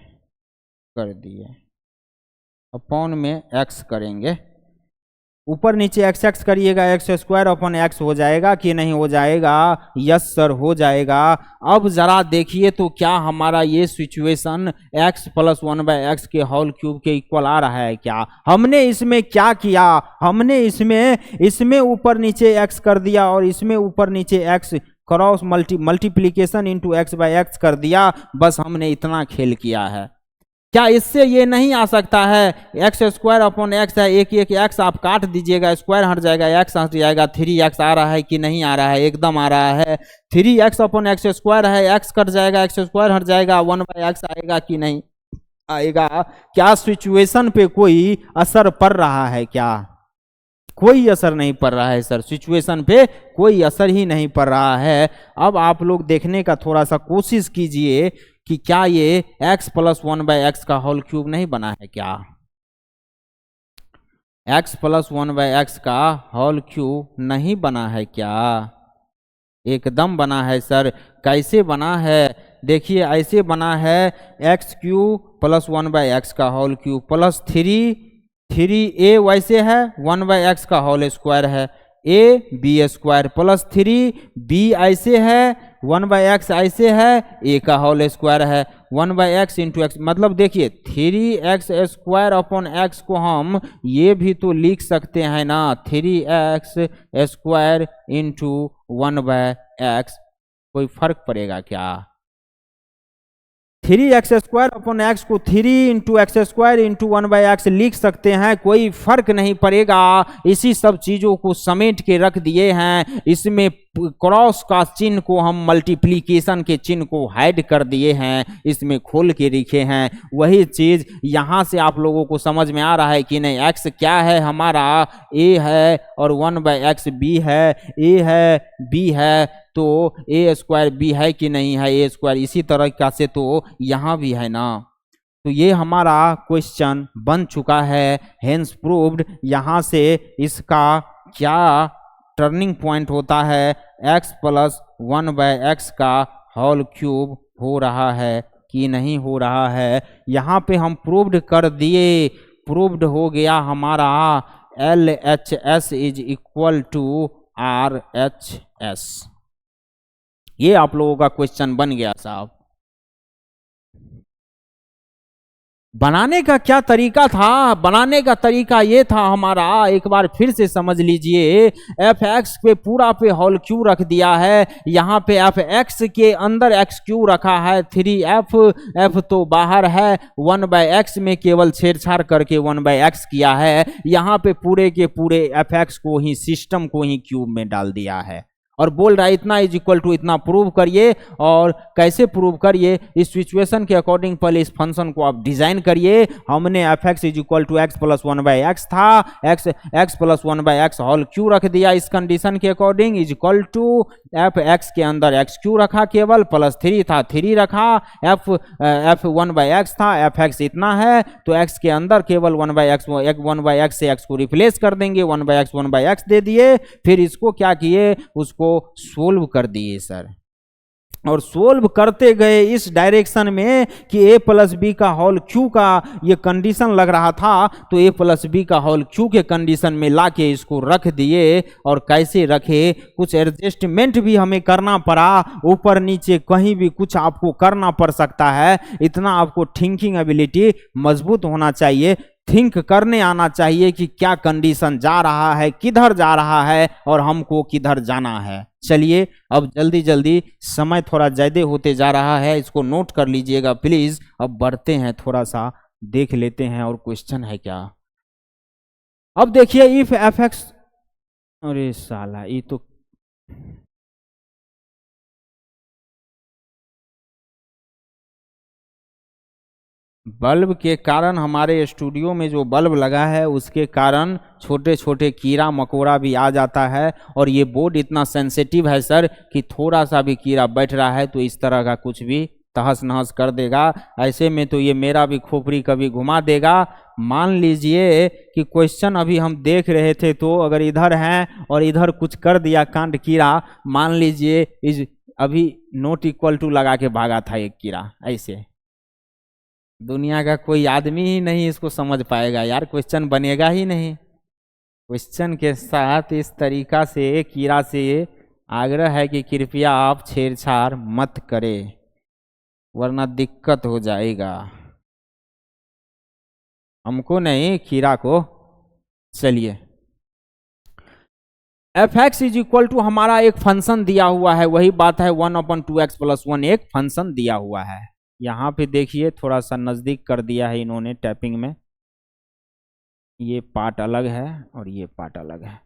Speaker 1: कर दिए, अपॉन में x करेंगे, ऊपर नीचे x करिएगा, x² हो जाएगा कि नहीं हो जाएगा, यस सर हो जाएगा। अब जरा देखिए तो क्या हमारा ये सिचुएशन x प्लस 1/x के होल क्यूब के इक्वल आ रहा है क्या। हमने इसमें क्या किया, हमने इसमें ऊपर नीचे x कर दिया और इसमें ऊपर नीचे x cross multiplication into x/x कर दिया, बस हमने इतना खेल किया है। क्या इससे ये नहीं आ सकता है, x² है, एक x आप काट दीजिएगा, स्क्वायर हट जाएगा, x हट जाएगा, 3x आ रहा है कि नहीं आ रहा है, एकदम आ रहा है। 3x/x² है, x कट जाएगा, x² हट जाएगा, 1/x आएगा कि नहीं आएगा। क्या सिचुएशन पे कोई असर पड़ रहा है क्या, कोई असर नहीं पड़ रहा है सर, सिचुएशन पे कोई असर ही नहीं पड़ रहा है। अब आप लोग देखने का थोड़ा सा कोशिश कीजिए कि क्या ये x प्लस 1/x का होल क्यूब नहीं बना है क्या, x प्लस 1/x का होल क्यूब नहीं बना है क्या, एकदम बना है सर। कैसे बना है, देखिए ऐसे बना है, x³ प्लस 1/x का होल क्यूब प्लस 3a वैसे है, 1/x का होल स्क्वायर है, AB² प्लस 3b ऐसे है, 1/x ऐसे है, a का होल स्क्वायर है, 1/x इंटू x, मतलब देखिए 3x² को हम ये भी तो लिख सकते हैं ना, 3x² इंटू 1/x, कोई फर्क पड़ेगा क्या, 3x² अपॉन x को 3 × x² × 1/x लिख सकते हैं, कोई फर्क नहीं पड़ेगा। इसी सब चीजों को समेट के रख दिए हैं। इसमें क्रॉस का चिन्ह को हम मल्टीप्लिकेशन के चिन्ह को हाइड कर दिए हैं, इसमें खोल के लिखे हैं। वही चीज यहां से आप लोगों को समझ में आ रहा है कि नहीं? x क्या है हमारा? a है और 1/x b है, a है b है, तो a² b है कि नहीं है? a² इसी तरह का से तो यहाँ भी है ना। तो ये हमारा क्वेश्चन बन चुका है, हेंस प्रूव्ड। यहाँ से इसका क्या टर्निंग पॉइंट होता है? x + 1/x का होल क्यूब हो रहा है कि नहीं हो रहा है? यहाँ पे हम प्रूव्ड कर दिए, प्रूव्ड हो गया हमारा LHS = RHS। ये आप लोगों का क्वेश्चन बन गया साहब। बनाने का क्या तरीका था? बनाने का तरीका ये था हमारा, एक बार फिर से समझ लीजिए। fx पे पूरा पे होल क्यू रख दिया है, यहाँ पे fx के अंदर x क्यू रखा है 3f, f तो बाहर है, 1/x में केवल छेड़छाड़ करके 1/x किया है। यहाँ पे पूरे के पूरे fx को ही, सिस्टम को ही क्यूब में डाल दिया है और बोल रहा है इतना = इतना प्रूव करिए। और कैसे प्रूव करिए? इस सिचुएशन के अकॉर्डिंग पहले इस फंक्शन को आप डिजाइन करिए। हमने fx = x + 1/x था, x + 1/x होल क्यू रख दिया इस कंडीशन के अकॉर्डिंग, = fx के अंदर x क्यू रखा केवल, +3 था 3 रखा, f 1/x था, fx इतना है तो x के अंदर केवल 1/x से x को रिप्लेस कर देंगे, 1/x दे दिए। फिर इसको क्या किए? उसको सोल्व कर दिए सर, और सोल्व करते गए इस डायरेक्शन में कि a + b का होल क्यू का ये कंडीशन लग रहा था, तो a + b का होल क्यू के कंडीशन में लाके इसको रख दिए। और कैसे रखे? कुछ एडजस्टमेंट भी हमें करना पड़ा, ऊपर नीचे कहीं भी कुछ आपको करना पड़ सकता है। इतना आपको थिंकिंग एबिलिटी मजबूत होना चाहिए, थिंक करने आना चाहिए कि क्या कंडीशन जा रहा है, किधर जा रहा है और हमको किधर जाना है। चलिए अब जल्दी जल्दी, समय थोड़ा ज़्यादा होते जा रहा है, इसको नोट कर लीजिएगा प्लीज। अब बढ़ते हैं, थोड़ा सा देख लेते हैं और क्वेश्चन है क्या। अब देखिए इफ fx, अरे साला ये तो बल्ब के कारण, हमारे स्टूडियो में जो बल्ब लगा है उसके कारण छोटे छोटे कीड़ा मकोड़ा भी आ जाता है। और ये बोर्ड इतना सेंसिटिव है सर कि थोड़ा सा भी कीड़ा बैठ रहा है तो इस तरह का कुछ भी तहस नहस कर देगा। ऐसे में तो ये मेरा भी खोपड़ी कभी घुमा देगा। मान लीजिए कि क्वेश्चन अभी हम देख रहे थे, तो अगर इधर हैं और इधर कुछ कर दिया कांड कीड़ा, मान लीजिए इस अभी = लगा के भागा था एक कीड़ा, ऐसे दुनिया का कोई आदमी ही नहीं इसको समझ पाएगा यार, क्वेश्चन बनेगा ही नहीं। क्वेश्चन के साथ इस तरीका से कीड़ा से आग्रह है कि कृपया आप छेड़छाड़ मत करें, वरना दिक्कत हो जाएगा, हमको नहीं कीड़ा को। चलिए fx = हमारा एक फंक्शन दिया हुआ है, वही बात है 1/2x + 1 एक फंक्शन दिया हुआ है। यहाँ पे देखिए थोड़ा सा नज़दीक कर दिया है इन्होंने टैपिंग में, ये पार्ट अलग है और ये पार्ट अलग है।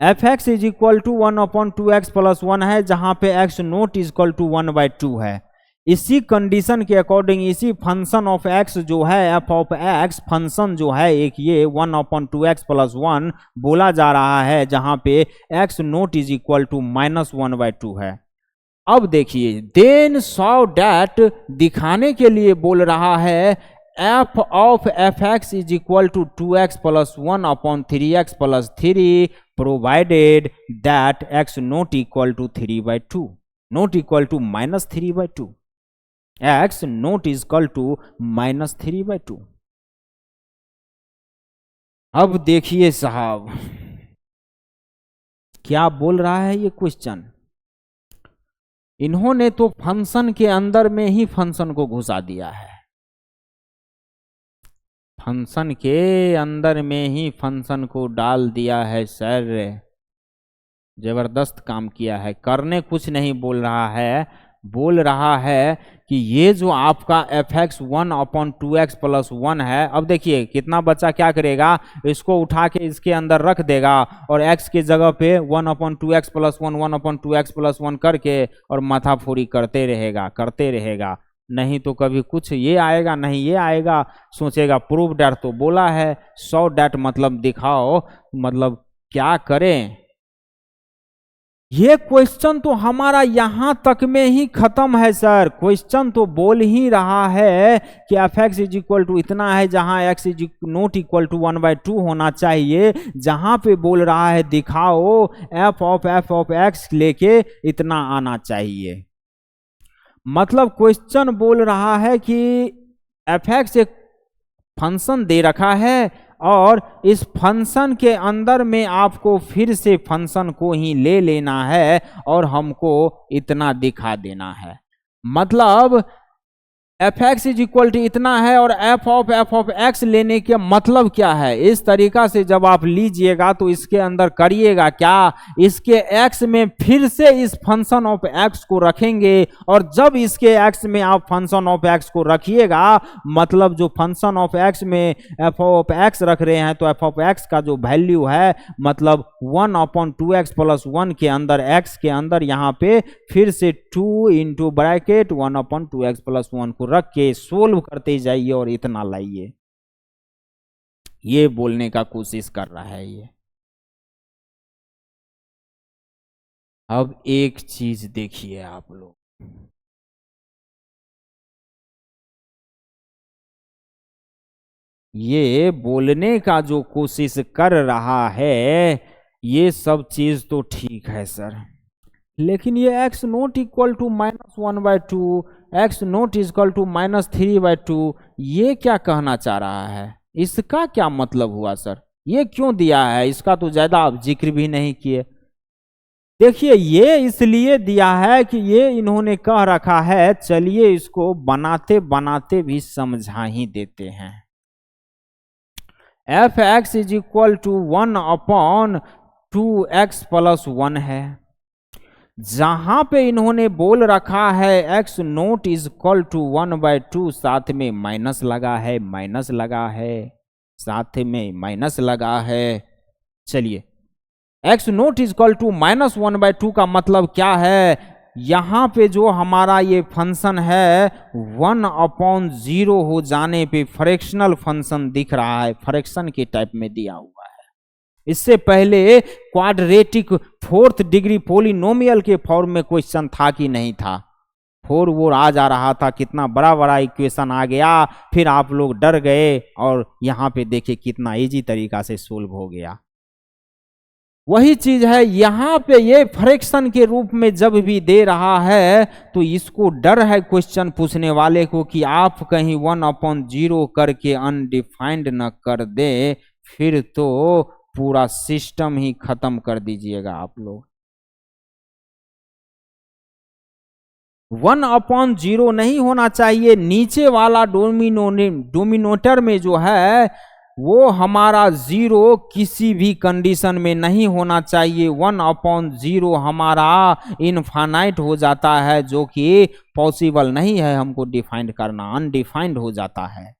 Speaker 1: fx = 1/2x + 1 है, जहाँ पे x नॉट = 1/2 है। इसी कंडीशन के अकॉर्डिंग, इसी फंक्शन ऑफ x जो है, f ऑफ x फंक्शन जो है एक, ये 1/2x + 1 बोला जा रहा है, जहाँ पे x नॉट = -1/2 है। अब देखिए देन सॉ डैट दिखाने के लिए बोल रहा है f of fx = 2x + 1/3x + 3 provided that x not = 3/2, not = -3/2, x not = -3/2। अब देखिए साहब क्या बोल रहा है ये क्वेश्चन। इन्होंने तो फंक्शन के अंदर में ही फंक्शन को घुसा दिया है, फंक्शन के अंदर में ही फंक्शन को डाल दिया है सर, जबरदस्त काम किया है। करने कुछ नहीं बोल रहा है, बोल रहा है कि ये जो आपका एफ एक्स 1/2x + 1 है, अब देखिए कितना बच्चा क्या करेगा, इसको उठा के इसके अंदर रख देगा और x के जगह पे 1/2x + 1 1/2x + 1 करके और माथाफोरी करते रहेगा। नहीं तो कभी कुछ ये आएगा नहीं ये आएगा, सोचेगा प्रूव डैट, तो बोला है शो डैट मतलब दिखाओ, मतलब क्या करें। ये क्वेश्चन तो हमारा यहां तक में ही खत्म है सर। क्वेश्चन तो बोल ही रहा है कि F x is equal to इतना है, जहां x is not equal to 1/2 होना चाहिए। जहां पे बोल रहा है दिखाओ एफ ऑफ एक्स लेके इतना आना चाहिए। मतलब क्वेश्चन बोल रहा है कि एफ एक्स एक फंक्शन दे रखा है और इस फंक्शन के अंदर में आपको फिर से फंक्शन को ही ले लेना है और हमको इतना दिखा देना है। मतलब f x is equal to इतना है और एफ ऑफ एक्स लेने के मतलब क्या है, इस तरीका से जब आप लीजिएगा तो इसके अंदर करिएगा क्या, इसके एक्स में फिर से इस फंक्शन ऑफ एक्स को रखेंगे और जब इसके एक्स में आप फंक्शन ऑफ एक्स को रखिएगा, मतलब जो फंक्शन ऑफ एक्स में एफ ऑफ एक्स रख रहे हैं तो एफ ऑफ एक्स का जो वैल्यू है मतलब 1/2x + 1 के अंदर एक्स के अंदर यहाँ पे फिर से 2 × ब्रैकेट 1/2x + 1 को रख के सोल्व करते जाइए और इतना लाइए। ये बोलने का कोशिश कर रहा है ये। अब एक चीज देखिए आप लोग, ये बोलने का जो कोशिश कर रहा है ये सब चीज तो ठीक है सर, लेकिन ये x not equal to -1/2, x not equal to -3/2, ये क्या कहना चाह रहा है, इसका क्या मतलब हुआ सर, ये क्यों दिया है, इसका तो ज्यादा आप जिक्र भी नहीं किए। देखिए ये इसलिए दिया है कि ये इन्होंने कह रखा है, चलिए इसको बनाते बनाते भी समझा ही देते हैं। F x is equal to 1/2x + 1 है, जहां पे इन्होंने बोल रखा है x not is equal to 1/2, साथ में माइनस लगा है, साथ में माइनस लगा है। चलिए x not is equal to -1/2 का मतलब क्या है, यहां पे जो हमारा ये फंक्शन है 1/0 हो जाने पे फ्रैक्शनल फंक्शन दिख रहा है, फ्रैक्शन के टाइप में दिया हुआ है। इससे पहले क्वाड्रेटिक 4th डिग्री पॉलिनोमियल के फॉर्म में क्वेश्चन था कि नहीं था, 4 आ जा रहा था, कितना बड़ा बड़ा इक्वेशन आ गया, फिर आप लोग डर गए और यहाँ पे देखिए कितना इजी तरीका से सोल्व हो गया। वही चीज है यहाँ पे, ये फ्रैक्शन के रूप में जब भी दे रहा है तो इसको डर है क्वेश्चन पूछने वाले को कि आप कहीं 1/0 करके अनडिफाइंड न कर दे, फिर तो पूरा सिस्टम ही खत्म कर दीजिएगा आप लोग। 1/0 नहीं होना चाहिए, नीचे वाला डोमिनोटर में जो है वो हमारा 0 किसी भी कंडीशन में नहीं होना चाहिए। 1/0 हमारा इनफाइनाइट हो जाता है, जो कि पॉसिबल नहीं है हमको डिफाइंड करना, अनडिफाइंड हो जाता है।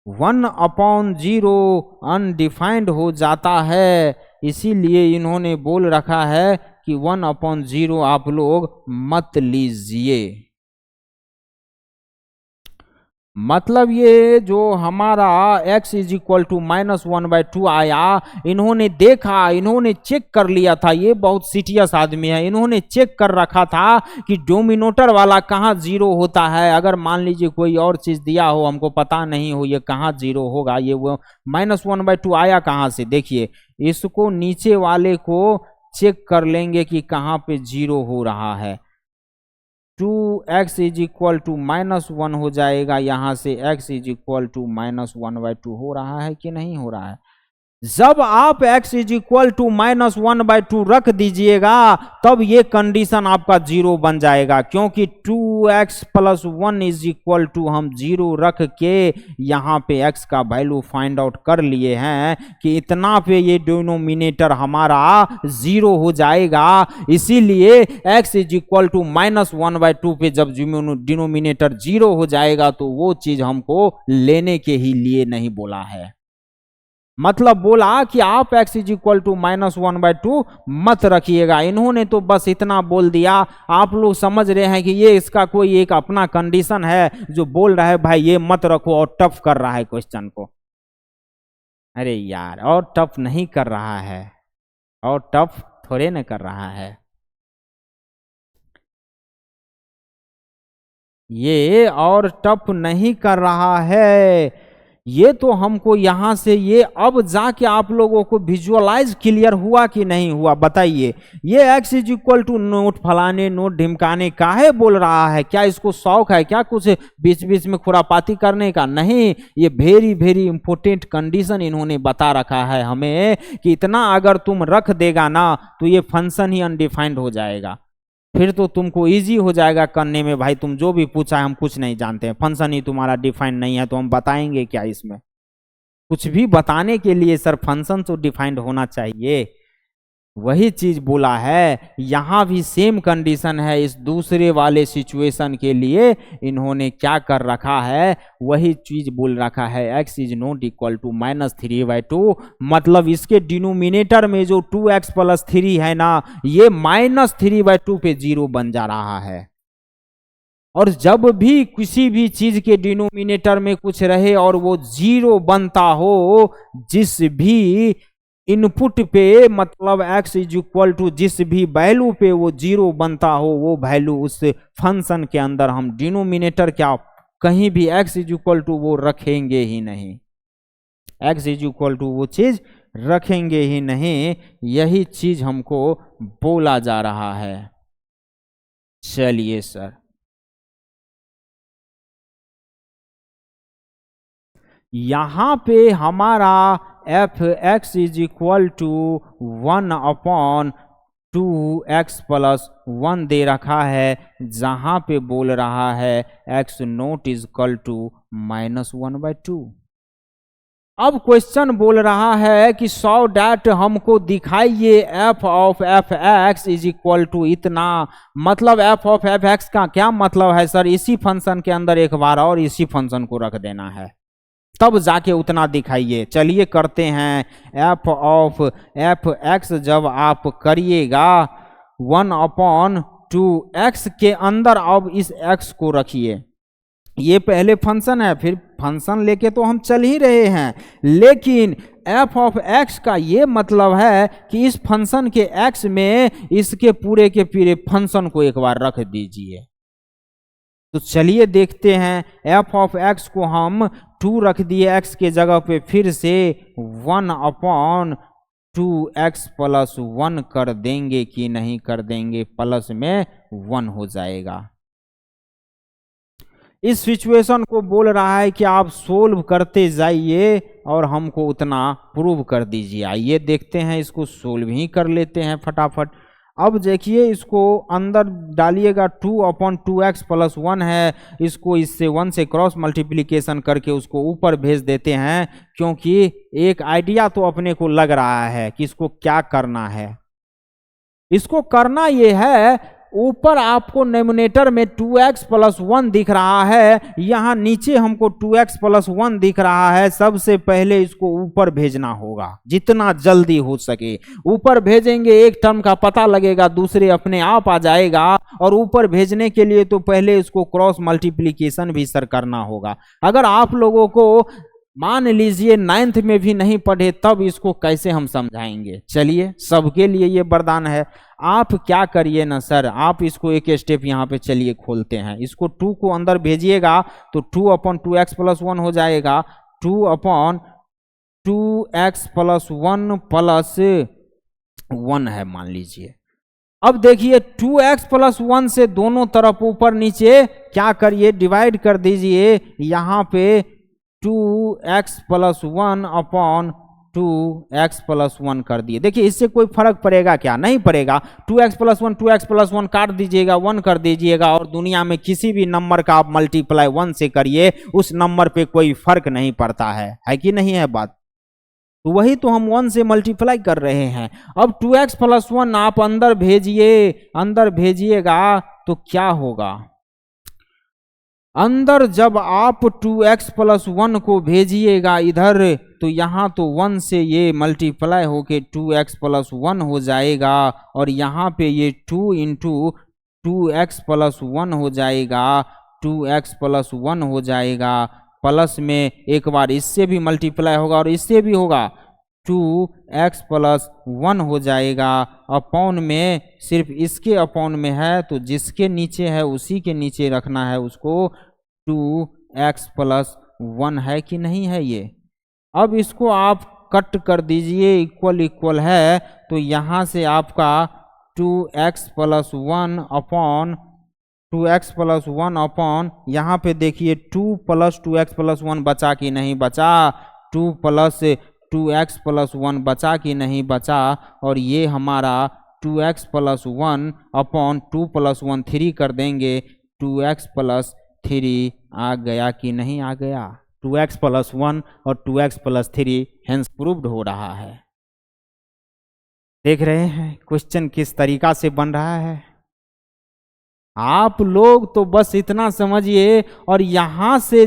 Speaker 1: 1/0 अनडिफाइंड हो जाता है, इसीलिए इन्होंने बोल रखा है कि 1/0 आप लोग मत लीजिए। मतलब ये जो हमारा x इज इक्वल टू -1/2 आया, इन्होंने देखा, इन्होंने चेक कर लिया था, ये बहुत सीरियस आदमी है, इन्होंने चेक कर रखा था कि डोमिनोटर वाला कहाँ 0 होता है। अगर मान लीजिए कोई और चीज दिया हो, हमको पता नहीं हो ये कहाँ 0 होगा, ये वो -1/2 आया कहाँ से, देखिए इसको नीचे वाले को चेक कर लेंगे कि कहाँ पे 0 हो रहा है। 2x इज इक्वल टू -1 हो जाएगा, यहाँ से x इज इक्वल टू -1/2 हो रहा है कि नहीं हो रहा है। जब आप x इज इक्वल टू -1/2 रख दीजिएगा तब ये कंडीशन आपका 0 बन जाएगा, क्योंकि 2x + 1 इज इक्वल टू हम 0 रख के यहाँ पे x का वैल्यू फाइंड आउट कर लिए हैं कि इतना पे ये डिनोमिनेटर हमारा 0 हो जाएगा। इसीलिए x इज इक्वल टू -1/2 पे जब डिनोमिनेटर 0 हो जाएगा तो वो चीज हमको लेने के ही लिए नहीं बोला है। मतलब बोला कि आप x इज इक्वल टू -1/2 मत रखिएगा। इन्होंने तो बस इतना बोल दिया। आप लोग समझ रहे हैं कि ये इसका कोई एक अपना कंडीशन है जो बोल रहा है भाई ये मत रखो और टफ कर रहा है क्वेश्चन को। अरे यार, और टफ नहीं कर रहा है, और टफ थोड़े न कर रहा है, ये और टफ नहीं कर रहा है। ये तो हमको यहां से ये अब जाके आप लोगों को विजुअलाइज क्लियर हुआ कि नहीं हुआ बताइए। ये x is equal to not फलाने नोट ढिमकाने काहे बोल रहा है? क्या इसको शौक है क्या कुछ बीच बीच में खुरापाती करने का? नहीं, ये वेरी वेरी इंपॉर्टेंट कंडीशन इन्होंने बता रखा है हमें कि इतना अगर तुम रख देगा ना तो ये फंक्शन ही अनडिफाइंड हो जाएगा। फिर तो तुमको इजी हो जाएगा करने में। भाई तुम जो भी पूछा है हम कुछ नहीं जानते हैं, फंक्शन ही तुम्हारा डिफाइंड नहीं है तो हम बताएंगे क्या इसमें? कुछ भी बताने के लिए सर फंक्शन तो डिफाइंड होना चाहिए। वही चीज बोला है, यहां भी सेम कंडीशन है। इस दूसरे वाले सिचुएशन के लिए इन्होंने क्या कर रखा है, वही चीज बोल रखा है x is not equal to -3/2। मतलब इसके डिनोमिनेटर में जो 2x + 3 है ना, ये -3/2 पे 0 बन जा रहा है। और जब भी किसी भी चीज के डिनोमिनेटर में कुछ रहे और वो 0 बनता हो, जिस भी इनपुट पे मतलब x इज इक्वल टू जिस भी वैल्यू पे वो 0 बनता हो, वो वैल्यू उस फंक्शन के अंदर हम डिनोमिनेटर क्या कहीं भी x इज इक्वल टू वो रखेंगे ही नहीं। x इज इक्वल टू वो चीज रखेंगे ही नहीं। यही चीज हमको बोला जा रहा है। चलिए सर, यहां पे हमारा f(x) is equal to 1/2x + 1 दे रखा है, जहां पे बोल रहा है x not is equal to -1/2। अब क्वेश्चन बोल रहा है कि सो डैट हमको दिखाइए f(f(x) इज इक्वल टू इतना। मतलब f(f(x) का क्या मतलब है सर? इसी फंक्शन के अंदर एक बार और इसी फंक्शन को रख देना है, तब जाके उतना दिखाइए। चलिए करते हैं। f(f(x) जब आप करिएगा 1/2x के अंदर अब इस x को रखिए। ये पहले फंक्शन है, फिर फंक्शन लेके तो हम चल ही रहे हैं, लेकिन f(x) का ये मतलब है कि इस फंक्शन के x में इसके पूरे के पूरे फंक्शन को एक बार रख दीजिए। तो चलिए देखते हैं। f(x) को हम 2 रख दिए x के जगह पे, फिर से 1/2x + 1 कर देंगे कि नहीं कर देंगे? प्लस में 1 हो जाएगा। इस सिचुएशन को बोल रहा है कि आप सोल्व करते जाइए और हमको उतना प्रूव कर दीजिए। आइए देखते हैं, इसको सोल्व ही कर लेते हैं फटाफट। अब देखिए, इसको अंदर डालिएगा। 2/2x + 1 है, इसको इससे 1 से क्रॉस मल्टीप्लिकेशन करके उसको ऊपर भेज देते हैं, क्योंकि एक आइडिया तो अपने को लग रहा है कि इसको क्या करना है। इसको करना ये है, ऊपर आपको नोमिनेटर में 2x + 1 दिख रहा है, यहाँ नीचे हमको 2x + 1 दिख रहा है। सबसे पहले इसको ऊपर भेजना होगा, जितना जल्दी हो सके ऊपर भेजेंगे। एक टर्म का पता लगेगा, दूसरे अपने आप आ जाएगा। और ऊपर भेजने के लिए तो पहले इसको क्रॉस मल्टीप्लिकेशन भी सर करना होगा। अगर आप लोगों को मान लीजिए 9th में भी नहीं पढ़े, तब इसको कैसे हम समझाएंगे? चलिए, सबके लिए ये वरदान है। आप क्या करिए ना सर, आप इसको एक स्टेप यहाँ पे चलिए खोलते हैं। इसको 2 को अंदर भेजिएगा तो 2/2x + 1 हो जाएगा। 2/2x + 1 + 1 है मान लीजिए। अब देखिए 2x + 1 से दोनों तरफ ऊपर नीचे क्या करिए, डिवाइड कर दीजिए। यहाँ पे 2x + 1/2 2x+1 कर दिए। देखिए इससे कोई फर्क पड़ेगा क्या? नहीं पड़ेगा। 2x+1 काट दीजिएगा, 1 कर दीजिएगा, और दुनिया में किसी भी नंबर का आप मल्टीप्लाई 1 से करिए, उस नंबर पे कोई फर्क नहीं पड़ता है कि नहीं है बात? तो वही तो हम 1 से मल्टीप्लाई कर रहे हैं। अब 2x+1 आप अंदर भेजिए, अंदर भेजिएगा तो क्या होगा? अंदर जब आप 2x+1 को भेजिएगा इधर, तो यहाँ तो 1 से ये मल्टीप्लाई होके 2x+1 हो जाएगा, और यहाँ पे ये 2 इंटू 2x+1 हो जाएगा, 2x+1 हो जाएगा, प्लस में एक बार इससे भी मल्टीप्लाई होगा और इससे भी होगा, 2x+1 हो जाएगा, अपॉन में सिर्फ इसके अपॉन में है, तो जिसके नीचे है उसी के नीचे रखना है उसको, 2x+1 है कि नहीं है ये? अब इसको आप कट कर दीजिए, इक्वल इक्वल है, तो यहाँ से आपका 2x+1 अपॉन यहाँ पे देखिए 2 + 2x+1 बचा कि नहीं बचा, 2 + 2x+1 बचा कि नहीं बचा, और ये हमारा 2x+1 अपॉन 2 + 1 3 कर देंगे, 2x+3 आ गया कि नहीं आ गया? 2x+1 और 2x+3 हेंस प्रूव्ड हो रहा है। देख रहे हैं क्वेश्चन किस तरीका से बन रहा है? आप लोग तो बस इतना समझिए, और यहाँ से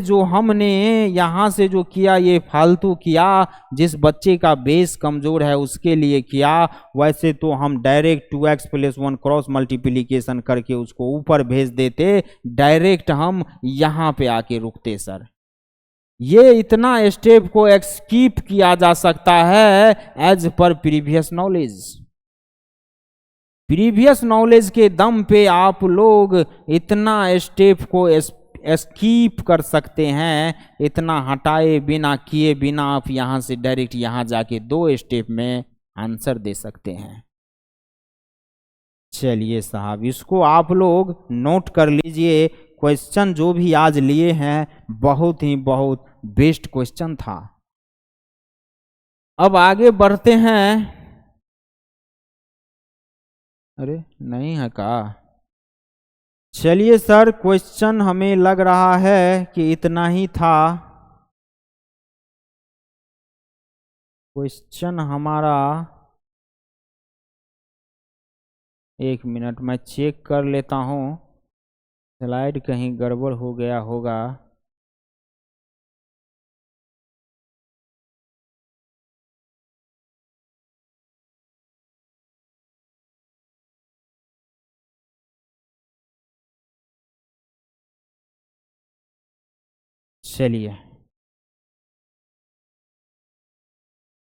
Speaker 1: जो किया ये फालतू किया, जिस बच्चे का बेस कमजोर है उसके लिए किया। वैसे तो हम डायरेक्ट 2x+1 क्रॉस मल्टीप्लिकेशन करके उसको ऊपर भेज देते, डायरेक्ट हम यहाँ पे आके रुकते सर। ये इतना स्टेप को स्किप किया जा सकता है एज पर प्रीवियस नॉलेज के दम पे आप लोग इतना स्टेप को स्किप कर सकते हैं, इतना हटाए बिना किए बिना आप यहां से डायरेक्ट यहां जाके 2 स्टेप में आंसर दे सकते हैं। चलिए साहब, इसको आप लोग नोट कर लीजिए। क्वेश्चन जो भी आज लिए हैं बहुत बेस्ट क्वेश्चन था। अब आगे बढ़ते हैं। अरे नहीं है का? चलिए सर, क्वेश्चन हमें लग रहा है कि इतना ही था। क्वेश्चन हमारा, एक मिनट मैं चेक कर लेता हूँ, स्लाइड कहीं गड़बड़ हो गया होगा। चलिए,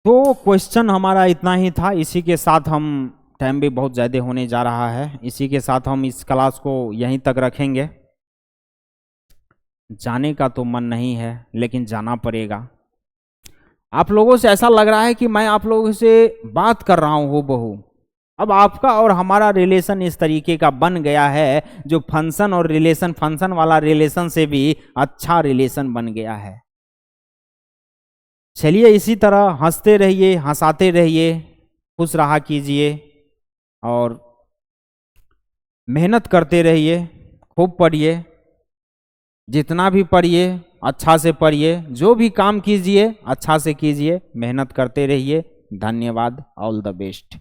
Speaker 1: तो क्वेश्चन हमारा इतना ही था। इसी के साथ हम, टाइम भी बहुत ज़्यादा होने जा रहा है, इसी के साथ हम इस क्लास को यहीं तक रखेंगे। जाने का तो मन नहीं है लेकिन जाना पड़ेगा। आप लोगों से ऐसा लग रहा है कि मैं आप लोगों से बात कर रहा हूँ हूबहू। अब आपका और हमारा रिलेशन इस तरीके का बन गया है, जो फंक्शन और रिलेशन, फंक्शन वाला रिलेशन से भी अच्छा रिलेशन बन गया है। चलिए, इसी तरह हंसते रहिए, हंसाते रहिए, खुश रहा कीजिए, और मेहनत करते रहिए, खूब पढ़िए, जितना भी पढ़िए अच्छा से पढ़िए, जो भी काम कीजिए अच्छा से कीजिए, मेहनत करते रहिए। धन्यवाद, ऑल द बेस्ट।